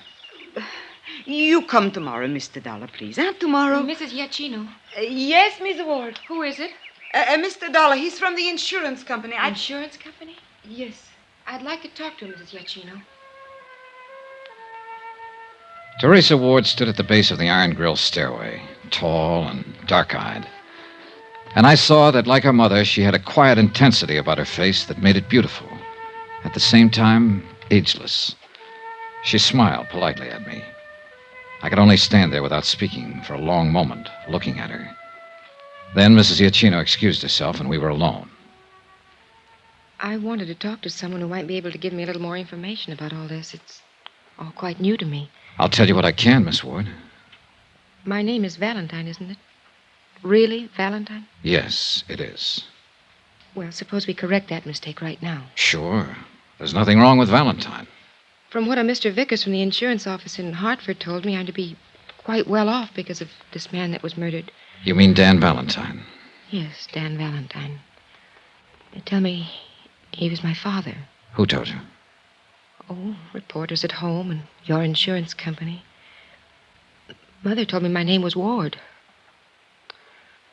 You come tomorrow, Mr. Dollar, please. Huh? Tomorrow? Mrs. Iacchino. Yes, Miss Ward. Who is it? Mr. Dollar. He's from the insurance company. Insurance company? Yes. I'd like to talk to him, Mrs. Iacchino. Teresa Ward stood at the base of the iron grill stairway, tall and dark-eyed. And I saw that, like her mother, she had a quiet intensity about her face that made it beautiful. At the same time, ageless. She smiled politely at me. I could only stand there without speaking for a long moment, looking at her. Then Mrs. Iacchino excused herself, and we were alone. I wanted to talk to someone who might be able to give me a little more information about all this. It's all quite new to me. I'll tell you what I can, Miss Ward. My name is Valentine, isn't it? Really, Valentine? Yes, it is. Well, suppose we correct that mistake right now. Sure. There's nothing wrong with Valentine. From what a Mr. Vickers from the insurance office in Hartford told me, I'm to be quite well off because of this man that was murdered. You mean Dan Valentine? Yes, Dan Valentine. They tell me he was my father. Who told you? Oh, reporters at home and your insurance company. Mother told me my name was Ward.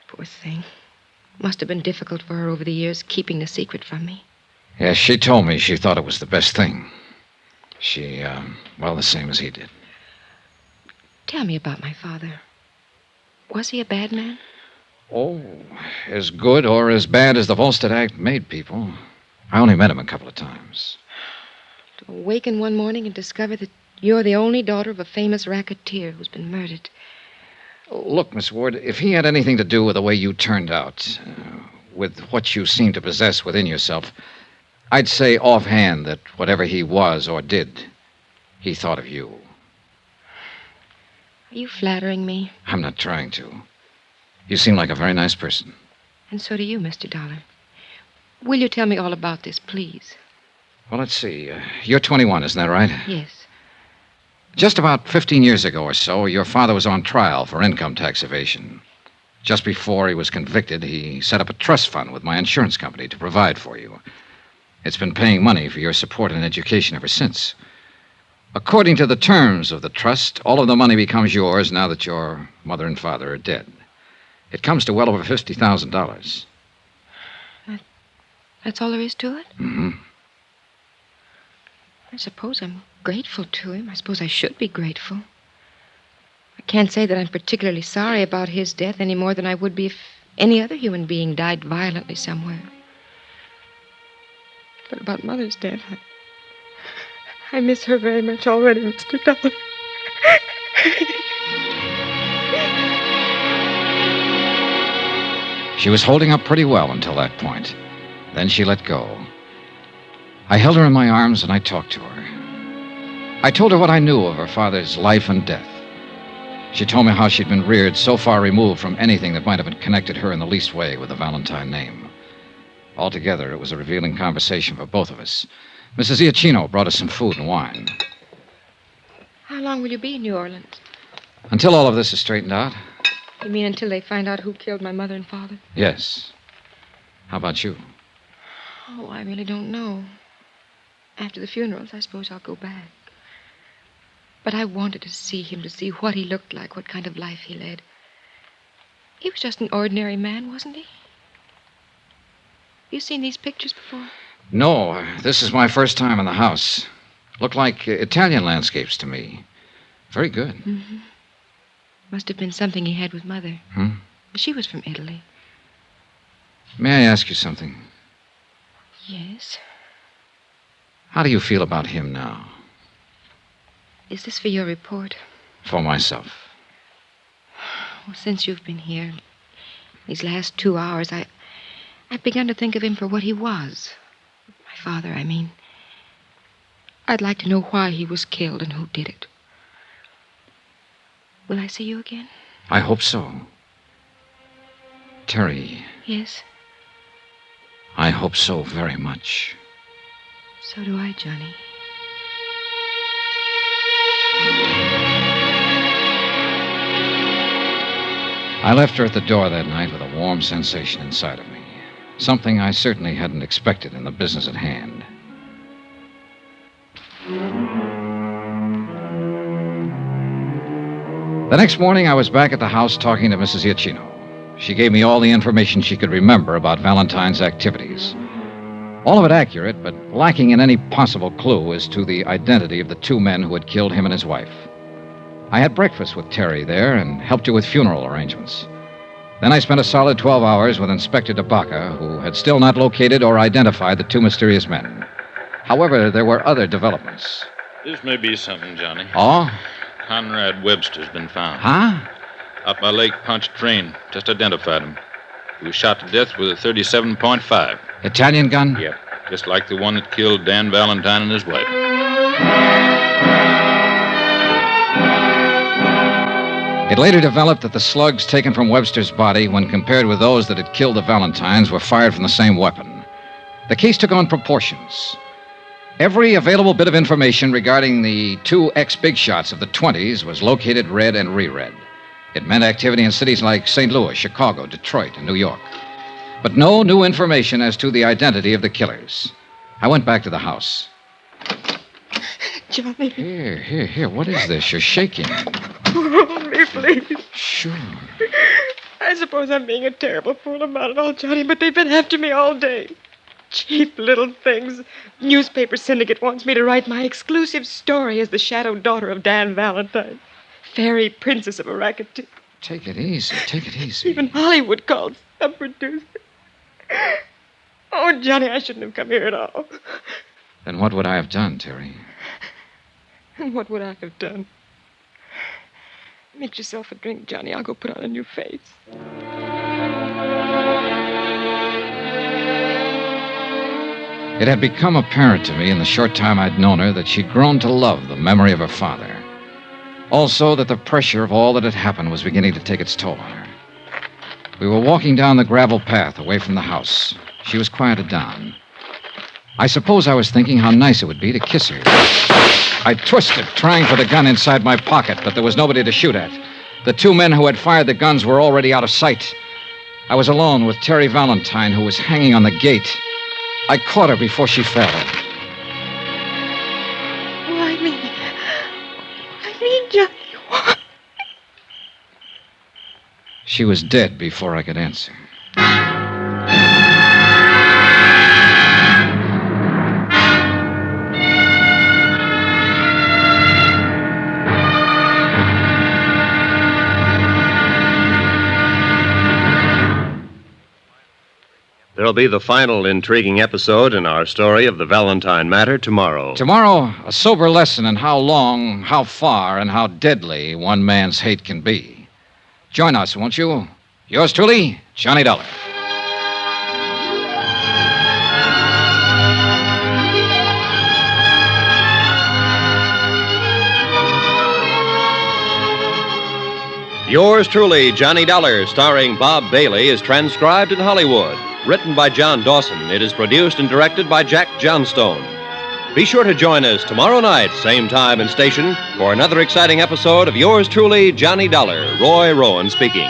Poor thing. Must have been difficult for her over the years keeping the secret from me. Yes, she told me she thought it was the best thing. She, well, the same as he did. Tell me about my father. Was he a bad man? Oh, as good or as bad as the Volstead Act made people. I only met him a couple of times. To awaken one morning and discover that you're the only daughter of a famous racketeer who's been murdered. Look, Miss Ward, if he had anything to do with the way you turned out, with what you seem to possess within yourself, I'd say offhand that whatever he was or did, he thought of you. Are you flattering me? I'm not trying to. You seem like a very nice person. And so do you, Mr. Dollar. Will you tell me all about this, please? Well, let's see. You're 21, isn't that right? Yes. Just about 15 years ago or so, your father was on trial for income tax evasion. Just before he was convicted, he set up a trust fund with my insurance company to provide for you. It's been paying money for your support and education ever since. According to the terms of the trust, all of the money becomes yours now that your mother and father are dead. It comes to well over $50,000. That's all there is to it? Mm-hmm. I suppose I'm grateful to him. I suppose I should be grateful. I can't say that I'm particularly sorry about his death any more than I would be if any other human being died violently somewhere. But about Mother's death, I miss her very much already, Mr. Dollar. She was holding up pretty well until that point. Then she let go. I held her in my arms and I talked to her. I told her what I knew of her father's life and death. She told me how she'd been reared so far removed from anything that might have connected her in the least way with the Valentine name. Altogether, it was a revealing conversation for both of us. Mrs. Iacchino brought us some food and wine. How long will you be in New Orleans? Until all of this is straightened out? You mean until they find out who killed my mother and father? Yes. How about you? Oh, I really don't know. After the funerals, I suppose I'll go back. But I wanted to see him, to see what he looked like, what kind of life he led. He was just an ordinary man, wasn't he? You seen these pictures before? No, this is my first time in the house. Look like Italian landscapes to me. Very good. Mm-hmm. Must have been something he had with Mother. Hmm? She was from Italy. May I ask you something? Yes. How do you feel about him now? Is this for your report? For myself. Well, since you've been here, these last 2 hours, I've begun to think of him for what he was. My father, I mean. I'd like to know why he was killed and who did it. Will I see you again? I hope so. Terry, Yes, I hope so very much. so do I, Johnny. I left her at the door that night with a warm sensation inside of me. Something I certainly hadn't expected in the business at hand. The next morning, I was back at the house talking to Mrs. Iachino. She gave me all the information she could remember about Valentine's activities. All of it accurate, but lacking in any possible clue as to the identity of the two men who had killed him and his wife. I had breakfast with Terry there and helped her with funeral arrangements. Then I spent a solid 12 hours with Inspector DeBacca, who had still not located or identified the two mysterious men. However, there were other developments. This may be something, Johnny. Oh? Conrad Webster's been found. Huh? Up by Lake Punch train. Just identified him. He was shot to death with a 37.5. Italian gun? Yep. Just like the one that killed Dan Valentine and his wife. It later developed that the slugs taken from Webster's body, when compared with those that had killed the Valentines, were fired from the same weapon. The case took on proportions. Every available bit of information regarding the two ex-big shots of the 20s was located, read, and reread. It meant activity in cities like St. Louis, Chicago, Detroit, and New York. But no new information as to the identity of the killers. I went back to the house. Johnny. Here. What is this? You're shaking. Hold me, please. Sure. I suppose I'm being a terrible fool about it all, Johnny, but they've been after me all day. Cheap little things. Newspaper syndicate wants me to write my exclusive story as the shadow daughter of Dan Valentine. Fairy princess of a racketeer. Take it easy. Even Hollywood called some producer. Oh, Johnny, I shouldn't have come here at all. Then what would I have done, Terry? And what would I have done? Make yourself a drink, Johnny. I'll go put on a new face. It had become apparent to me in the short time I'd known her that she'd grown to love the memory of her father. Also, that the pressure of all that had happened was beginning to take its toll on her. We were walking down the gravel path away from the house. She was quieted down. I suppose I was thinking how nice it would be to kiss her. I twisted, trying for the gun inside my pocket, but there was nobody to shoot at. The two men who had fired the guns were already out of sight. I was alone with Terry Valentine, who was hanging on the gate. I caught her before she fell. Why me? Johnny, what? She was dead before I could answer. There'll be the final intriguing episode in our story of the Valentine matter tomorrow. Tomorrow, a sober lesson in how long, how far, and how deadly one man's hate can be. Join us, won't you? Yours truly, Johnny Dollar. Yours truly, Johnny Dollar, starring Bob Bailey, is transcribed in Hollywood. Written by John Dawson, it is produced and directed by Jack Johnstone. Be sure to join us tomorrow night, same time and station, for another exciting episode of Yours truly, Johnny Dollar. Roy Rowan speaking.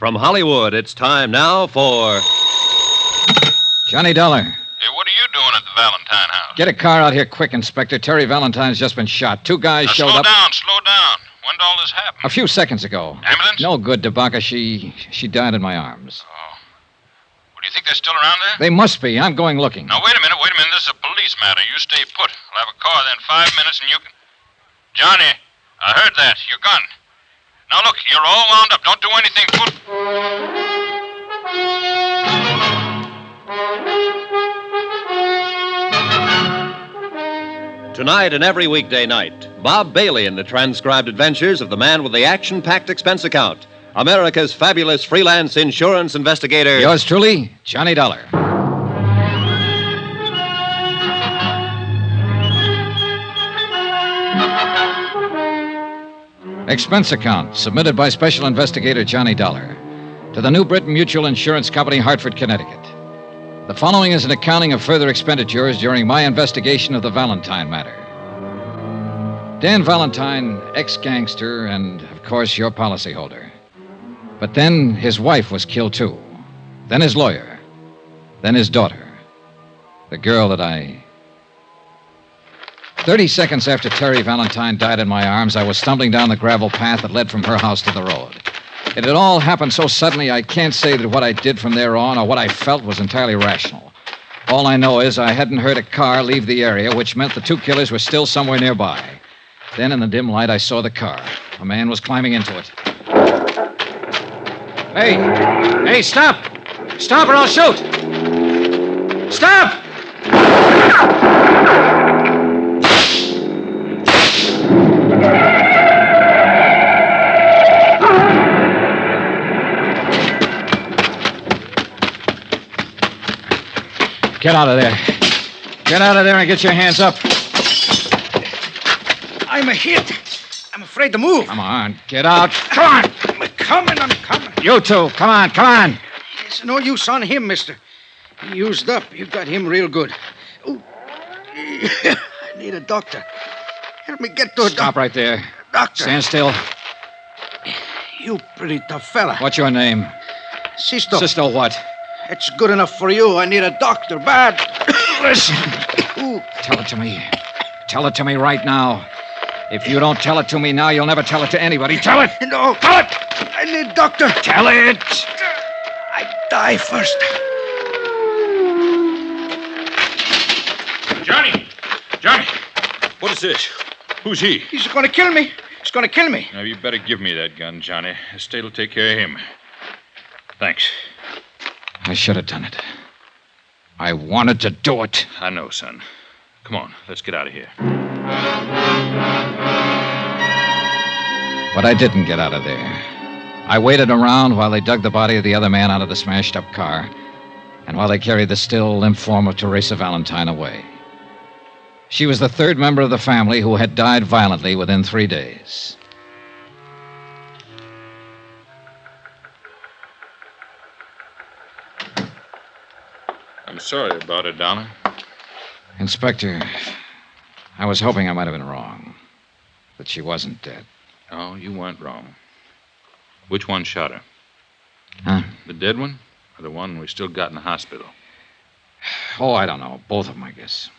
From Hollywood, it's time now for Johnny Dollar. Hey, what are you doing at the Valentine house? Get a car out here quick, Inspector. Terry Valentine's just been shot. 2 guys Now, showed slow up down, slow down. When did all this happen? a few seconds ago. Ambulance? No good, DeBaca. She died in my arms. Oh. Well, do you think they're still around there? They must be. I'm going looking. Now, wait a minute. This is a police matter. You stay put. I'll have a car there in 5 minutes and you can... Johnny, I heard that. Your gun. Now, look, you're all wound up. Don't do anything. Tonight and every weekday night, Bob Bailey in the transcribed adventures of the man with the action-packed expense account, America's fabulous freelance insurance investigator. Yours truly, Johnny Dollar. Expense account submitted by Special Investigator Johnny Dollar to the New Britain Mutual Insurance Company, Hartford, Connecticut. The following is an accounting of further expenditures during my investigation of the Valentine matter. Dan Valentine, ex-gangster, and, of course, your policyholder. But then his wife was killed, too. Then his lawyer. Then his daughter. The girl that I... 30 seconds after Terry Valentine died in my arms, I was stumbling down the gravel path that led from her house to the road. It had all happened so suddenly, I can't say that what I did from there on or what I felt was entirely rational. All I know is I hadn't heard a car leave the area, which meant the 2 killers were still somewhere nearby. Then, in the dim light, I saw the car. A man was climbing into it. Hey, stop! Stop or I'll shoot! Stop! Get out of there. Get out of there and get your hands up. I'm a hit. I'm afraid to move. Come on, get out. Come on. I'm coming. You two, come on. It's no use on him, mister. He used up. You got him real good. Ooh. I need a doctor. Help me get to a doctor. Stop right there. Doctor. Stand still. You pretty tough fella. What's your name? Sisto. Sisto what? It's good enough for you. I need a doctor bad. Listen. Tell it to me. Tell it to me right now. If you don't tell it to me now, you'll never tell it to anybody. Tell it! No. Tell it! I need doctor. Tell it! I die first. Johnny! What is this? Who's he? He's going to kill me. He's going to kill me. Now, you better give me that gun, Johnny. Estate will take care of him. Thanks. I should have done it. I wanted to do it. I know, son. Come on, let's get out of here. But I didn't get out of there. I waited around while they dug the body of the other man out of the smashed-up car, and while they carried the still, limp form of Teresa Valentine away. She was the 3rd member of the family who had died violently within 3 days. I'm sorry about it, Dollar. Inspector, I was hoping I might have been wrong. That she wasn't dead. Oh, you weren't wrong. Which one shot her? Huh? The dead one? Or the one we still got in the hospital? Oh, I don't know. Both of them, I guess.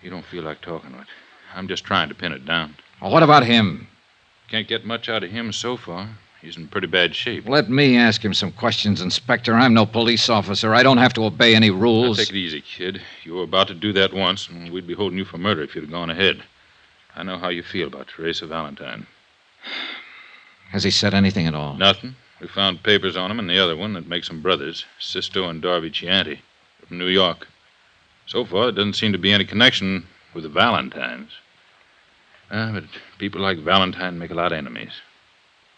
You don't feel like talking to it. I'm just trying to pin it down. Well, what about him? Can't get much out of him so far. He's in pretty bad shape. Let me ask him some questions, Inspector. I'm no police officer. I don't have to obey any rules. Now, take it easy, kid. You were about to do that once, and we'd be holding you for murder if you'd have gone ahead. I know how you feel about Teresa Valentine. Has he said anything at all? Nothing. We found papers on him and the other one that makes them brothers, Sisto and Darby Chianti, from New York. So far, there doesn't seem to be any connection with the Valentines. But people like Valentine make a lot of enemies.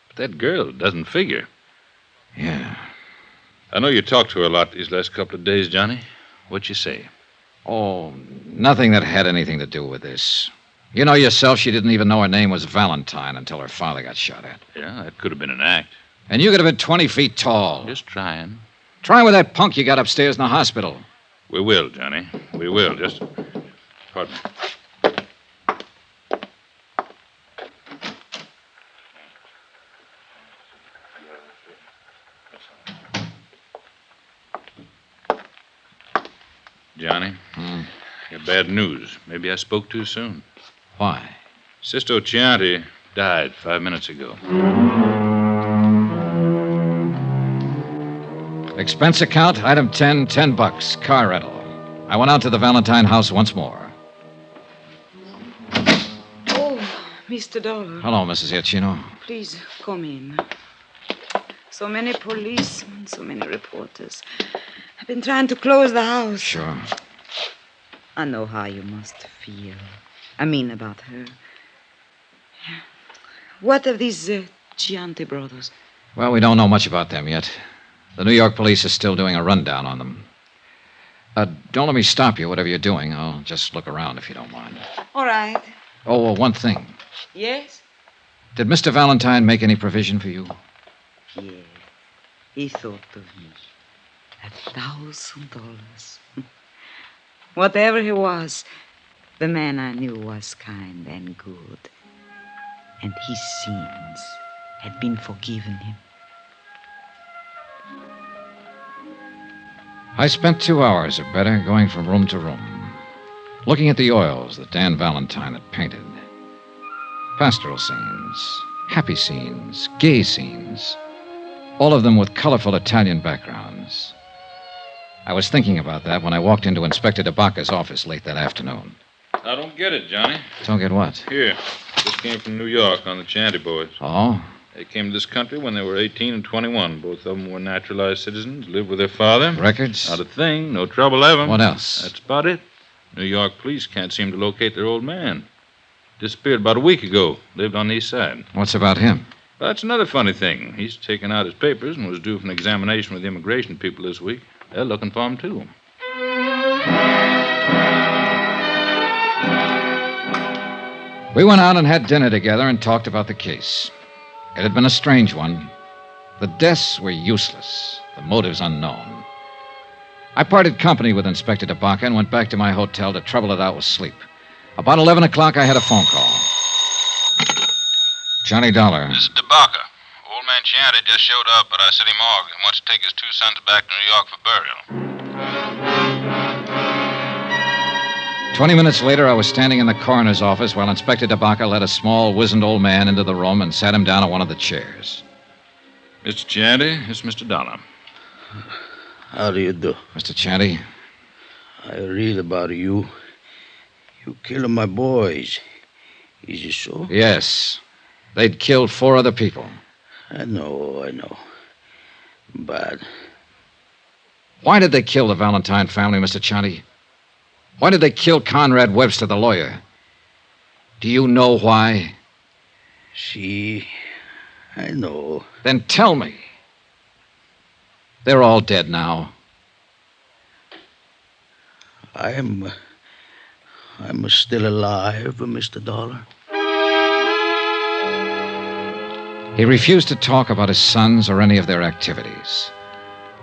But that girl doesn't figure. Yeah. I know you talked to her a lot these last couple of days, Johnny. What'd you say? Oh, nothing that had anything to do with this. You know yourself, she didn't even know her name was Valentine until her father got shot at. Yeah, that could have been an act. And you could have been 20 feet tall. Just trying. Try with that punk you got upstairs in the hospital. We will, Johnny. We will. Just... Pardon me. Johnny. I got bad news. Maybe I spoke too soon. Why? Sister Chianti died 5 minutes ago. Expense account, item 10, $10, car rental. I went out to the Valentine house once more. Oh, Mr. Dollar. Hello, Mrs. Giacchino. Please come in. So many policemen, so many reporters. I've been trying to close the house. Sure. I know how you must feel. I mean about her. What of these Chianti brothers? Well, we don't know much about them yet. The New York police are still doing a rundown on them. Don't let me stop you, whatever you're doing. I'll just look around if you don't mind. All right. Oh, one thing. Yes? Did Mr. Valentine make any provision for you? Yeah. He thought of me. $1,000. Whatever he was, the man I knew was kind and good. And his sins had been forgiven him. I spent 2 hours or better going from room to room, looking at the oils that Dan Valentine had painted. Pastoral scenes, happy scenes, gay scenes, all of them with colorful Italian backgrounds. I was thinking about that when I walked into Inspector DeBacca's office late that afternoon. I don't get it, Johnny. Don't get what? Here. Just came from New York on the Chianti boys. Oh? They came to this country when they were 18 and 21. Both of them were naturalized citizens, lived with their father. Records? Not a thing. No trouble ever. What else? That's about it. New York police can't seem to locate their old man. Disappeared about a week ago. Lived on the east side. What's about him? That's another funny thing. He's taken out his papers and was due for an examination with the immigration people this week. They're looking for him, too. We went out and had dinner together and talked about the case. It had been a strange one. The deaths were useless, the motives unknown. I parted company with Inspector DeBacca and went back to my hotel to trouble it out with sleep. About 11 o'clock, I had a phone call. Johnny Dollar. This is DeBacca. Old man Chianti just showed up at our city morgue and wants to take his 2 sons back to New York for burial. 20 minutes later, I was standing in the coroner's office while Inspector DeBacca led a small, wizened old man into the room and sat him down on one of the chairs. Mr. Chianti, it's Mr. Dollar. How do you do? Mr. Chianti? I read about you. You killed my boys. Is it so? Yes. They'd killed 4 other people. I know. But why did they kill the Valentine family, Mr. Chianti? Why did they kill Conrad Webster, the lawyer? Do you know why? I know. Then tell me. They're all dead now. I'm still alive, Mr. Dollar. He refused to talk about his sons or any of their activities.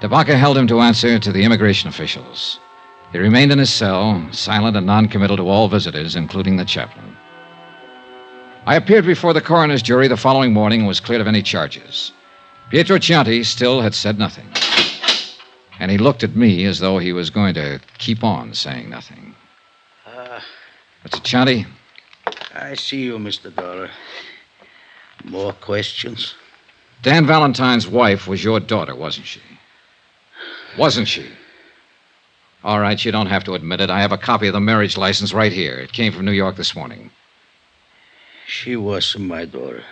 DeBacca held him to answer to the immigration officials. He remained in his cell, silent and noncommittal to all visitors, including the chaplain. I appeared before the coroner's jury the following morning and was cleared of any charges. Pietro Chianti still had said nothing. And he looked at me as though he was going to keep on saying nothing. Mr. Chianti? I see you, Mr. Dollar. More questions? Dan Valentine's wife was your daughter, wasn't she? Wasn't she? All right, you don't have to admit it. I have a copy of the marriage license right here. It came from New York this morning. She was my daughter.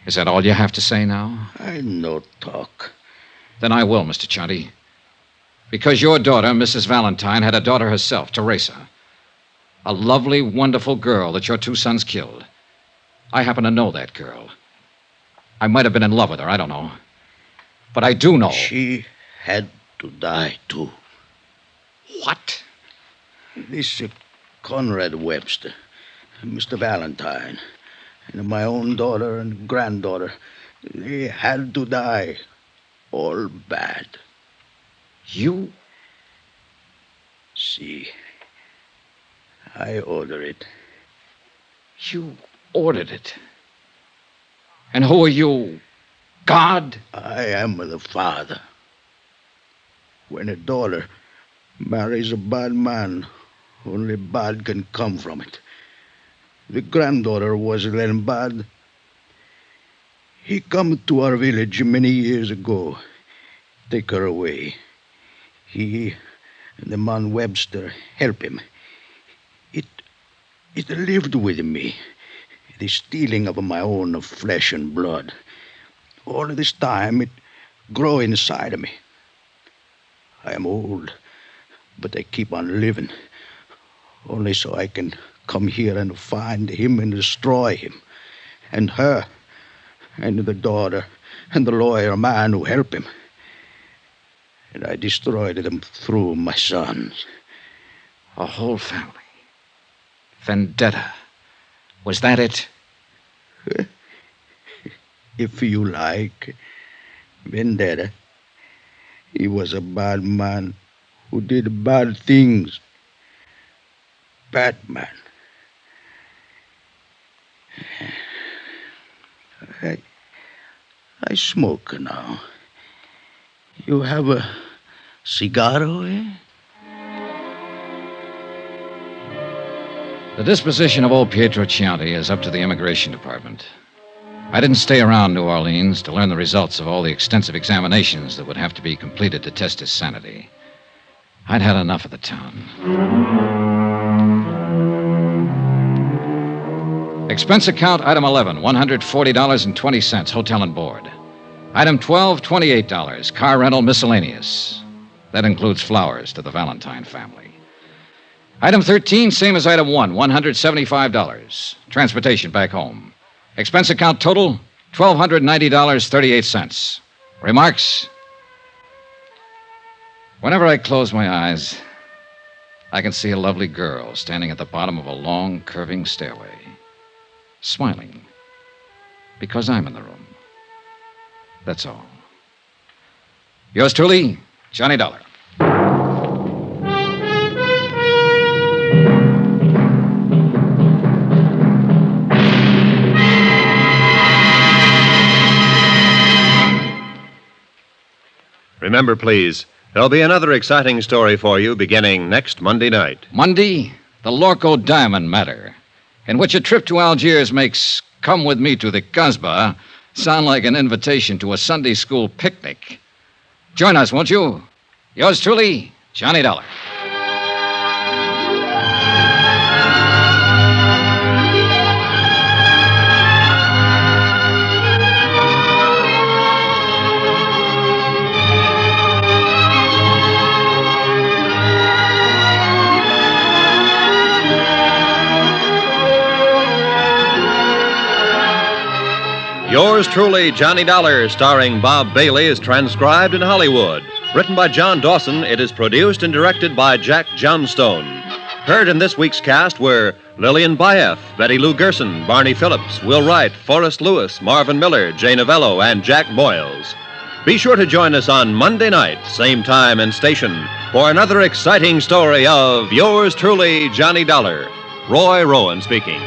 Is that all you have to say now? I no talk. Then I will, Mr. Chianti. Because your daughter, Mrs. Valentine, had a daughter herself, Teresa. A lovely, wonderful girl that your 2 sons killed. I happen to know that girl. I might have been in love with her, I don't know. But I do know. She had to die, too. What? This Conrad Webster, Mr. Valentine, and my own daughter and granddaughter, they had to die. All bad. You? See, I order it. You ordered it? And who are you? God? I am the father. When a daughter Marries a bad man. Only bad can come from it. The granddaughter was then bad. He come to our village many years ago. Take her away. He and the man Webster help him. It lived with me. The stealing of my own flesh and blood. All this time it grow inside of me. I am old, but I keep on living. Only so I can come here and find him and destroy him. And her, and the daughter, and the lawyer man who help him. And I destroyed them through my sons. A whole family. Vendetta. Was that it? If you like. Vendetta. He was a bad man who did bad things. Batman. I smoke now. You have a cigarro, eh? The disposition of old Pietro Chianti is up to the Immigration Department. I didn't stay around New Orleans to learn the results of all the extensive examinations that would have to be completed to test his sanity. I'd had enough of the town. Expense account, item 11, $140.20, hotel and board. Item 12, $28, car rental miscellaneous. That includes flowers to the Valentine family. Item 13, same as item 1, $175. Transportation back home. Expense account total, $1,290.38. Remarks? Whenever I close my eyes, I can see a lovely girl standing at the bottom of a long, curving stairway, smiling, because I'm in the room. That's all. Yours truly, Johnny Dollar. Remember, please, there'll be another exciting story for you beginning next Monday night. Monday, the Lorco Diamond Matter, in which a trip to Algiers makes Come With Me to the Kasbah sound like an invitation to a Sunday school picnic. Join us, won't you? Yours truly, Johnny Dollar. Yours truly, Johnny Dollar, starring Bob Bailey, is transcribed in Hollywood. Written by John Dawson, it is produced and directed by Jack Johnstone. Heard in this week's cast were Lillian Baeff, Betty Lou Gerson, Barney Phillips, Will Wright, Forrest Lewis, Marvin Miller, Jay Novello, and Jack Moyles. Be sure to join us on Monday night, same time and station, for another exciting story of Yours truly, Johnny Dollar. Roy Rowan speaking.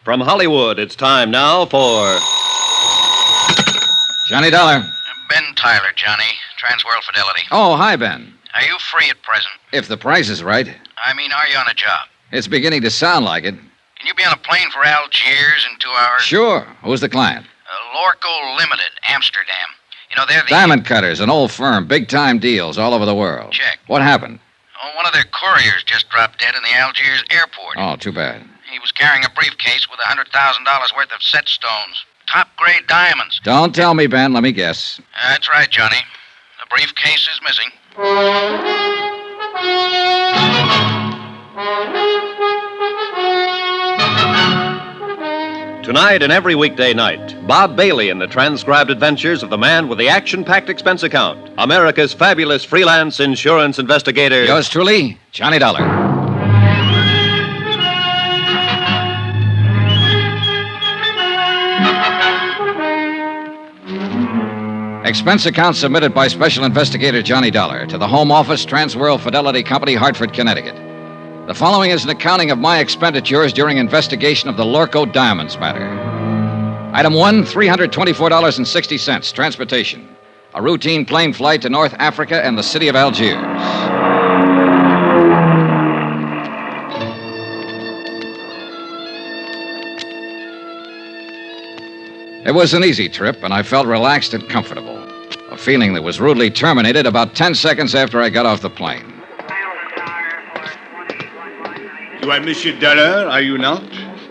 From Hollywood, it's time now for Johnny Dollar. Ben Tyler, Johnny. Transworld Fidelity. Oh, hi, Ben. Are you free at present? If the price is right. I mean, are you on a job? It's beginning to sound like it. Can you be on a plane for Algiers in 2 hours? Sure. Who's the client? Lorco Limited, Amsterdam. You know, they're the... Diamond Cutters, an old firm. Big-time deals all over the world. Check. What happened? Oh, one of their couriers just dropped dead in the Algiers airport. Oh, too bad. He was carrying a briefcase with $100,000 worth of set stones. Top-grade diamonds. Don't tell me, Ben. Let me guess. That's right, Johnny. The briefcase is missing. Tonight and every weekday night, Bob Bailey in the transcribed adventures of the man with the action-packed expense account, America's fabulous freelance insurance investigator. Yours truly, Johnny Dollar. Expense account submitted by Special Investigator Johnny Dollar to the Home Office, Transworld Fidelity Company, Hartford, Connecticut. The following is an accounting of my expenditures during investigation of the Lorco Diamonds matter. Item 1, $324.60, transportation. A routine plane flight to North Africa and the city of Algiers. It was an easy trip, and I felt relaxed and comfortable. A feeling that was rudely terminated about 10 seconds after I got off the plane. You are Monsieur Dollar, are you not?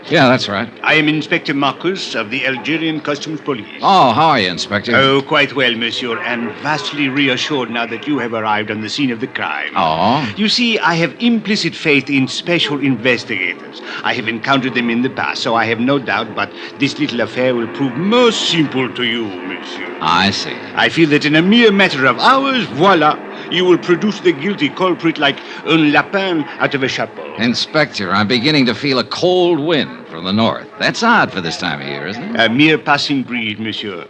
Yeah, that's right. I am Inspector Marcus of the Algerian Customs Police. Oh, how are you, Inspector? Oh, quite well, monsieur, and vastly reassured now that you have arrived on the scene of the crime. Oh? You see, I have implicit faith in special investigators. I have encountered them in the past, so I have no doubt, but this little affair will prove most simple to you, monsieur. I see. I feel that in a mere matter of hours, voila, you will produce the guilty culprit like un lapin out of a chapeau. Inspector, I'm beginning to feel a cold wind from the north. That's odd for this time of year, isn't it? A mere passing breeze, monsieur.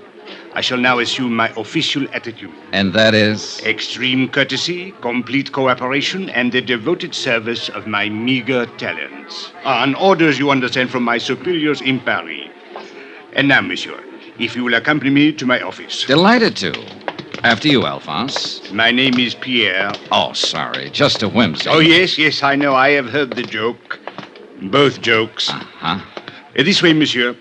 I shall now assume my official attitude. And that is? Extreme courtesy, complete cooperation, and the devoted service of my meager talents. On orders, you understand, from my superiors in Paris. And now, monsieur, if you will accompany me to my office. Delighted to. After you, Alphonse. My name is Pierre. Oh, sorry. Just a whimsy. Oh, yes, I know. I have heard the joke. Both jokes. Uh-huh. This way, monsieur.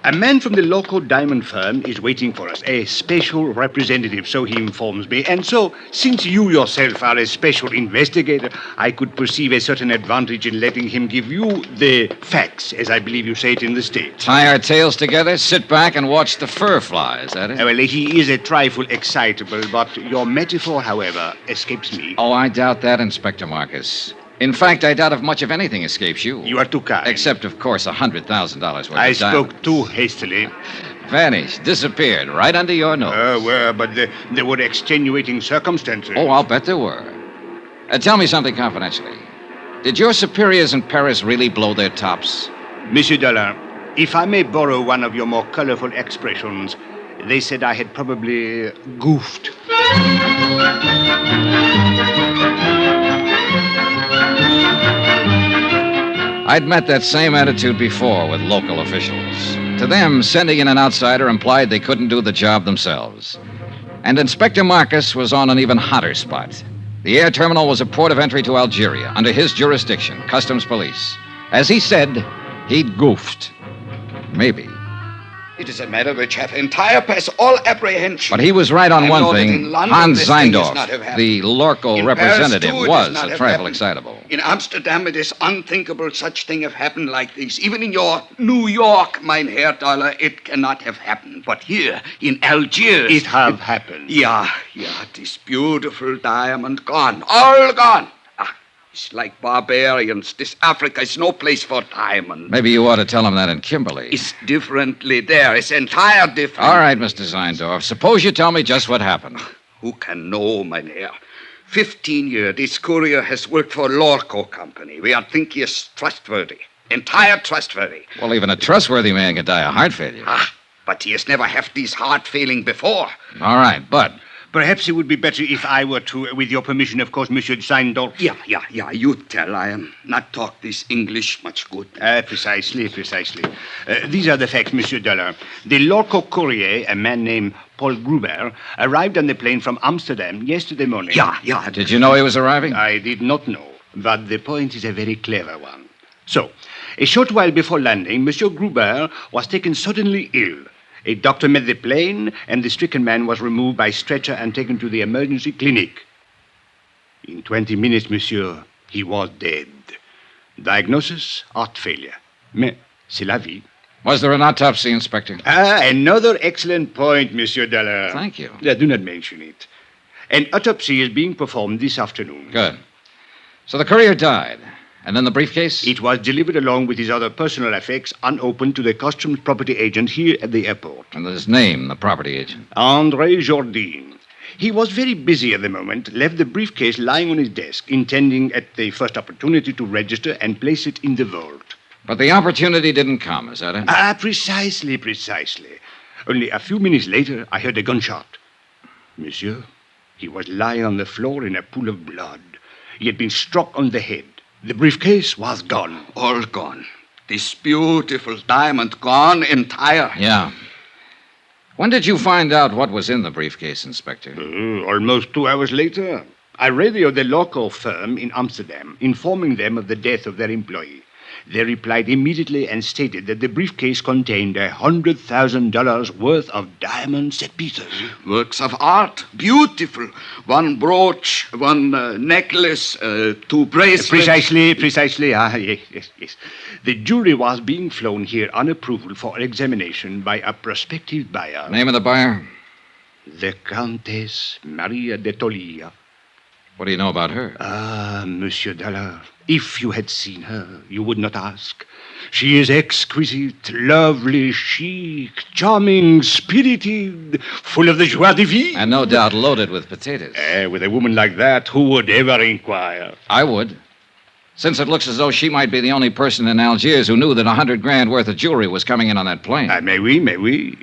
A man from the local diamond firm is waiting for us, a special representative, so he informs me. And so, since you yourself are a special investigator, I could perceive a certain advantage in letting him give you the facts, as I believe you say it in the States. Tie our tails together, sit back, and watch the fur fly, is that it? Well, he is a trifle excitable, but your metaphor, however, escapes me. Oh, I doubt that, Inspector Marcus. In fact, I doubt if much of anything escapes you. You are too kind. Except, of course, $100,000 worth of diamonds. I spoke too hastily. Vanished, disappeared, right under your nose. But there were extenuating circumstances. Oh, I'll bet there were. Tell me something confidentially. Did your superiors in Paris really blow their tops? Monsieur Dollar, if I may borrow one of your more colorful expressions, they said I had probably goofed. I'd met that same attitude before with local officials. To them, sending in an outsider implied they couldn't do the job themselves. And Inspector Marcus was on an even hotter spot. The air terminal was a port of entry to Algeria, under his jurisdiction, Customs Police. As he said, he'd goofed. Maybe. It is a matter which hath entire past all apprehension. But he was right on I one know that thing. in London Hans this thing does Zeindorf, not have happened. the Lorco In representative, Paris, too, it was does not a have trifle happened. excitable. In Amsterdam, it is unthinkable such thing have happened like this. Even in your New York, mein Herr Dollar, it cannot have happened. But here, in Algiers... It have happened. Yeah, this beautiful diamond gone. All gone. It's like barbarians. This Africa is no place for diamond. Maybe you ought to tell him that in Kimberley. It's differently there. It's entire different. All right, Mr. Zeindorf. Suppose you tell me just what happened. Who can know, mein Herr? 15 years, this courier has worked for Lorco Company. We are think he is trustworthy. Entire trustworthy. Well, even a trustworthy man can die of heart failure. But he has never had this heart failing before. All right, but... Perhaps it would be better if I were to, with your permission, of course, Monsieur Zeindorf. Yeah, you tell. I am not talk this English much good. Precisely. These are the facts, Monsieur Dollar. The Lorco courier, a man named Paul Gruber, arrived on the plane from Amsterdam yesterday morning. Yeah. Did you know he was arriving? I did not know, but the point is a very clever one. So, a short while before landing, Monsieur Gruber was taken suddenly ill. A doctor met the plane, and the stricken man was removed by stretcher and taken to the emergency clinic. In 20 minutes, monsieur, he was dead. Diagnosis, heart failure. Mais c'est la vie. Was there an autopsy, Inspector? Another excellent point, Monsieur Dollar. Thank you. Do not mention it. An autopsy is being performed this afternoon. Good. So the courier died. And then the briefcase? It was delivered along with his other personal effects unopened to the customs property agent here at the airport. And his name, the property agent? André Jourdain. He was very busy at the moment, left the briefcase lying on his desk, intending at the first opportunity to register and place it in the vault. But the opportunity didn't come, is that it? Precisely. Only a few minutes later, I heard a gunshot. Monsieur, he was lying on the floor in a pool of blood. He had been struck on the head. The briefcase was gone. All gone. This beautiful diamond gone entire. Yeah. When did you find out what was in the briefcase, Inspector? Almost 2 hours later. I radioed the local firm in Amsterdam, informing them of the death of their employee. They replied immediately and stated that the briefcase contained $100,000 worth of diamond set pieces. Works of art. Beautiful. One brooch, one necklace, 2 bracelets. Precisely. Yes. The jury was being flown here on approval for examination by a prospective buyer. Name of the buyer? The Countess Maria de Tolia. What do you know about her? Monsieur Dollar, if you had seen her, you would not ask. She is exquisite, lovely, chic, charming, spirited, full of the joie de vivre. And no doubt loaded with potatoes. With a woman like that, who would ever inquire? I would. Since it looks as though she might be the only person in Algiers who knew that $100,000 worth of jewelry was coming in on that plane. Mais oui.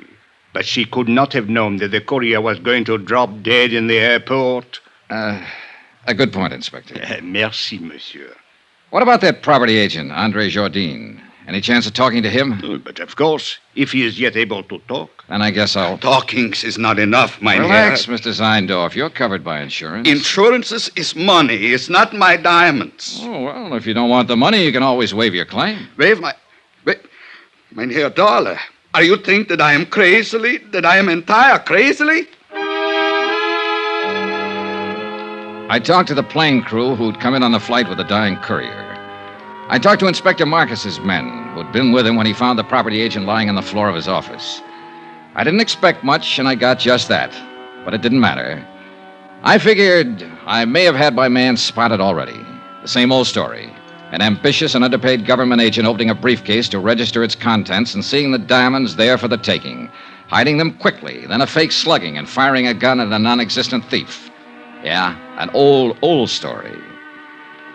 But she could not have known that the courier was going to drop dead in the airport. A good point, Inspector. Merci, monsieur. What about that property agent, André Jourdain? Any chance of talking to him? But of course, if he is yet able to talk. Then I guess I'll... Talkings is not enough, mein Relax, Herr. Mr. Zeindorf. You're covered by insurance. Insurances is money. It's not my diamonds. Oh, well, if you don't want the money, you can always waive your claim. Mein Herr Dollar, are you think that I am crazily, that I am entire crazily? I talked to the plane crew who'd come in on the flight with the dying courier. I talked to Inspector Marcus's men, who'd been with him when he found the property agent lying on the floor of his office. I didn't expect much, and I got just that. But it didn't matter. I figured I may have had my man spotted already. The same old story. An ambitious and underpaid government agent opening a briefcase to register its contents and seeing the diamonds there for the taking. Hiding them quickly, then a fake slugging and firing a gun at a non-existent thief. Yeah, an old story.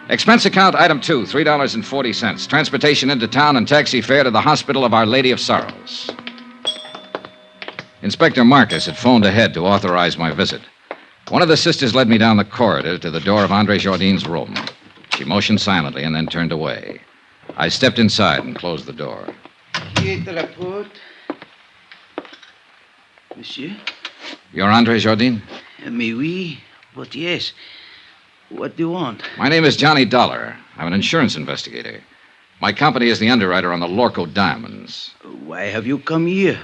Expense account item 2, $3.40. Transportation into town and taxi fare to the Hospital of Our Lady of Sorrows. Inspector Marcus had phoned ahead to authorize my visit. One of the sisters led me down the corridor to the door of André Jourdain's room. She motioned silently and then turned away. I stepped inside and closed the door. Quitte la porte. Monsieur? You're André Jourdain? Mais oui, but yes. What do you want? My name is Johnny Dollar. I'm an insurance investigator. My company is the underwriter on the Lorco diamonds. Why have you come here?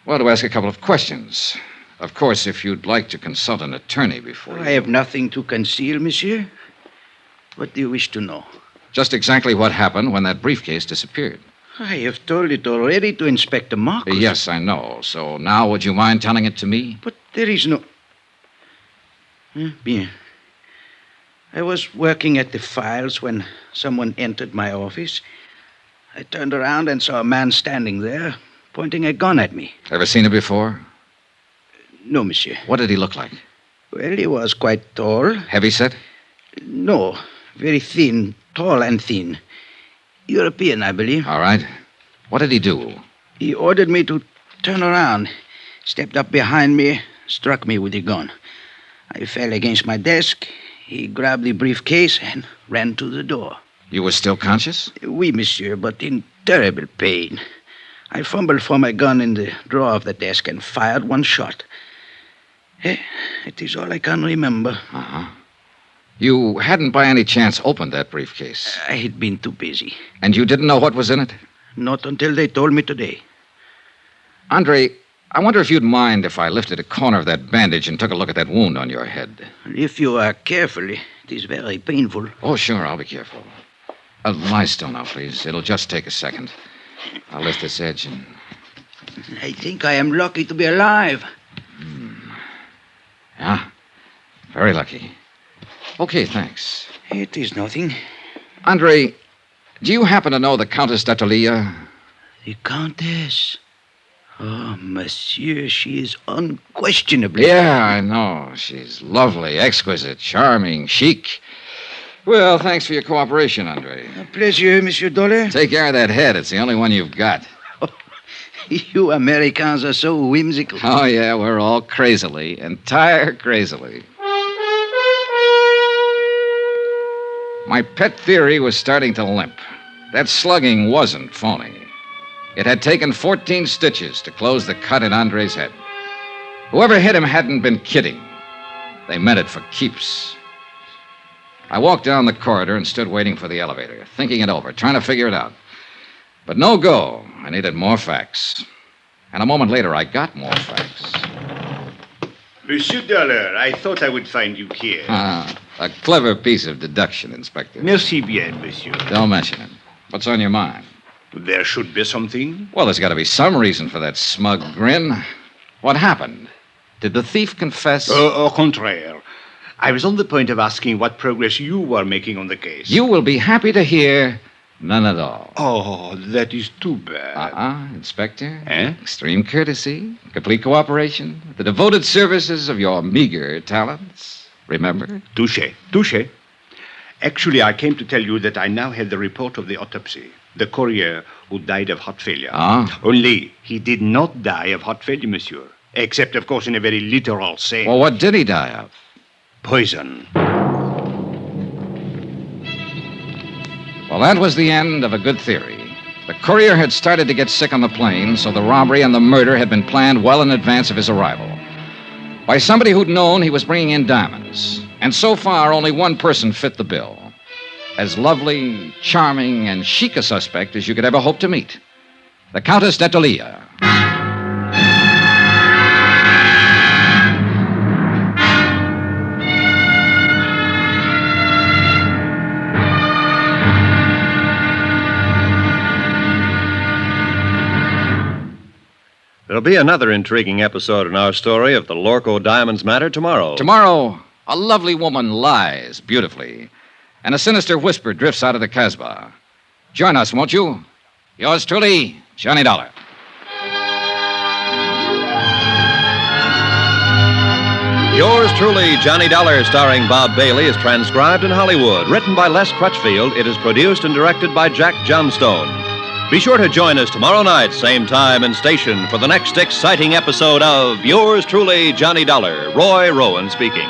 Well, to ask a couple of questions. Of course, if you'd like to consult an attorney before I have nothing to conceal, monsieur. What do you wish to know? Just exactly what happened when that briefcase disappeared. I have told it already to Inspector Marcus. Yes, I know. So now would you mind telling it to me? But there is no... Bien. I was working at the files when someone entered my office. I turned around and saw a man standing there, pointing a gun at me. Ever seen him before? No, monsieur. What did he look like? Well, he was quite tall. Heavyset? No, very thin, tall and thin. European, I believe. All right. What did he do? He ordered me to turn around, stepped up behind me, struck me with the gun. I fell against my desk. He grabbed the briefcase and ran to the door. You were still conscious? Oui, monsieur, but in terrible pain. I fumbled for my gun in the drawer of the desk and fired one shot. It is all I can remember. Uh-huh. You hadn't by any chance opened that briefcase? I had been too busy. And you didn't know what was in it? Not until they told me today. Andre, I wonder if you'd mind if I lifted a corner of that bandage and took a look at that wound on your head. If you are carefully, It is very painful. Oh, sure, I'll be careful. Lie still now, please. It'll just take a second. I'll lift this edge and... I think I am lucky to be alive. Yeah, very lucky. Okay, thanks. It is nothing. Andre, do you happen to know the Countess d'Atolia? The Countess? Oh, monsieur, she is unquestionably... Yeah, I know. She's lovely, exquisite, charming, chic. Well, thanks for your cooperation, Andre. A pleasure, Monsieur Dollar. Take care of that head. It's the only one you've got. You Americans are so whimsical. Oh, yeah, we're all crazily, entire crazily. My pet theory was starting to limp. That slugging wasn't phony. It had taken 14 stitches to close the cut in Andre's head. Whoever hit him hadn't been kidding. They meant it for keeps. I walked down the corridor and stood waiting for the elevator, thinking it over, trying to figure it out. But no go. I needed more facts. And a moment later, I got more facts. Monsieur Dollar, I thought I would find you here. A clever piece of deduction, Inspector. Merci bien, monsieur. Don't mention it. What's on your mind? There should be something. Well, there's got to be some reason for that smug grin. What happened? Did the thief confess? Au contraire. I was on the point of asking what progress you were making on the case. You will be happy to hear none at all. Oh, that is too bad. Inspector. Eh? Extreme courtesy, complete cooperation, the devoted services of your meager talents. Remember? Touché. Actually, I came to tell you that I now had the report of the autopsy. The courier who died of heart failure. Only he did not die of heart failure, monsieur. Except, of course, in a very literal sense. Well, what did he die of? Poison. Well, that was the end of a good theory. The courier had started to get sick on the plane, so the robbery and the murder had been planned well in advance of his arrival. By somebody who'd known he was bringing in diamonds. And so far, only one person fit the bill. As lovely, charming, and chic a suspect as you could ever hope to meet. The Countess d'Atolia. There'll be another intriguing episode in our story of the Lorco Diamonds matter tomorrow. Tomorrow, a lovely woman lies beautifully, and a sinister whisper drifts out of the Casbah. Join us, won't you? Yours truly, Johnny Dollar. Yours truly, Johnny Dollar, starring Bob Bailey, is transcribed in Hollywood. Written by Les Crutchfield, it is produced and directed by Jack Johnstone. Be sure to join us tomorrow night, same time and station, for the next exciting episode of Yours truly, Johnny Dollar. Roy Rowan speaking.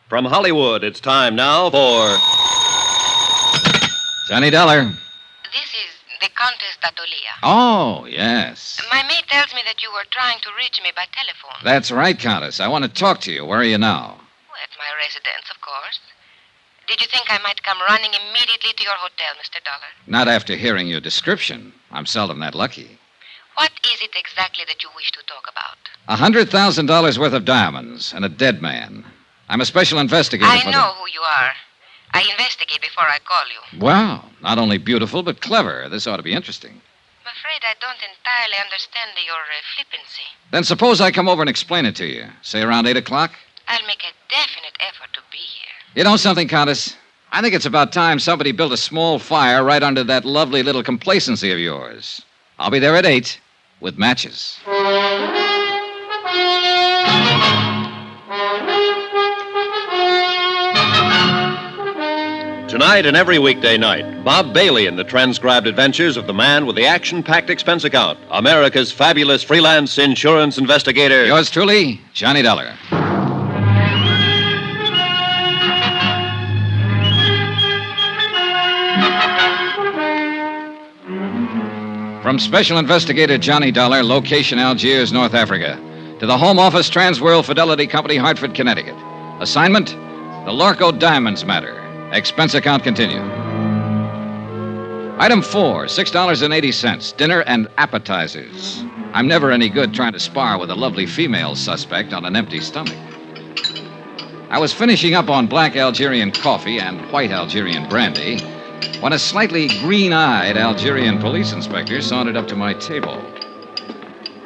From Hollywood, it's time now for... Johnny Dollar. This is the Countess d'Atolia. Oh, yes. My maid tells me that you were trying to reach me by telephone. That's right, Countess. I want to talk to you. Where are you now? At my residence, of course. Did you think I might come running immediately to your hotel, Mr. Dollar? Not after hearing your description. I'm seldom that lucky. What is it exactly that you wish to talk about? $100,000 worth of diamonds and a dead man. I'm a special investigator I for know who you are. I investigate before I call you. Wow, not only beautiful, but clever. This ought to be interesting. I'm afraid I don't entirely understand your flippancy. Then suppose I come over and explain it to you. Say around 8 o'clock? I'll make a definite effort to be here. You know something, Countess? I think it's about time somebody built a small fire right under that lovely little complacency of yours. I'll be there at 8 with matches. Tonight and every weekday night, Bob Bailey in the transcribed adventures of the man with the action-packed expense account, America's fabulous freelance insurance investigator. Yours truly, Johnny Dollar. From Special Investigator Johnny Dollar, location Algiers, North Africa, to the Home Office Transworld Fidelity Company, Hartford, Connecticut. Assignment, the Lorco Diamonds matter. Expense account continued. Item 4, $6.80, dinner and appetizers. I'm never any good trying to spar with a lovely female suspect on an empty stomach. I was finishing up on black Algerian coffee and white Algerian brandy when a slightly green-eyed Algerian police inspector sauntered up to my table.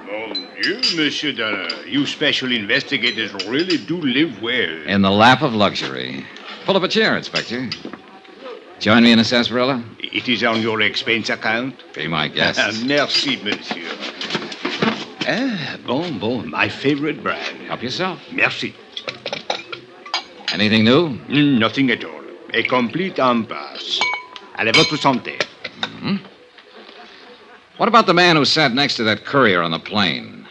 Mon Dieu, Monsieur Dollar, you special investigators really do live well. In the lap of luxury. Pull up a chair, Inspector. Join me in a sarsaparilla? It is on your expense account? Be my guest. Merci, monsieur. Bon, my favorite brand. Help yourself. Merci. Anything new? Nothing at all. A complete impasse. Allez, votre santé. Mm-hmm. What about the man who sat next to that courier on the plane?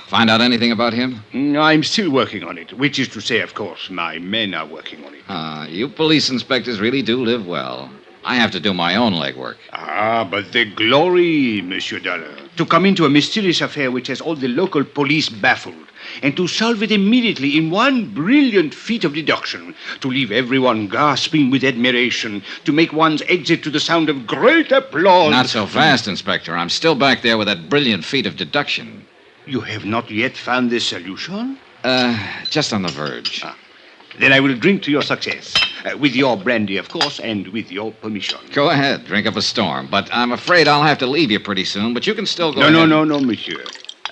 Find out anything about him? I'm still working on it, which is to say, of course, my men are working on it. You police inspectors really do live well. I have to do my own legwork. But the glory, Monsieur Dollar. To come into a mysterious affair which has all the local police baffled, and to solve it immediately in one brilliant feat of deduction, to leave everyone gasping with admiration, to make one's exit to the sound of great applause. Not so fast, Inspector. I'm still back there with that brilliant feat of deduction. You have not yet found the solution? Just on the verge. Then I will drink to your success. With your brandy, of course, and with your permission. Go ahead, drink up a storm. But I'm afraid I'll have to leave you pretty soon, but you can still go ahead. No, monsieur.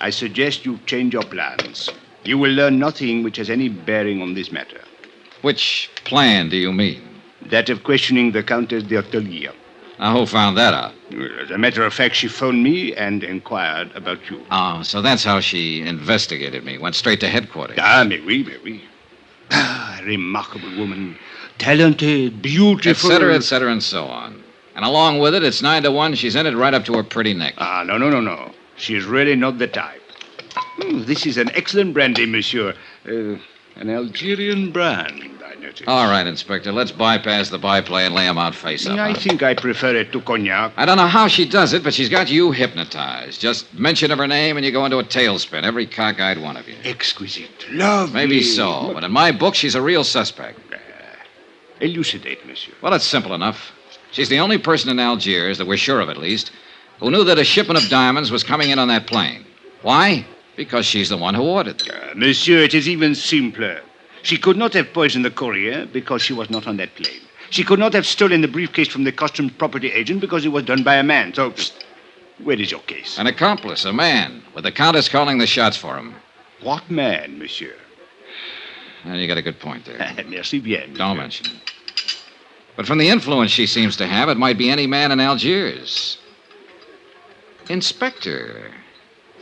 I suggest you change your plans. You will learn nothing which has any bearing on this matter. Which plan do you mean? That of questioning the Countess d'Ortelier. Now, who found that out? As a matter of fact, she phoned me and inquired about you. Oh, so that's how she investigated me. Went straight to headquarters. Mais oui. Remarkable woman. Talented, beautiful. Et cetera, and so on. And along with it, it's 9 to 1. She's in it right up to her pretty neck. No. She's really not the type. This is an excellent brandy, monsieur. An Algerian brand, I notice. All right, Inspector. Let's bypass the byplay and lay him out face up. I think I prefer it to cognac. I don't know how she does it, but she's got you hypnotized. Just mention of her name and you go into a tailspin, every cockeyed one of you. Exquisite. Lovely. Maybe so, but in my book, she's a real suspect. Elucidate, monsieur. Well, it's simple enough. She's the only person in Algiers, that we're sure of at least, who knew that a shipment of diamonds was coming in on that plane. Why? Because she's the one who ordered them. Monsieur, it is even simpler. She could not have poisoned the courier because she was not on that plane. She could not have stolen the briefcase from the customs property agent because it was done by a man. So, where is your case? An accomplice, a man, with the Countess calling the shots for him. What man, monsieur? Well, you got a good point there. Merci bien. Don't mention it. But from the influence she seems to have, it might be any man in Algiers. Inspector,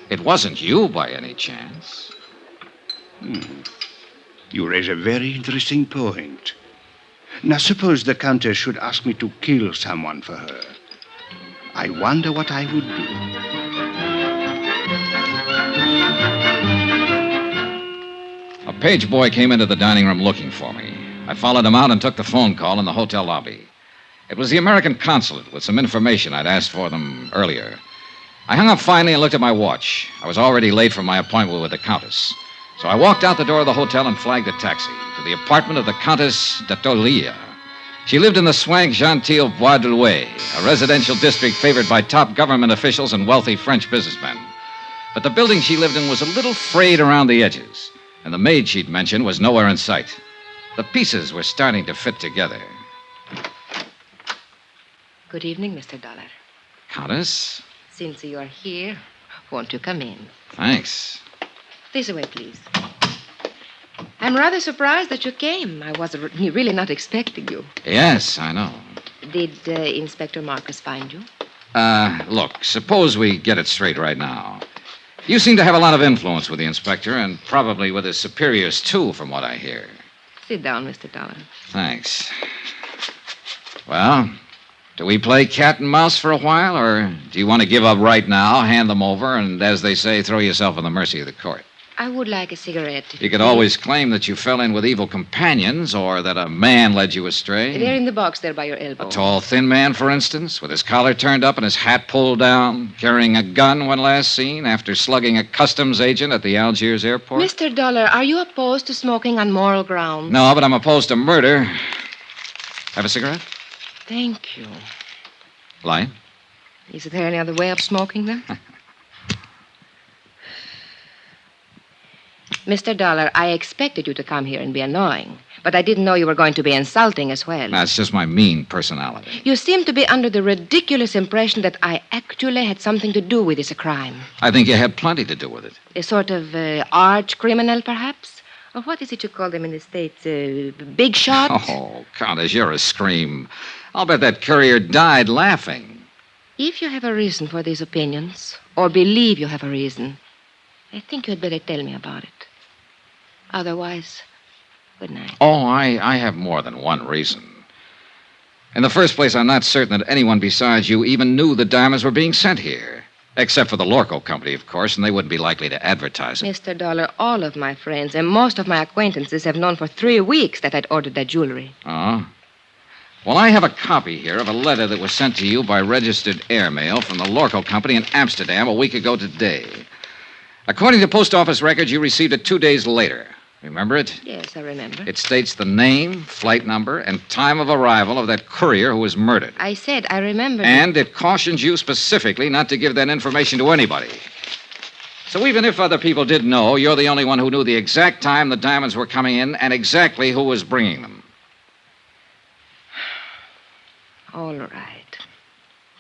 it wasn't you by any chance. You raise a very interesting point. Now, suppose the Countess should ask me to kill someone for her. I wonder what I would do. A page boy came into the dining room looking for me. I followed him out and took the phone call in the hotel lobby. It was the American consulate with some information I'd asked for them earlier. I hung up finally and looked at my watch. I was already late for my appointment with the Countess. So I walked out the door of the hotel and flagged a taxi to the apartment of the Countess d'Ortelier. She lived in the swank genteel Bois de Louet, a residential district favored by top government officials and wealthy French businessmen. But the building she lived in was a little frayed around the edges, and the maid she'd mentioned was nowhere in sight. The pieces were starting to fit together. Good evening, Mr. Dollar. Countess? Since you are here, won't you come in? Thanks. This way, please. I'm rather surprised that you came. I was really not expecting you. Yes, I know. Did Inspector Marcus find you? Look, suppose we get it straight right now. You seem to have a lot of influence with the inspector, and probably with his superiors, too, from what I hear. Sit down, Mr. Dollar. Thanks. Well, do we play cat and mouse for a while, or do you want to give up right now, hand them over, and, as they say, throw yourself on the mercy of the court? I would like a cigarette. You could always claim that you fell in with evil companions, or that a man led you astray. They're in the box there by your elbow. A tall, thin man, for instance, with his collar turned up and his hat pulled down, carrying a gun when last seen after slugging a customs agent at the Algiers airport. Mr. Dollar, are you opposed to smoking on moral grounds? No, but I'm opposed to murder. Have a cigarette? Thank you. Light? Is there any other way of smoking them? Mr. Dollar, I expected you to come here and be annoying, but I didn't know you were going to be insulting as well. That's just my mean personality. You seem to be under the ridiculous impression that I actually had something to do with this crime. I think you had plenty to do with it. A sort of arch criminal, perhaps? Or what is it you call them in the States? Big shot? Oh, Countess, you're a scream. I'll bet that courier died laughing. If you have a reason for these opinions, or believe you have a reason, I think you had better tell me about it. Otherwise, good night. Oh, I have more than one reason. In the first place, I'm not certain that anyone besides you even knew the diamonds were being sent here. Except for the Lorco Company, of course, and they wouldn't be likely to advertise it. Mr. Dollar, all of my friends and most of my acquaintances have known for 3 weeks that I'd ordered that jewelry. Oh? Well, I have a copy here of a letter that was sent to you by registered airmail from the Lorco Company in Amsterdam a week ago today. According to post office records, you received it 2 days later. Remember it? Yes, I remember. It states the name, flight number, and time of arrival of that courier who was murdered. I said I remember. And it cautions you specifically not to give that information to anybody. So even if other people did know, you're the only one who knew the exact time the diamonds were coming in and exactly who was bringing them. All right.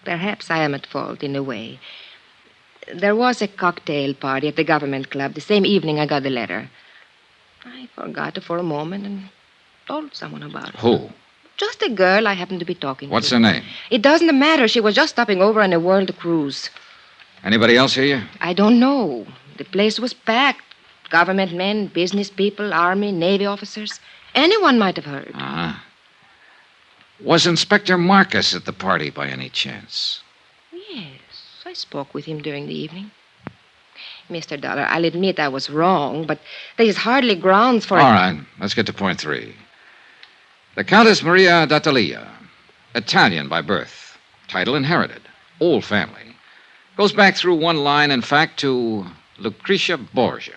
Perhaps I am at fault in a way. There was a cocktail party at the government club the same evening I got the letter. I forgot it for a moment and told someone about it. Who? Just a girl I happened to be talking What's to. her name? It doesn't matter. She was just stopping over on a world cruise. Anybody else hear you? I don't know. The place was packed. Government men, business people, Army, Navy officers. Anyone might have heard. Uh-huh. Was Inspector Marcus at the party by any chance? Yes, I spoke with him during the evening. Mr. Dollar, I'll admit I was wrong, but there is hardly grounds for... All right, let's get to point 3. The Countess Maria d'Attalia, Italian by birth, title inherited, old family. Goes back through one line, in fact, to Lucretia Borgia.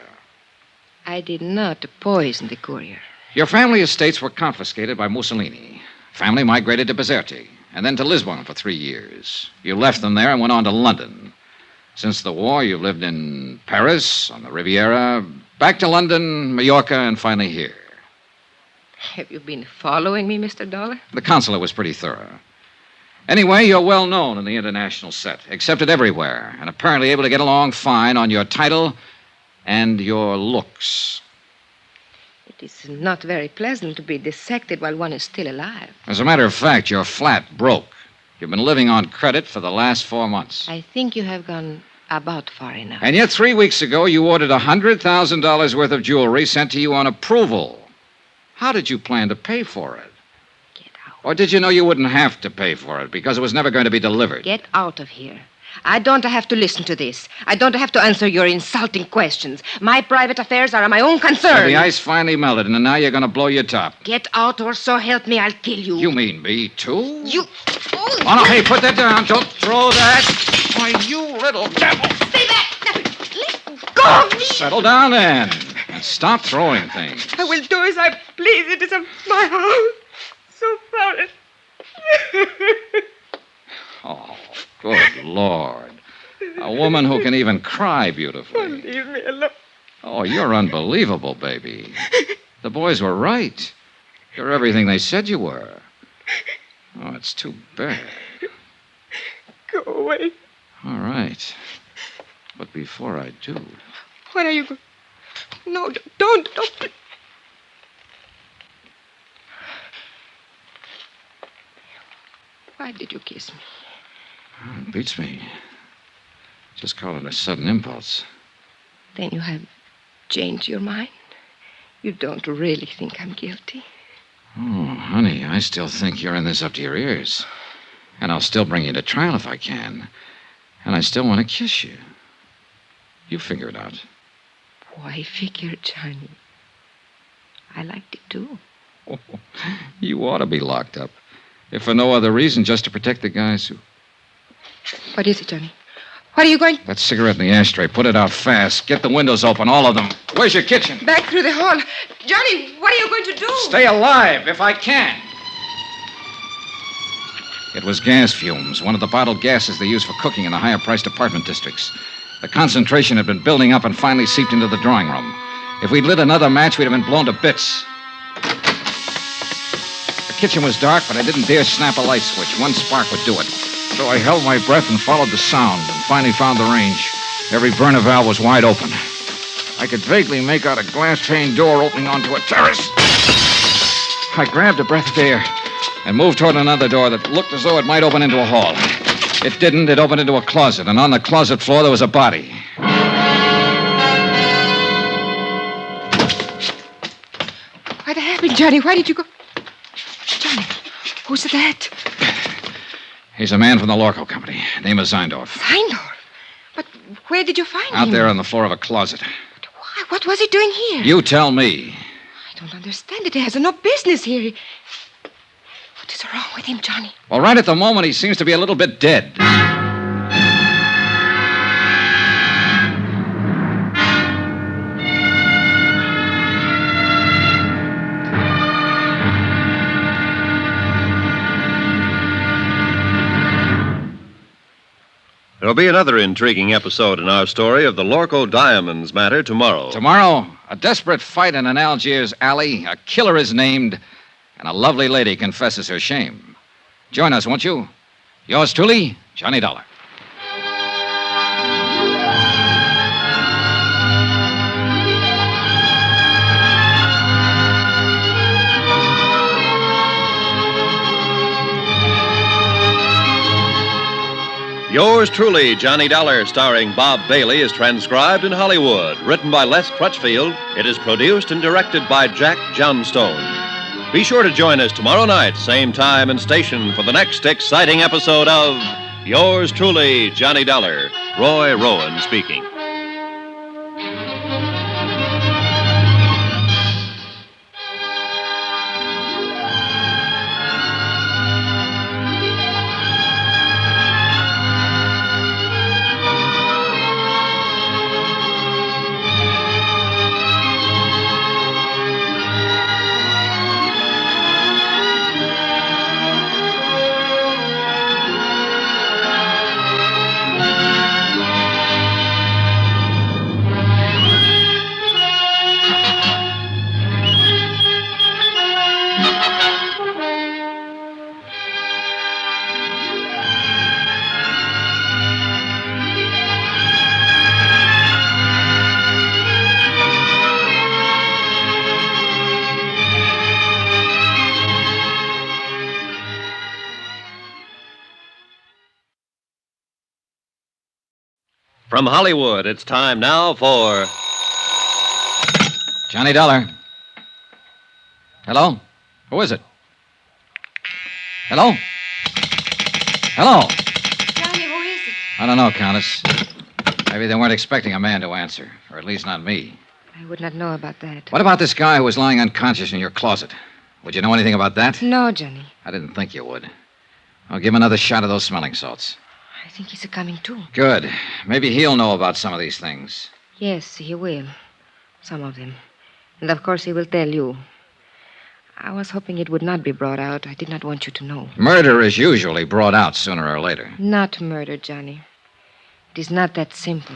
I did not poison the courier. Your family estates were confiscated by Mussolini. Family migrated to Bizerte, and then to Lisbon for 3 years. You left them there and went on to London. Since the war, you've lived in Paris, on the Riviera, back to London, Mallorca, and finally here. Have you been following me, Mr. Dollar? The consulate was pretty thorough. Anyway, you're well known in the international set, accepted everywhere, and apparently able to get along fine on your title and your looks. It is not very pleasant to be dissected while one is still alive. As a matter of fact, you're flat broke. You've been living on credit for the last 4 months. I think you have gone about far enough. And yet 3 weeks ago, you ordered $100,000 worth of jewelry sent to you on approval. How did you plan to pay for it? Get out. Or did you know you wouldn't have to pay for it because it was never going to be delivered? Get out of here. I don't have to listen to this. I don't have to answer your insulting questions. My private affairs are my own concern. So the ice finally melted, and now you're going to blow your top. Get out, or so help me, I'll kill you. You mean me, too? You... Oh, no, hey, put that down. Don't throw that. Why, you little devil. Stay back. Let go of me. Settle down, then. And stop throwing things. I will do as I please. It is my house. So sorry. Oh, good Lord. A woman who can even cry beautifully. Leave me alone. Oh, you're unbelievable, baby. The boys were right. You're everything they said you were. Oh, it's too bad. Go away. All right. But before I do... What are you going... No, don't. Why did you kiss me? It beats me. Just call it a sudden impulse. Then you have changed your mind? You don't really think I'm guilty? Oh, honey, I still think you're in this up to your ears. And I'll still bring you to trial if I can. And I still want to kiss you. You figure it out. Why figure, Johnny? I liked it, too. You ought to be locked up. If for no other reason, just to protect the guys who... What is it, Johnny? What are you going... That cigarette in the ashtray, put it out fast. Get the windows open, all of them. Where's your kitchen? Back through the hall. Johnny, what are you going to do? Stay alive, if I can. It was gas fumes, one of the bottled gases they use for cooking in the higher-priced apartment districts. The concentration had been building up and finally seeped into the drawing room. If we'd lit another match, we'd have been blown to bits. The kitchen was dark, but I didn't dare snap a light switch. One spark would do it. So I held my breath and followed the sound and finally found the range. Every burner valve was wide open. I could vaguely make out a glass-pane door opening onto a terrace. I grabbed a breath of air and moved toward another door that looked as though it might open into a hall. It didn't. It opened into a closet, and on the closet floor there was a body. What happened, Johnny? Why did you go... Johnny, who's that? He's a man from the Lorco Company. Name is Zeindorf. Zeindorf? But where did you find him? Out there on the floor of a closet. Why? What was he doing here? You tell me. I don't understand it. He has no business here. What is wrong with him, Johnny? Well, right at the moment, he seems to be a little bit dead. There'll be another intriguing episode in our story of the Lorco Diamonds matter tomorrow. Tomorrow, a desperate fight in an Algiers alley, a killer is named, and a lovely lady confesses her shame. Join us, won't you? Yours truly, Johnny Dollar. Yours truly, Johnny Dollar, starring Bob Bailey, is transcribed in Hollywood. Written by Les Crutchfield, it is produced and directed by Jack Johnstone. Be sure to join us tomorrow night, same time and station, for the next exciting episode of Yours truly, Johnny Dollar. Roy Rowan speaking. From Hollywood, it's time now for... Johnny Dollar. Hello? Who is it? Hello? Hello? Johnny, who is it? I don't know, Countess. Maybe they weren't expecting a man to answer, or at least not me. I would not know about that. What about this guy who was lying unconscious in your closet? Would you know anything about that? No, Johnny. I didn't think you would. I'll give him another shot of those smelling salts. I think he's coming, too. Good. Maybe he'll know about some of these things. Yes, he will. Some of them. And of course he will tell you. I was hoping it would not be brought out. I did not want you to know. Murder is usually brought out sooner or later. Not murder, Johnny. It is not that simple.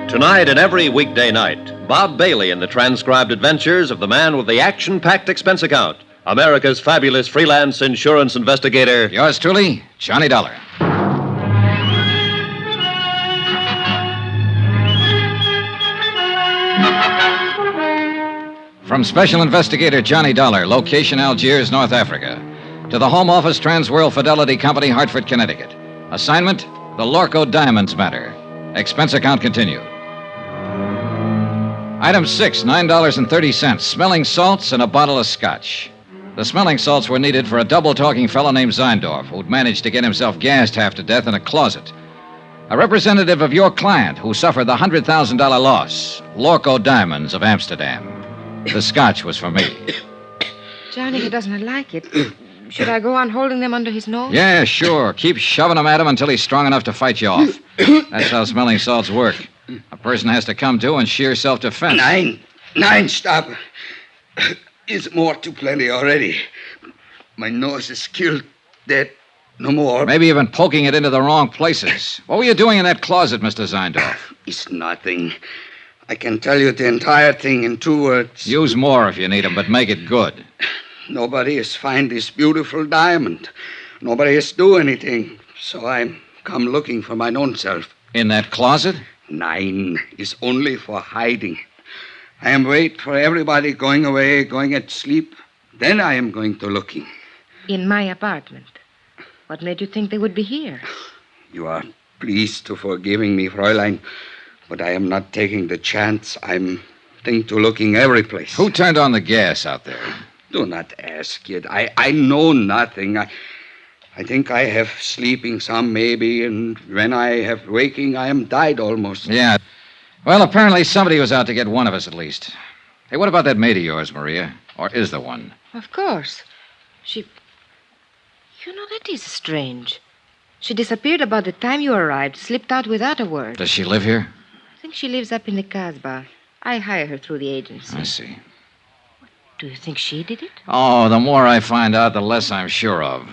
Tonight and every weekday night, Bob Bailey in the transcribed adventures of the man with the action-packed expense account, America's fabulous freelance insurance investigator. Yours truly, Johnny Dollar. From Special Investigator Johnny Dollar, location Algiers, North Africa, to the Home Office Transworld Fidelity Company, Hartford, Connecticut. Assignment, the Lorco Diamonds matter. Expense account continued. Item 6, $9.30, smelling salts and a bottle of scotch. The smelling salts were needed for a double-talking fellow named Zeindorf, who'd managed to get himself gassed half to death in a closet. A representative of your client who suffered the $100,000 loss, Lorco Diamonds of Amsterdam. The scotch was for me. Johnny, he doesn't like it. Should I go on holding them under his nose? Yeah, sure. Keep shoving them at him until he's strong enough to fight you off. That's how smelling salts work. A person has to come to in sheer self-defense. Nine, stop. It's more too plenty already. My nose is killed, dead. No more. Maybe you've been poking it into the wrong places. What were you doing in that closet, Mr. Zeindorf? It's nothing. I can tell you the entire thing in 2 words. Use more if you need them, but make it good. Nobody has found this beautiful diamond. Nobody has do anything. So I'm come looking for my own self. In that closet? 9 is only for hiding. I am wait for everybody going away, going at sleep. Then I am going to looking. In my apartment. What made you think they would be here? You are pleased to forgiving me, Fräulein, but I am not taking the chance. I'm think to looking every place. Who turned on the gas out there? Do not ask it. I know nothing. I think I have sleeping some, maybe, and when I have waking, I am died almost. Yeah. Well, apparently somebody was out to get one of us at least. Hey, what about that maid of yours, Maria? Or is there one? Of course. You know, that is strange. She disappeared about the time you arrived, slipped out without a word. Does she live here? I think she lives up in the Casbah. I hire her through the agency. I see. Do you think she did it? Oh, the more I find out, the less I'm sure of.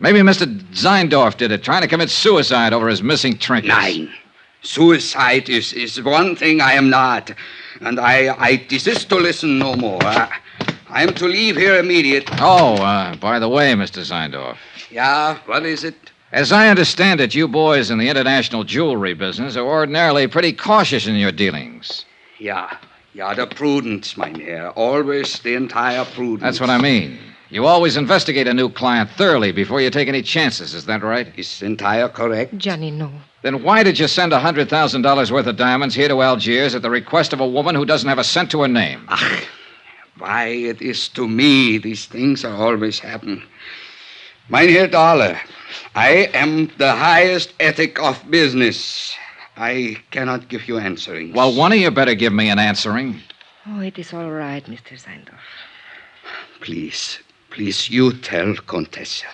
Maybe Mr. Zeindorf did it, trying to commit suicide over his missing trinkets. 9. Suicide is one thing I am not. And I desist to listen no more. I am to leave here immediate. Oh, by the way, Mr. Zeindorf. Yeah, what is it? As I understand it, you boys in the international jewelry business are ordinarily pretty cautious in your dealings. Yeah, the prudence, mynheer. Always the entire prudence. That's what I mean. You always investigate a new client thoroughly before you take any chances, is that right? Is entire correct? Johnny, no. Then why did you send $100,000 worth of diamonds here to Algiers at the request of a woman who doesn't have a cent to her name? Why, it is to me these things are always happen. Mynheer Dollar, I am the highest ethic of business. I cannot give you answering. Well, one of you better give me an answering. Oh, it is all right, Mr. Zeindorf. Please, you tell Contessa.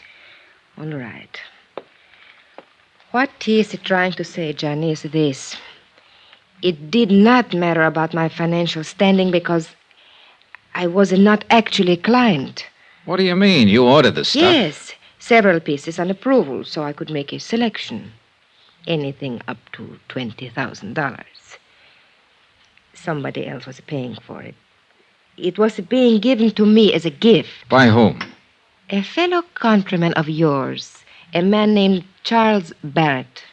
All right. What he is trying to say, Johnny, is this. It did not matter about my financial standing because I was not actually a client. What do you mean? You ordered the stuff? Yes, several pieces on approval, so I could make a selection. Anything up to $20,000. Somebody else was paying for it. It was being given to me as a gift. By whom? A fellow countryman of yours, a man named Charles Barrett.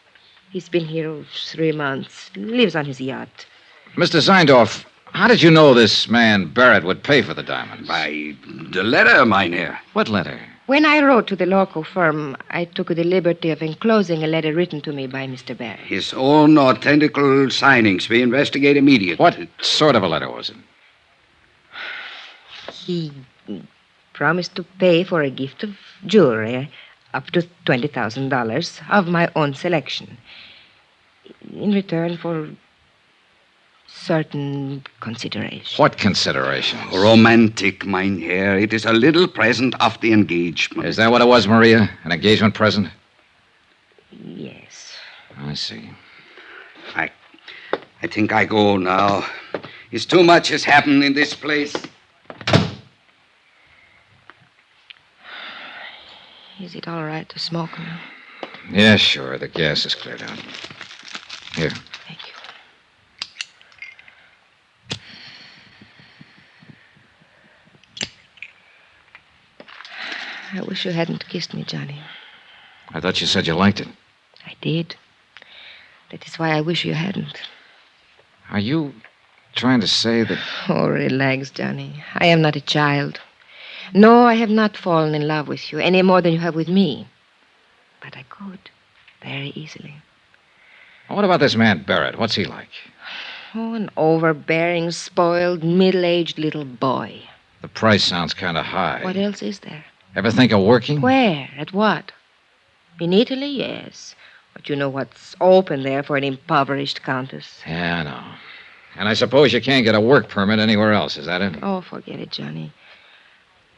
He's been here 3 months, lives on his yacht. Mr. Zeindorf, how did you know this man Barrett would pay for the diamonds? By the letter, mynheer. What letter? When I wrote to the local firm, I took the liberty of enclosing a letter written to me by Mr. Barrett. His own authentical signings. We investigate immediately. What sort of a letter was it? He promised to pay for a gift of jewelry up to $20,000 of my own selection in return for certain considerations. What considerations? Romantic, mynheer. It is a little present of the engagement. Is that what it was, Maria? An engagement present? Yes. I see. I think I go now. It's too much has happened in this place. Is it all right to smoke now? Yeah, sure. The gas is cleared out. Here. Thank you. I wish you hadn't kissed me, Johnny. I thought you said you liked it. I did. That is why I wish you hadn't. Are you trying to say that... Oh, relax, Johnny. I am not a child. No, I have not fallen in love with you any more than you have with me. But I could, very easily. What about this man Barrett? What's he like? Oh, an overbearing, spoiled, middle-aged little boy. The price sounds kind of high. What else is there? Ever think of working? Where? At what? In Italy, yes. But you know what's open there for an impoverished countess. Yeah, I know. And I suppose you can't get a work permit anywhere else, is that it? Oh, forget it, Johnny.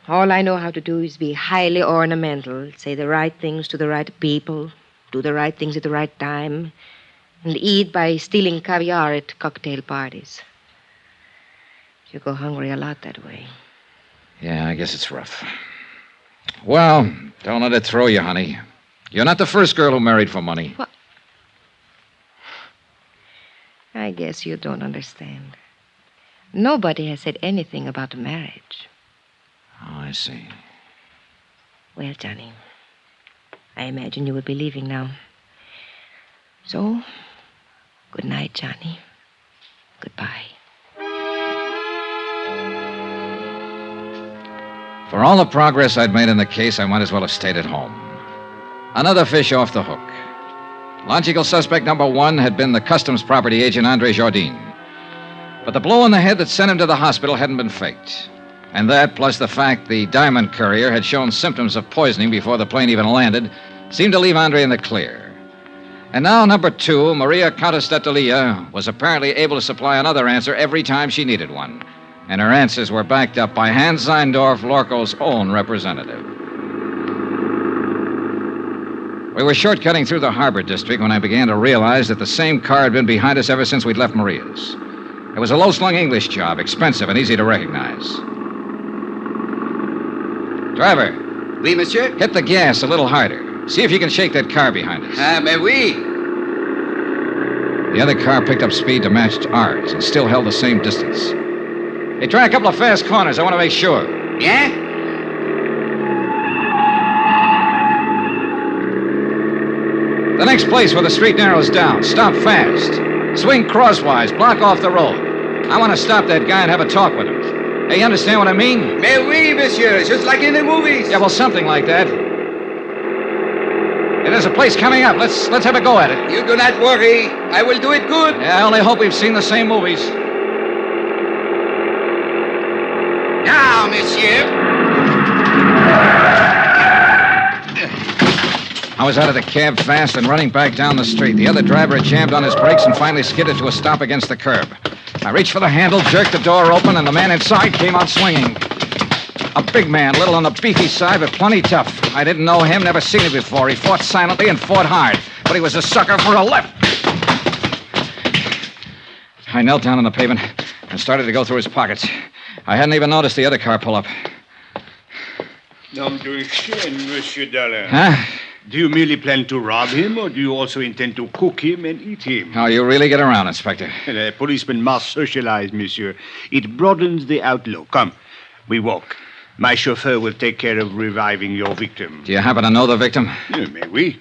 All I know how to do is be highly ornamental, say the right things to the right people, do the right things at the right time, and eat by stealing caviar at cocktail parties. You go hungry a lot that way. Yeah, I guess it's rough. Well, don't let it throw you, honey. You're not the first girl who married for money. What? I guess you don't understand. Nobody has said anything about marriage. Oh, I see. Well, Johnny, I imagine you will be leaving now. So, good night, Johnny. Goodbye. For all the progress I'd made in the case, I might as well have stayed at home. Another fish off the hook. Logical suspect number one had been the customs property agent Andre Jardine. But the blow on the head that sent him to the hospital hadn't been faked. And that, plus the fact the diamond courier had shown symptoms of poisoning before the plane even landed, seemed to leave Andre in the clear. And now number two, Maria Countess deadlier, was apparently able to supply another answer every time she needed one. And her answers were backed up by Hans Zeindorf, Lorco's own representative. We were shortcutting through the harbor district when I began to realize that the same car had been behind us ever since we'd left Maria's. It was a low-slung English job, expensive and easy to recognize. Driver. Oui, monsieur? Hit the gas a little harder. See if you can shake that car behind us. Mais oui. The other car picked up speed to match ours and still held the same distance. Hey, try a couple of fast corners. I want to make sure. Yeah? The next place where the street narrows down. Stop fast. Swing crosswise. Block off the road. I want to stop that guy and have a talk with him. Hey, you understand what I mean? Mais oui, monsieur. Just like in the movies. Yeah, well, something like that. Hey, there's a place coming up. Let's have a go at it. You do not worry. I will do it good. Yeah, I only hope we've seen the same movies. Now, monsieur. I was out of the cab fast and running back down the street. The other driver had jammed on his brakes and finally skidded to a stop against the curb. I reached for the handle, jerked the door open, and the man inside came out swinging. A big man, little on the beefy side, but plenty tough. I didn't know him, never seen him before. He fought silently and fought hard, but he was a sucker for a lift. I knelt down on the pavement and started to go through his pockets. I hadn't even noticed the other car pull up. Nom de chien, Monsieur Dollar. Huh? Do you merely plan to rob him, or do you also intend to cook him and eat him? Oh, you really get around, Inspector. A policeman must socialize, monsieur. It broadens the outlook. Come, we walk. My chauffeur will take care of reviving your victim. Do you happen to know the victim? Mais oui.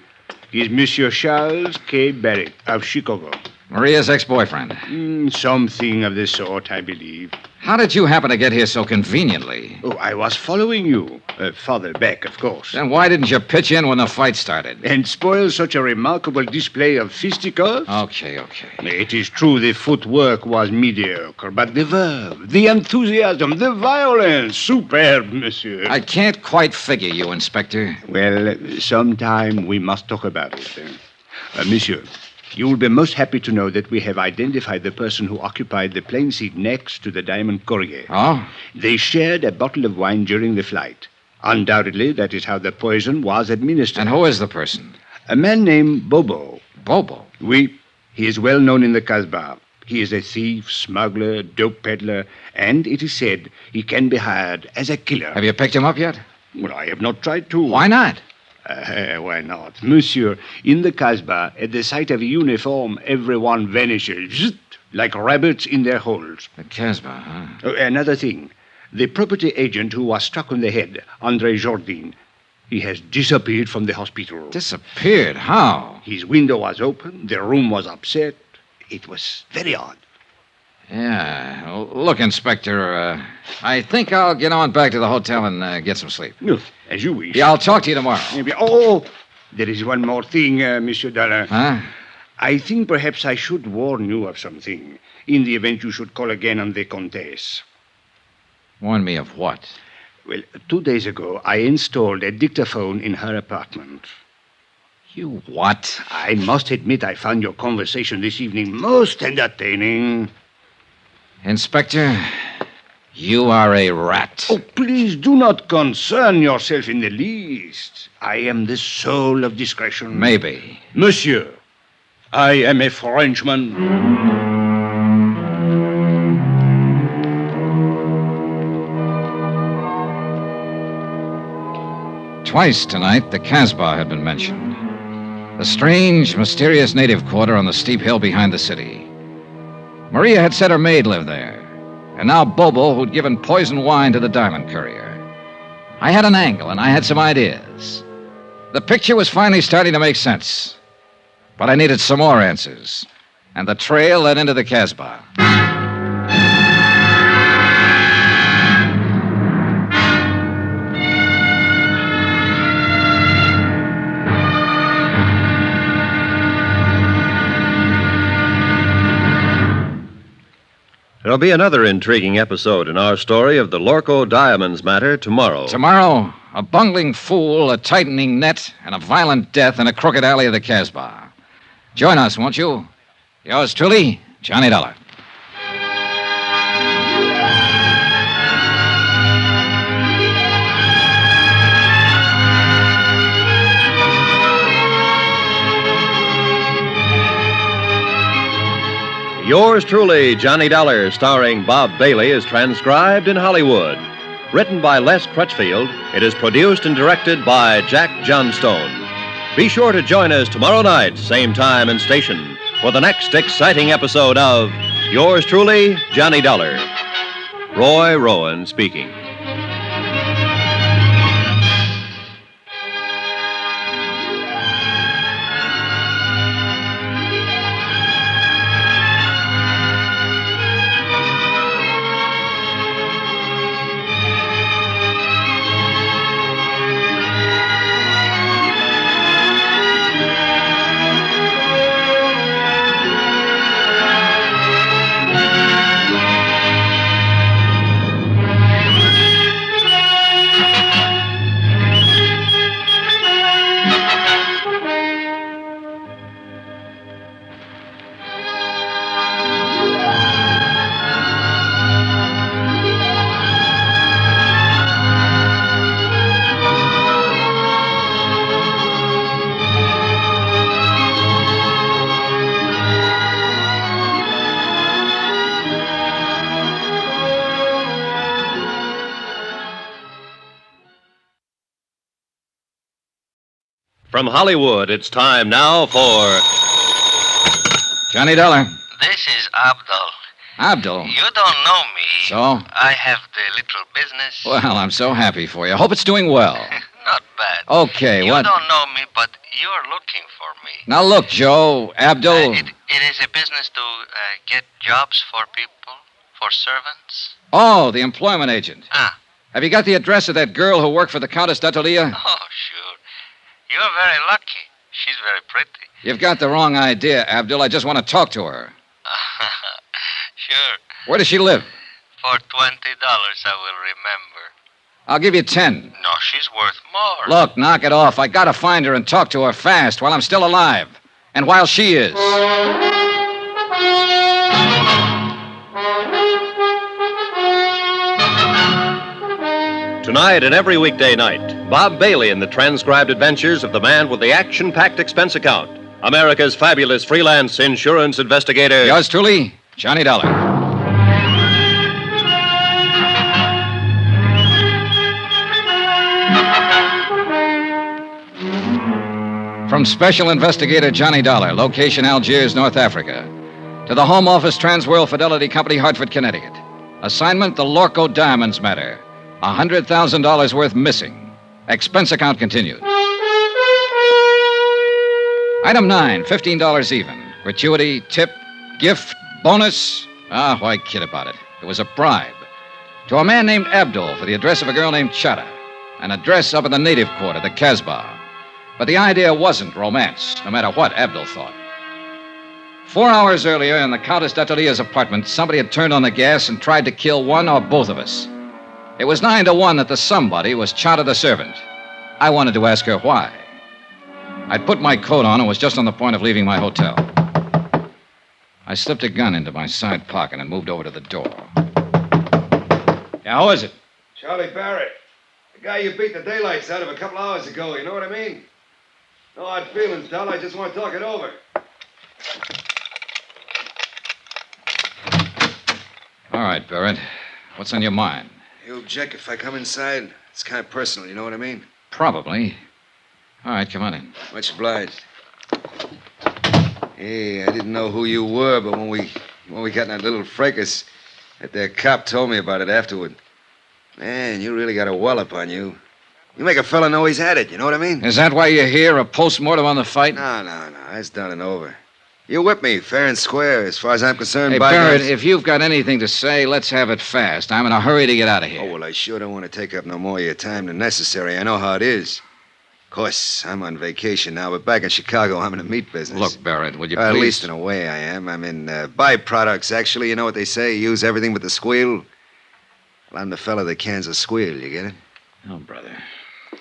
He is Monsieur Charles K. Barrett of Chicago. Maria's ex-boyfriend. Something of the sort, I believe. How did you happen to get here so conveniently? Oh, I was following you. Farther back, of course. Then why didn't you pitch in when the fight started? And spoil such a remarkable display of fisticuffs? Okay. It is true the footwork was mediocre, but the verve, the enthusiasm, the violence, superb, monsieur. I can't quite figure you, Inspector. Well, sometime we must talk about it. Monsieur, you will be most happy to know that we have identified the person who occupied the plane seat next to the diamond courier. Oh? They shared a bottle of wine during the flight. Undoubtedly, that is how the poison was administered. And who is the person? A man named Bobo. Bobo? Oui. He is well known in the Kasbah. He is a thief, smuggler, dope peddler, and it is said he can be hired as a killer. Have you picked him up yet? Well, I have not tried to. Why not? Why not? Monsieur, in the Kasbah, at the sight of a uniform, everyone vanishes, like rabbits in their holes. The Kasbah, huh? Another thing. The property agent who was struck on the head, Andre Jardine, he has disappeared from the hospital. Disappeared? How? His window was open, the room was upset. It was very odd. Yeah. Look, Inspector, I think I'll get on back to the hotel and get some sleep. No, as you wish. Yeah, I'll talk to you tomorrow. Oh, there is one more thing, Monsieur Dollar. Huh? I think perhaps I should warn you of something in the event you should call again on the Comtesse. Warn me of what? Well, 2 days ago, I installed a dictaphone in her apartment. You what? I must admit I found your conversation this evening most entertaining. Inspector, you are a rat. Oh, please do not concern yourself in the least. I am the soul of discretion. Maybe. Monsieur, I am a Frenchman. Twice tonight, the Casbah had been mentioned. The strange, mysterious native quarter on the steep hill behind the city. Maria had said her maid lived there. And now Bobo, who'd given poison wine to the diamond courier. I had an angle, and I had some ideas. The picture was finally starting to make sense. But I needed some more answers. And the trail led into the Casbah. There'll be another intriguing episode in our story of the Lorco Diamonds matter tomorrow. Tomorrow, a bungling fool, a tightening net, and a violent death in a crooked alley of the Casbah. Join us, won't you? Yours truly, Johnny Dollar. Yours truly, Johnny Dollar, starring Bob Bailey, is transcribed in Hollywood. Written by Les Crutchfield, it is produced and directed by Jack Johnstone. Be sure to join us tomorrow night, same time and station, for the next exciting episode of Yours truly, Johnny Dollar. Roy Rowan speaking. From Hollywood, it's time now for Johnny Dollar. This is Abdul. Abdul? You don't know me. So? I have the little business. Well, I'm so happy for you. Hope it's doing well. Not bad. Okay, you what? You don't know me, but you're looking for me. Now look, Joe, Abdul. It is a business to get jobs for people, for servants. Oh, the employment agent. Ah. Have you got the address of that girl who worked for the Countess d'Atelier? Oh, sure. You're very lucky. She's very pretty. You've got the wrong idea, Abdul. I just want to talk to her. Sure. Where does she live? For $20, I will remember. I'll give you 10. No, she's worth more. Look, knock it off. I gotta find her and talk to her fast while I'm still alive. And while she is. Tonight and every weekday night, Bob Bailey in the transcribed adventures of the man with the action-packed expense account, America's fabulous freelance insurance investigator. Yours truly, Johnny Dollar. From Special Investigator Johnny Dollar, location Algiers, North Africa, to the Home Office Transworld Fidelity Company, Hartford, Connecticut. Assignment, the Lorco Diamonds matter. $100,000 worth missing. Expense account continued. Item 9, $15 even. Gratuity, tip, gift, bonus, Ah, why kid about it? It was a bribe. To a man named Abdul for the address of a girl named Chada. An address up in the native quarter, the Casbah. But the idea wasn't romance, no matter what Abdul thought. 4 hours earlier, in the Countess d'Atelier's apartment, somebody had turned on the gas and tried to kill one or both of us. It was 9 to 1 that the somebody was Chada the servant. I wanted to ask her why. I'd put my coat on and was just on the point of leaving my hotel. I slipped a gun into my side pocket and moved over to the door. Yeah, who is it? Charlie Barrett. The guy you beat the daylights out of a couple hours ago, you know what I mean? No hard feelings, Dal. I just want to talk it over. All right, Barrett. What's on your mind? You object if I come inside? It's kind of personal, you know what I mean? Probably. All right, come on in. Much obliged. Hey, I didn't know who you were, but when we got in that little fracas, that cop told me about it afterward. Man, you really got a wallop on you. You make a fella know he's had it, you know what I mean? Is that why you're here, a postmortem on the fight? No. That's done and over. You whipped me, fair and square, as far as I'm concerned. Hey, Barrett, if you've got anything to say, let's have it fast. I'm in a hurry to get out of here. Oh, well, I sure don't want to take up no more of your time than necessary. I know how it is. Of course, I'm on vacation now, but back in Chicago, I'm in the meat business. Look, Barrett, would you At please... least in a way I am. I'm in byproducts, actually. You know what they say? Use everything but the squeal. Well, I'm the fella that cans a squeal, you get it? Oh, brother.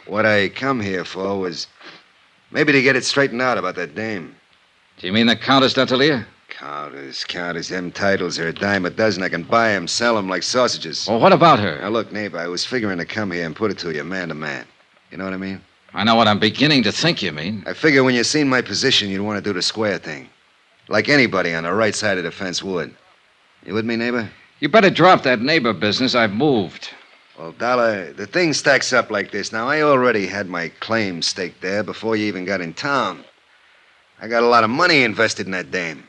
What I come here for was maybe to get it straightened out about that dame. Do you mean the Countess d'Atelier? Countess. Them titles are a dime a dozen. I can buy 'em, sell 'em like sausages. Well, what about her? Now, look, neighbor, I was figuring to come here and put it to you man to man. You know what I mean? I know what I'm beginning to think you mean. I figure when you seen my position, you'd want to do the square thing. Like anybody on the right side of the fence would. You with me, neighbor? You better drop that neighbor business. I've moved. Well, Dollar, the thing stacks up like this. Now, I already had my claim staked there before you even got in town. I got a lot of money invested in that dame.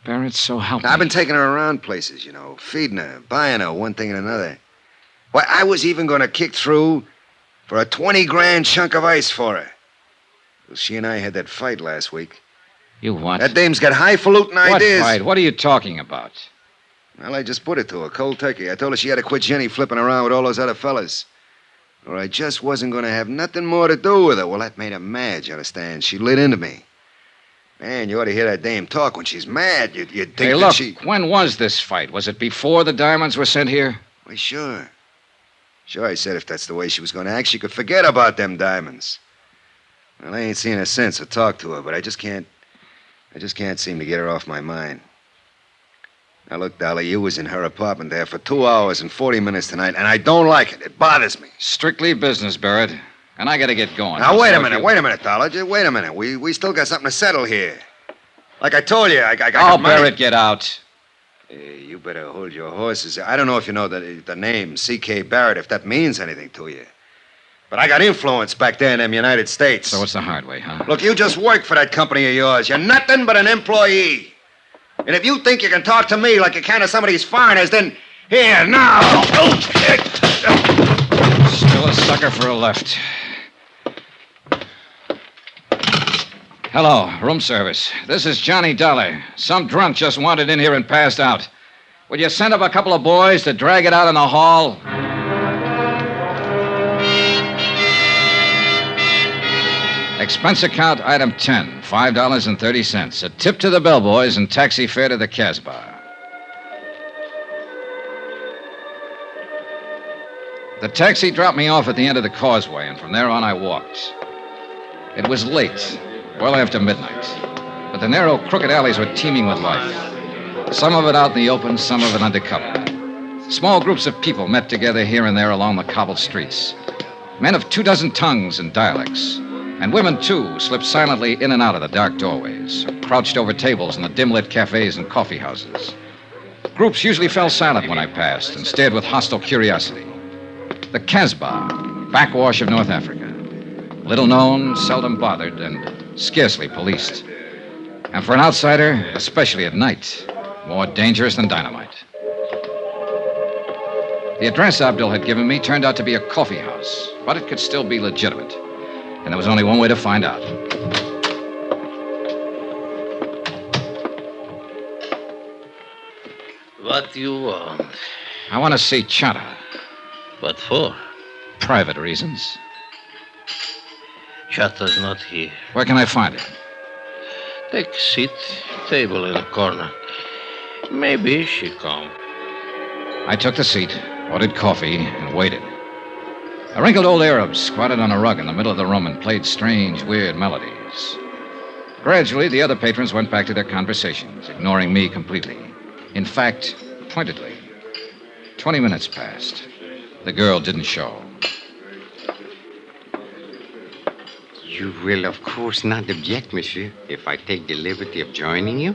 Barrett, so help me. I've been taking her around places, you know, feeding her, buying her, one thing and another. Why, I was even going to kick through for a 20-grand chunk of ice for her. Well, she and I had that fight last week. You what? That dame's got highfalutin ideas. What fight? What are you talking about? Well, I just put it to her, cold turkey. I told her she had to quit Jenny flipping around with all those other fellas. Or I just wasn't going to have nothing more to do with her. Well, that made her mad, you understand? She lit into me. Man, you ought to hear that dame talk when she's mad. You'd think Hey, that look, she... when was this fight? Was it before the diamonds were sent here? Why, sure. Sure, I said if that's the way she was going to act, she could forget about them diamonds. Well, I ain't seen her since or talked to her, but I just can't seem to get her off my mind. Now, look, Dolly, you was in her apartment there for 2 hours and 40 minutes tonight, and I don't like it. It bothers me. Strictly business, Barrett. And I gotta get going. Now, wait a minute, Dollar. Just wait a minute. We still got something to settle here. Like I told you, I got money. Barrett, get out. Hey, you better hold your horses. I don't know if you know the name C.K. Barrett, if that means anything to you. But I got influence back there in them United States. So it's the hard way, huh? Look, you just work for that company of yours. You're nothing but an employee. And if you think you can talk to me like you can to some of these foreigners, then here, now. Still a sucker for a left. Hello, room service. This is Johnny Dollar. Some drunk just wandered in here and passed out. Would you send up a couple of boys to drag it out in the hall? Expense account item 10, $5.30. A tip to the bellboys and taxi fare to the Casbah. The taxi dropped me off at the end of the causeway, and from there on I walked. It was late, well after midnight, but the narrow, crooked alleys were teeming with life. Some of it out in the open, some of it under cover. Small groups of people met together here and there along the cobbled streets. Men of 24 tongues and dialects. And women, too, slipped silently in and out of the dark doorways, or crouched over tables in the dim-lit cafes and coffee houses. Groups usually fell silent when I passed and stared with hostile curiosity. The Casbah, backwash of North Africa. Little known, seldom bothered, and scarcely policed. And for an outsider, especially at night, more dangerous than dynamite. The address Abdul had given me turned out to be a coffee house, but it could still be legitimate. And there was only one way to find out. What do you want? I want to see Chata. What for? Private reasons. Chata's not here. Where can I find her? Take a seat. Table in the corner. Maybe she come. I took the seat, ordered coffee, and waited. A wrinkled old Arab squatted on a rug in the middle of the room and played strange, weird melodies. Gradually, the other patrons went back to their conversations, ignoring me completely. In fact, pointedly. 20 minutes passed. The girl didn't show. You will, of course, not object, monsieur, if I take the liberty of joining you?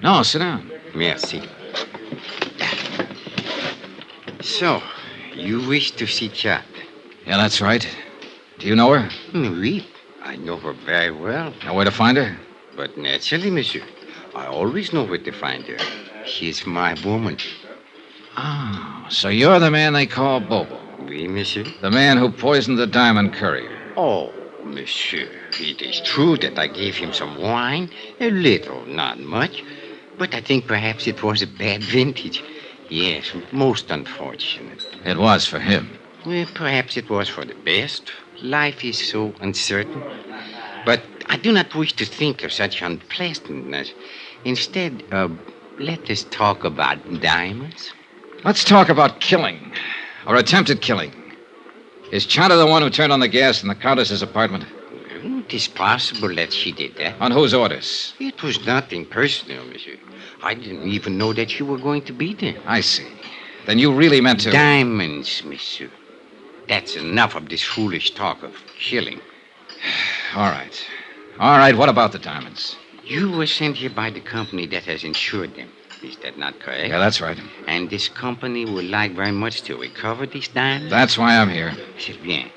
No, sit down. Merci. So, you wish to see Chat? Yeah, that's right. Do you know her? Oui, I know her very well. Know where to find her? But naturally, monsieur. I always know where to find her. She's my woman. Oh, so you're the man they call Bobo. Oui, monsieur. The man who poisoned the diamond courier. Oh, monsieur, it is true that I gave him some wine. A little, not much. But I think perhaps it was a bad vintage. Yes, most unfortunate. It was for him. Well, perhaps it was for the best. Life is so uncertain. But I do not wish to think of such unpleasantness. Instead, let us talk about diamonds. Let's talk about killing. Or attempted killing. Is Chata the one who turned on the gas in the Countess's apartment? It is possible that she did that. On whose orders? It was nothing personal, monsieur. I didn't even know that you were going to be there. I see. Then you really meant to... Diamonds, monsieur. That's enough of this foolish talk of killing. All right. All right, what about the diamonds? You were sent here by the company that has insured them. Is that not correct? Yeah, that's right. And this company would like very much to recover these diamonds? That's why I'm here. C'est bien.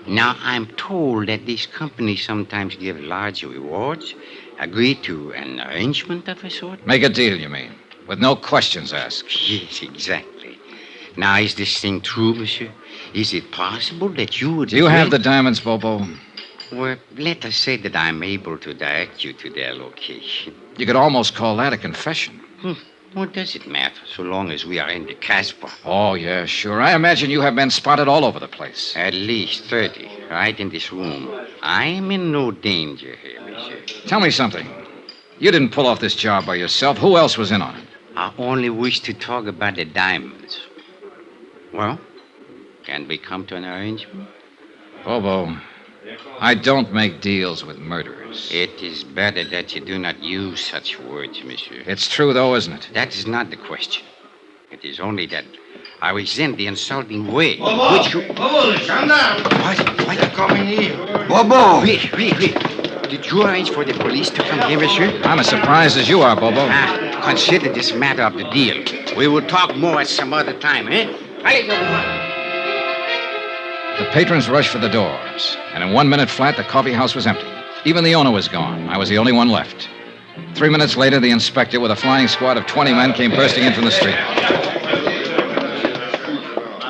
Now, I'm told that these companies sometimes give large rewards. Agree to an arrangement of a sort? Make a deal, you mean? With no questions asked. Yes, exactly. Now, is this thing true, monsieur? Is it possible that you would... Do you have the diamonds, Bobo? Well, let us say that I'm able to direct you to their location. You could almost call that a confession. What does it matter, so long as we are in the Casbah? Oh, yeah, sure. I imagine you have been spotted all over the place. At least 30, right in this room. I am in no danger here, monsieur. Tell me something. You didn't pull off this job by yourself. Who else was in on it? I only wish to talk about the diamonds. Well, can we come to an arrangement? Bobo, I don't make deals with murderers. It is better that you do not use such words, monsieur. It's true, though, isn't it? That is not the question. It is only that I resent the insulting way Bobo! which you... Bobo, calm down. Why you coming here? Bobo! Wait. Did you arrange for the police to come here, monsieur? I'm as surprised as you are, Bobo. Consider this matter of the deal. We will talk more at some other time, eh? The patrons rushed for the doors, and in 1 minute flat, the coffee house was empty. Even the owner was gone. I was the only one left. 3 minutes later, the inspector, with a flying squad of 20 men, came bursting in from the street.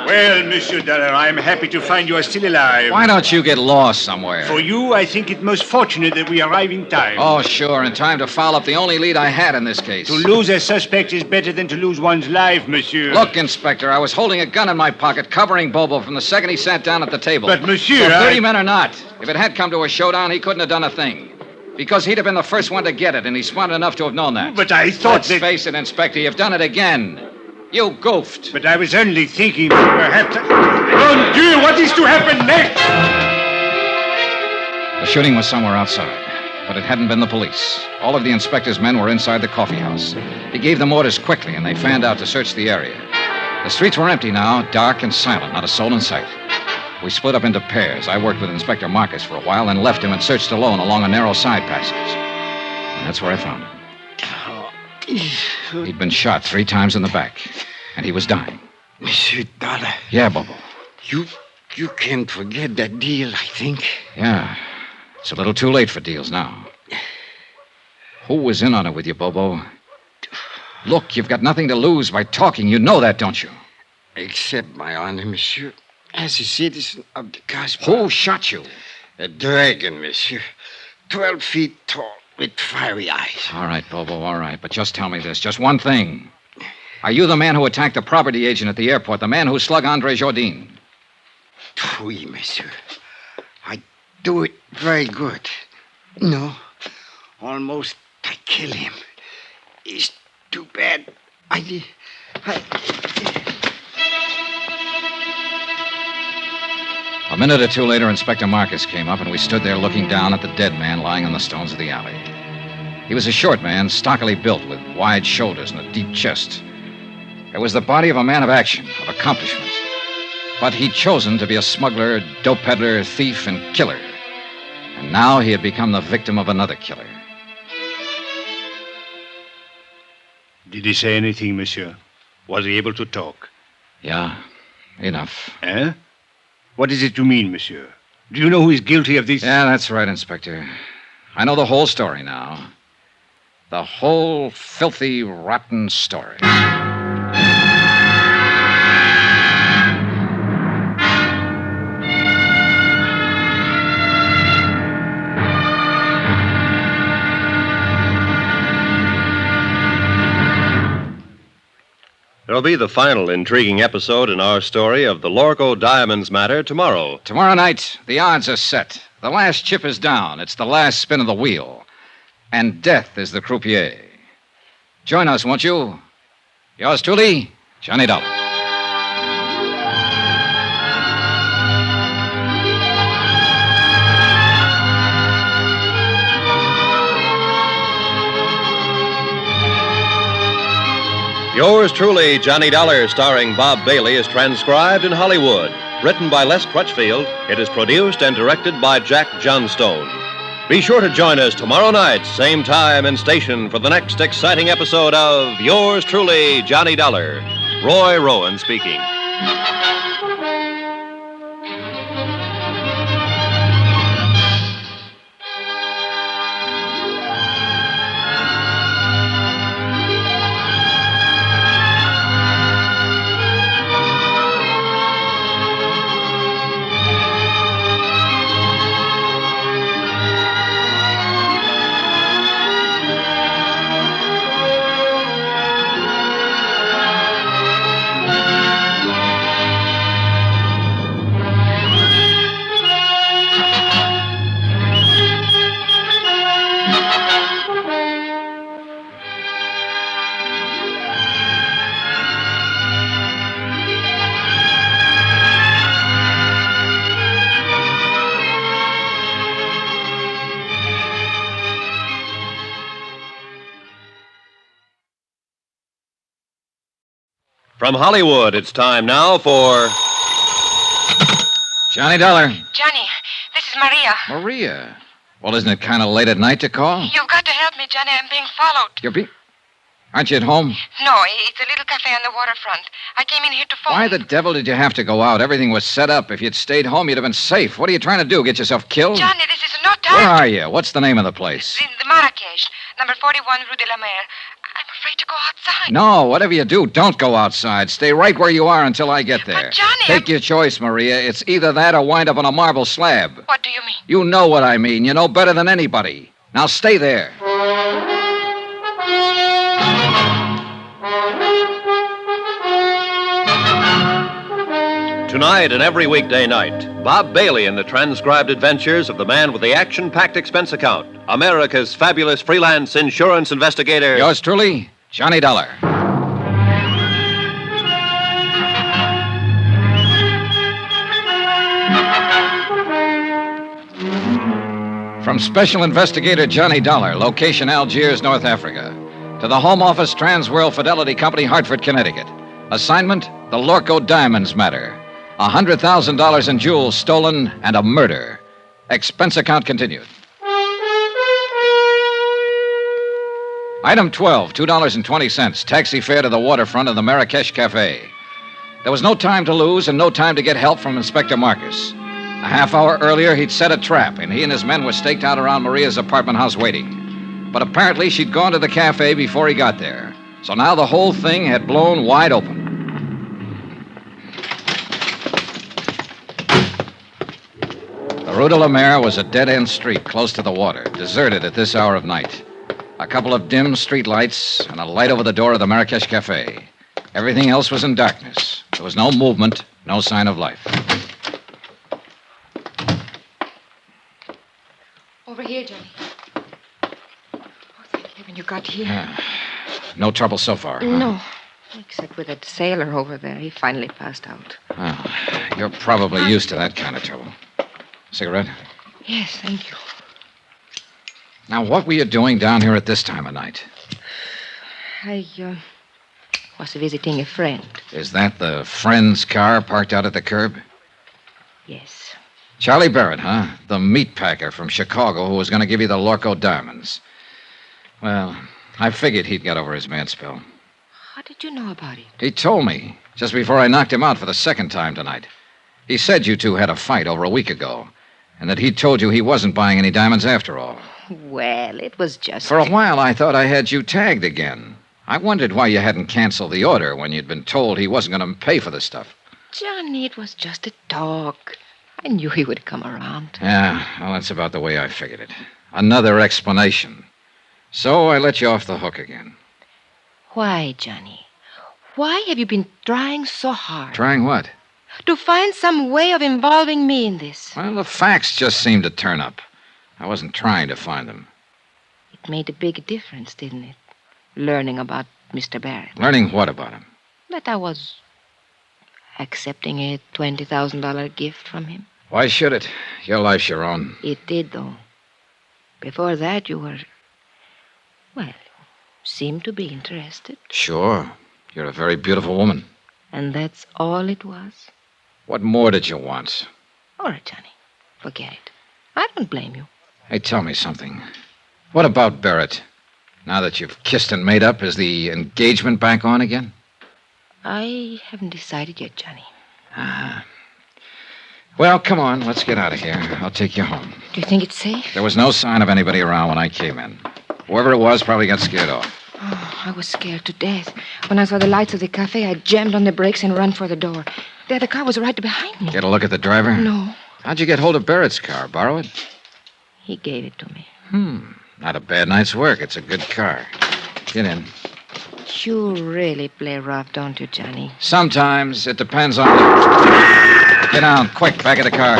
Well, Monsieur Dollar, I'm happy to find you are still alive. Why don't you get lost somewhere? For you, I think it most fortunate that we arrive in time. Oh, sure, in time to follow up the only lead I had in this case. To lose a suspect is better than to lose one's life, monsieur. Look, Inspector, I was holding a gun in my pocket, covering Bobo from the second he sat down at the table. But, monsieur, So 30 men or not, if it had come to a showdown, he couldn't have done a thing. Because he'd have been the first one to get it, and he's smart enough to have known that. But I thought Let's face it, Inspector, you've done it again. You goofed. But I was only thinking that perhaps... Mon Dieu, what is to happen next? The shooting was somewhere outside, but it hadn't been the police. All of the inspector's men were inside the coffee house. He gave them orders quickly, and they fanned out to search the area. The streets were empty now, dark and silent, not a soul in sight. We split up into pairs. I worked with Inspector Marcus for a while, then left him and searched alone along a narrow side passage. And that's where I found him. He'd been shot 3 times in the back, and he was dying. Monsieur Dollar. Yeah, Bobo. You can't forget that deal, I think. Yeah. It's a little too late for deals now. Who was in on it with you, Bobo? Look, you've got nothing to lose by talking. You know that, don't you? Accept my honor, monsieur. As a citizen of the Casbah. Who shot you? A dragon, monsieur. 12 feet tall, with fiery eyes. All right, Bobo, all right. But just tell me this. Just one thing. Are you the man who attacked the property agent at the airport, the man who slugged Andre Jourdain? Oui, monsieur. I do it very good. No, almost I kill him. It's too bad. A minute or two later, Inspector Marcus came up, and we stood there looking down at the dead man lying on the stones of the alley. He was a short man, stockily built, with wide shoulders and a deep chest. It was the body of a man of action, of accomplishment. But he'd chosen to be a smuggler, dope peddler, thief, and killer. And now he had become the victim of another killer. Did he say anything, monsieur? Was he able to talk? Yeah, enough. Eh? What is it you mean, monsieur? Do you know who is guilty of this? Yeah, that's right, Inspector. I know the whole story now. The whole filthy, rotten story. There'll be the final intriguing episode in our story of the Lorco Diamonds matter tomorrow. Tomorrow night, the odds are set. The last chip is down. It's the last spin of the wheel. And death is the croupier. Join us, won't you? Yours truly, Johnny Dollar. Yours truly, Johnny Dollar, starring Bob Bailey, is transcribed in Hollywood. Written by Les Crutchfield, it is produced and directed by Jack Johnstone. Be sure to join us tomorrow night, same time and station, for the next exciting episode of Yours truly, Johnny Dollar. Roy Rowan speaking. From Hollywood, it's time now for Johnny Dollar. Johnny, this is Maria. Maria? Well, isn't it kind of late at night to call? You've got to help me, Johnny. I'm being followed. Aren't you at home? No, it's a little cafe on the waterfront. I came in here to phone. Why the devil did you have to go out? Everything was set up. If you'd stayed home, you'd have been safe. What are you trying to do, get yourself killed? Johnny, this is no time. Where are you? What's the name of the place? The Marrakesh, number 41 Rue de la Mer. I'm afraid to go outside. No, whatever you do, don't go outside. Stay right where you are until I get there. But Johnny, Take your choice, Maria. It's either that or wind up on a marble slab. What do you mean? You know what I mean. You know better than anybody. Now stay there. Tonight and every weekday night, Bob Bailey in the transcribed adventures of the man with the action-packed expense account, America's fabulous freelance insurance investigator. Yours truly, Johnny Dollar. From Special Investigator Johnny Dollar, location Algiers, North Africa, to the Home Office Transworld Fidelity Company, Hartford, Connecticut. Assignment, the Lorco Diamonds matter. $100,000 in jewels stolen and a murder. Expense account continued. Item 12, $2.20. Taxi fare to the waterfront of the Marrakesh Cafe. There was no time to lose and no time to get help from Inspector Marcus. A half hour earlier, he'd set a trap, and he and his men were staked out around Maria's apartment house waiting. But apparently, she'd gone to the cafe before he got there. So now the whole thing had blown wide open. The Rue de la Mer was a dead-end street close to the water, deserted at this hour of night. A couple of dim street lights and a light over the door of the Marrakesh Cafe. Everything else was in darkness. There was no movement, no sign of life. Over here, Johnny. Oh, thank heaven you got here. No trouble so far, huh? No. Except with that sailor over there. He finally passed out. Well, you're probably used to that kind of trouble. Cigarette? Yes, thank you. Now, what were you doing down here at this time of night? I was visiting a friend. Is that the friend's car parked out at the curb? Yes. Charlie Barrett, huh? The meat packer from Chicago who was going to give you the Lorco diamonds. Well, I figured he'd got over his mad spell. How did you know about it? He told me just before I knocked him out for the second time tonight. He said you two had a fight over a week ago, and that he told you he wasn't buying any diamonds after all. Well, it was just... For a while, I thought I had you tagged again. I wondered why you hadn't canceled the order when you'd been told he wasn't going to pay for the stuff. Johnny, it was just a talk. I knew he would come around. Yeah, well, that's about the way I figured it. Another explanation. So I let you off the hook again. Why, Johnny? Why have you been trying so hard? Trying what? To find some way of involving me in this. Well, the facts just seemed to turn up. I wasn't trying to find them. It made a big difference, didn't it? Learning about Mr. Barrett. Learning what about him? That I was accepting a $20,000 gift from him. Why should it? Your life's your own. It did, though. Before that, you were... Well, seemed to be interested. Sure. You're a very beautiful woman. And that's all it was? What more did you want? All right, Johnny. Forget it. I don't blame you. Hey, tell me something. What about Barrett? Now that you've kissed and made up, is the engagement back on again? I haven't decided yet, Johnny. Well, come on. Let's get out of here. I'll take you home. Do you think it's safe? There was no sign of anybody around when I came in. Whoever it was probably got scared off. Oh, I was scared to death. When I saw the lights of the cafe, I jammed on the brakes and ran for the door. There, the car was right behind me. Get a look at the driver? No. How'd you get hold of Barrett's car? Borrow it? He gave it to me. Not a bad night's work. It's a good car. Get in. You really play rough, don't you, Johnny? Sometimes. It depends on... Get down, quick, back of the car.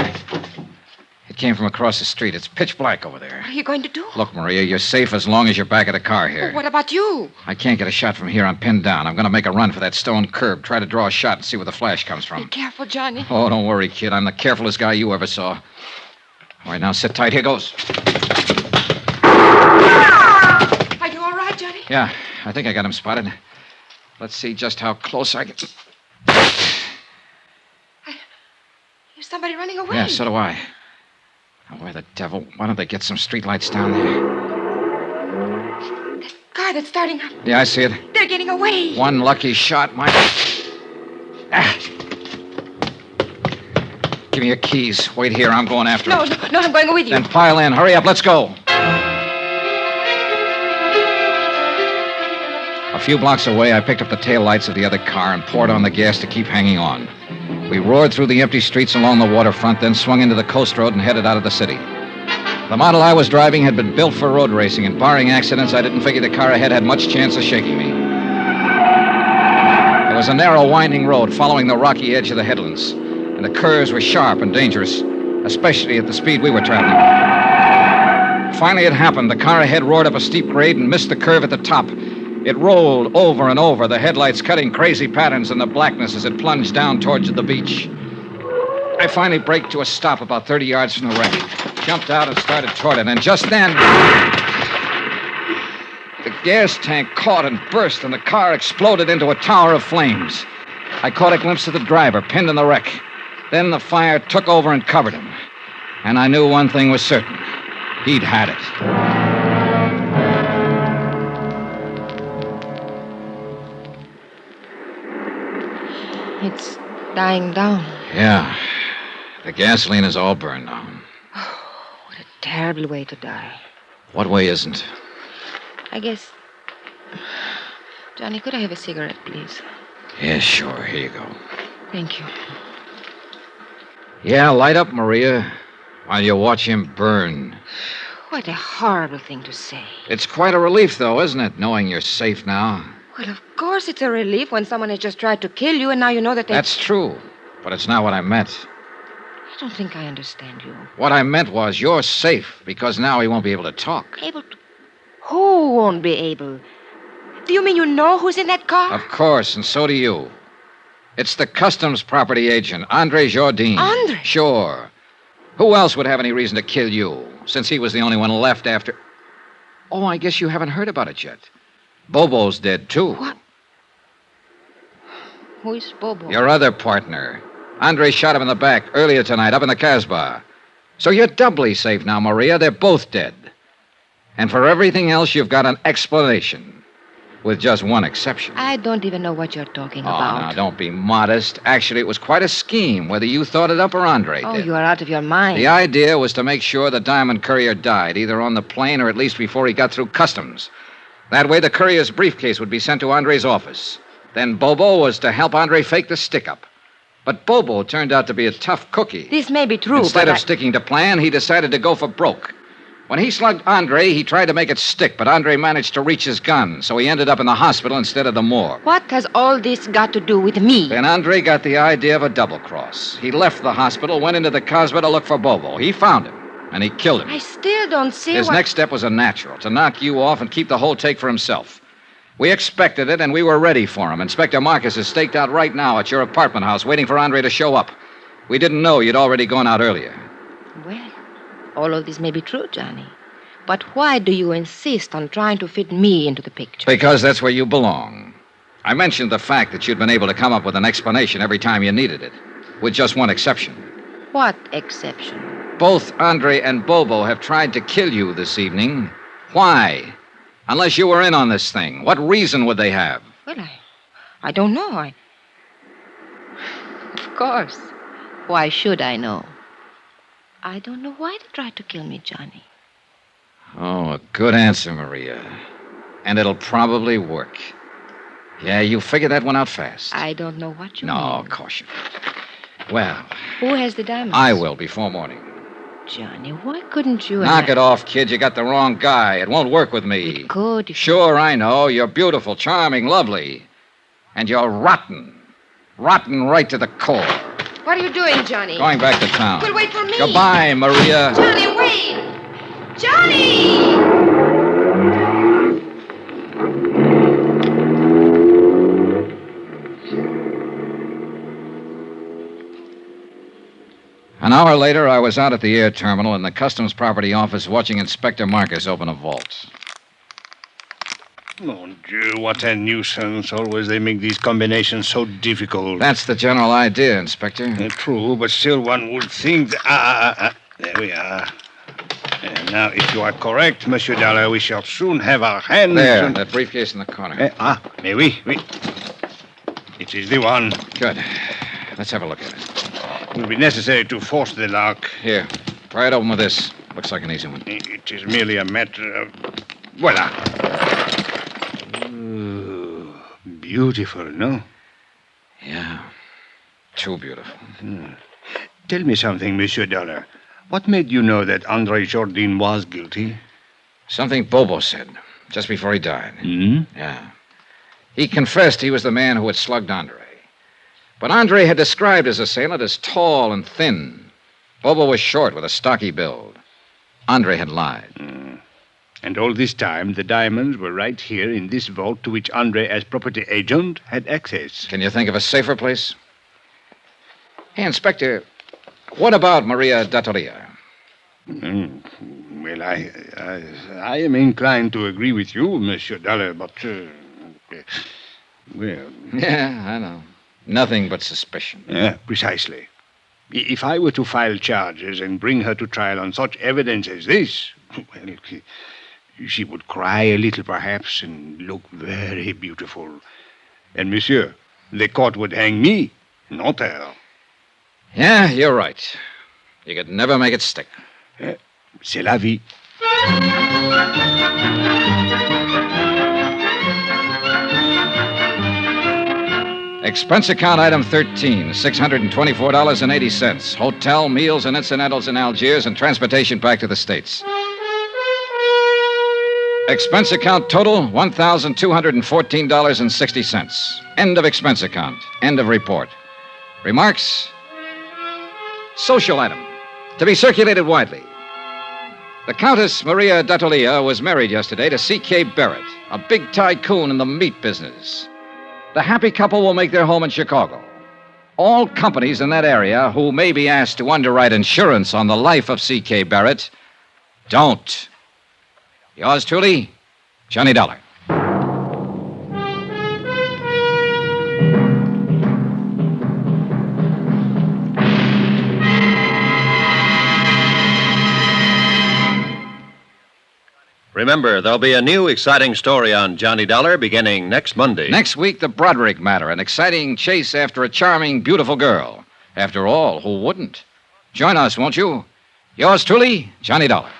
It came from across the street. It's pitch black over there. What are you going to do? Look, Maria, you're safe as long as you're back of the car here. What about you? I can't get a shot from here. I'm pinned down. I'm going to make a run for that stone curb. Try to draw a shot and see where the flash comes from. Be careful, Johnny. Oh, don't worry, kid. I'm the carefulest guy you ever saw. All right, now sit tight. Here goes. Are you all right, Johnny? Yeah, I think I got him spotted. Let's see just how close I can... There's somebody running away. Yeah, so do I. Now, where the devil? Why don't they get some streetlights down there? That car that's starting up. Yeah, I see it. They're getting away. One lucky shot might... Give me your keys. Wait here. I'm going after him. No, I'm going with you. Then pile in. Hurry up. Let's go. A few blocks away, I picked up the taillights of the other car and poured on the gas to keep hanging on. We roared through the empty streets along the waterfront, then swung into the coast road and headed out of the city. The model I was driving had been built for road racing, and barring accidents, I didn't figure the car ahead had much chance of shaking me. It was a narrow, winding road following the rocky edge of the headlands, and the curves were sharp and dangerous, especially at the speed we were traveling. Finally, it happened. The car ahead roared up a steep grade and missed the curve at the top. It rolled over and over, the headlights cutting crazy patterns in the blackness as it plunged down towards the beach. I finally braked to a stop about 30 yards from the wreck, jumped out and started toward it, and just then... the gas tank caught and burst, and the car exploded into a tower of flames. I caught a glimpse of the driver, pinned in the wreck. Then the fire took over and covered him. And I knew one thing was certain. He'd had it. It's dying down. Yeah. The gasoline is all burned now. What a terrible way to die. What way isn't? I guess... Johnny, could I have a cigarette, please? Yeah, sure. Here you go. Thank you. Yeah, light up, Maria, while you watch him burn. What a horrible thing to say. It's quite a relief, though, isn't it, knowing you're safe now? Well, of course it's a relief when someone has just tried to kill you and now you know that they... That's true, but it's not what I meant. I don't think I understand you. What I meant was you're safe because now he won't be able to talk. Able to... Who won't be able? Do you mean you know who's in that car? Of course, and so do you. It's the customs property agent, Andre Jardine. Andre? Sure. Who else would have any reason to kill you, since he was the only one left after... Oh, I guess you haven't heard about it yet. Bobo's dead, too. What? Who is Bobo? Your other partner. Andre shot him in the back earlier tonight up in the Casbah. So you're doubly safe now, Maria. They're both dead. And for everything else, you've got an explanation. With just one exception. I don't even know what you're talking Oh, about. now, don't be modest. Actually, it was quite a scheme, whether you thought it up or Andre Oh, did. you are out of your mind. The idea was to make sure the diamond courier died, either on the plane or at least before he got through customs. That way, the courier's briefcase would be sent to Andre's office. Then Bobo was to help Andre fake the stick-up. But Bobo turned out to be a tough cookie. This may be true, Instead but of sticking to plan, he decided to go for broke. When he slugged Andre, he tried to make it stick, but Andre managed to reach his gun, so he ended up in the hospital instead of the morgue. What has all this got to do with me? Then Andre got the idea of a double cross. He left the hospital, went into the Casbah to look for Bobo. He found him, and he killed him. I still don't see His next step was a natural, to knock you off and keep the whole take for himself. We expected it, and we were ready for him. Inspector Marcus is staked out right now at your apartment house, waiting for Andre to show up. We didn't know you'd already gone out earlier. Well, all of this may be true, Johnny. But why do you insist on trying to fit me into the picture? Because that's where you belong. I mentioned the fact that you'd been able to come up with an explanation every time you needed it, with just one exception. What exception? Both Andre and Bobo have tried to kill you this evening. Why? Unless you were in on this thing. What reason would they have? Well, I don't know. Of course. Why should I know? I don't know why they tried to kill me, Johnny. Oh, a good answer, Maria. And it'll probably work. Yeah, you figured that one out fast. I don't know what you mean. No, caution. Well, Who has the diamonds? I will before morning. Johnny, why couldn't you... Knock it off, kid. You got the wrong guy. It won't work with me. It could. Sure, I know. You're beautiful, charming, lovely. And you're rotten. Rotten right to the core. What are you doing, Johnny? Going back to town. Well, wait for me. Goodbye, Maria. Johnny, wait! Johnny! An hour later, I was out at the air terminal in the customs property office watching Inspector Marcus open a vault. Mon Dieu, what a nuisance. Always they make these combinations so difficult. That's the general idea, Inspector. True, but still one would think that... There we are. And now, if you are correct, Monsieur Dollar, we shall soon have our hands... There, that briefcase in the corner. Mais oui. It is the one. Good. Let's have a look at it. It will be necessary to force the lock. Here, pry it open with this. Looks like an easy one. It is merely a matter of... Voila. Ooh, beautiful, no? Yeah. Too beautiful. Tell me something, Monsieur Dollar. What made you know that Andre Jardine was guilty? Something Bobo said, just before he died. Yeah. He confessed he was the man who had slugged Andre. But Andre had described his assailant as tall and thin. Bobo was short with a stocky build. Andre had lied. And all this time, the diamonds were right here in this vault to which Andre, as property agent, had access. Can you think of a safer place? Hey, Inspector, what about Maria D'Attoria? Well, I am inclined to agree with you, Monsieur Dollar, but... well... Yeah, I know. Nothing but suspicion. Yeah, precisely. If I were to file charges and bring her to trial on such evidence as this, well, she would cry a little, perhaps, and look very beautiful. And, monsieur, the court would hang me, not her. Yeah, you're right. You could never make it stick. C'est la vie. Expense account item 13, $624.80. Hotel, meals, and incidentals in Algiers and transportation back to the States. Expense account total $1,214.60. End of expense account. End of report. Remarks? Social item. To be circulated widely. The Countess Maria D'Attolia was married yesterday to C.K. Barrett, a big tycoon in the meat business. The happy couple will make their home in Chicago. All companies in that area who may be asked to underwrite insurance on the life of C.K. Barrett don't. Yours truly, Johnny Dollar. Remember, there'll be a new exciting story on Johnny Dollar beginning next Monday. Next week, the Broderick matter, an exciting chase after a charming, beautiful girl. After all, who wouldn't? Join us, won't you? Yours truly, Johnny Dollar.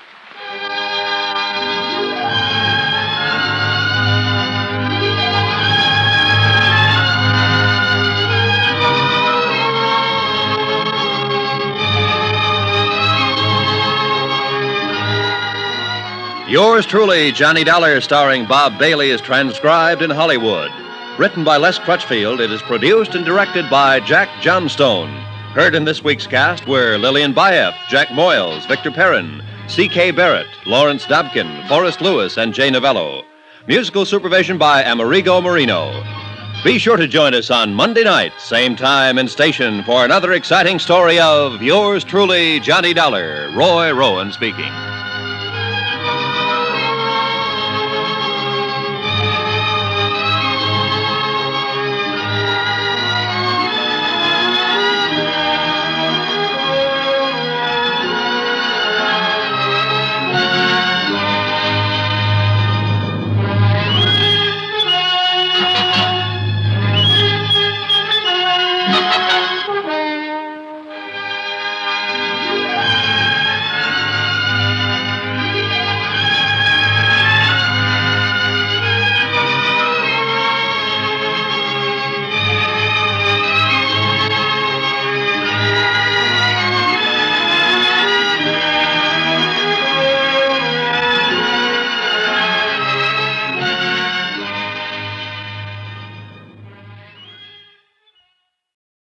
Yours truly, Johnny Dollar, starring Bob Bailey, is transcribed in Hollywood. Written by Les Crutchfield, it is produced and directed by Jack Johnstone. Heard in this week's cast were Lillian Bayef, Jack Moyles, Victor Perrin, C.K. Barrett, Lawrence Dobkin, Forrest Lewis, and Jay Novello. Musical supervision by Amerigo Marino. Be sure to join us on Monday night, same time and station, for another exciting story of Yours truly, Johnny Dollar. Roy Rowan speaking.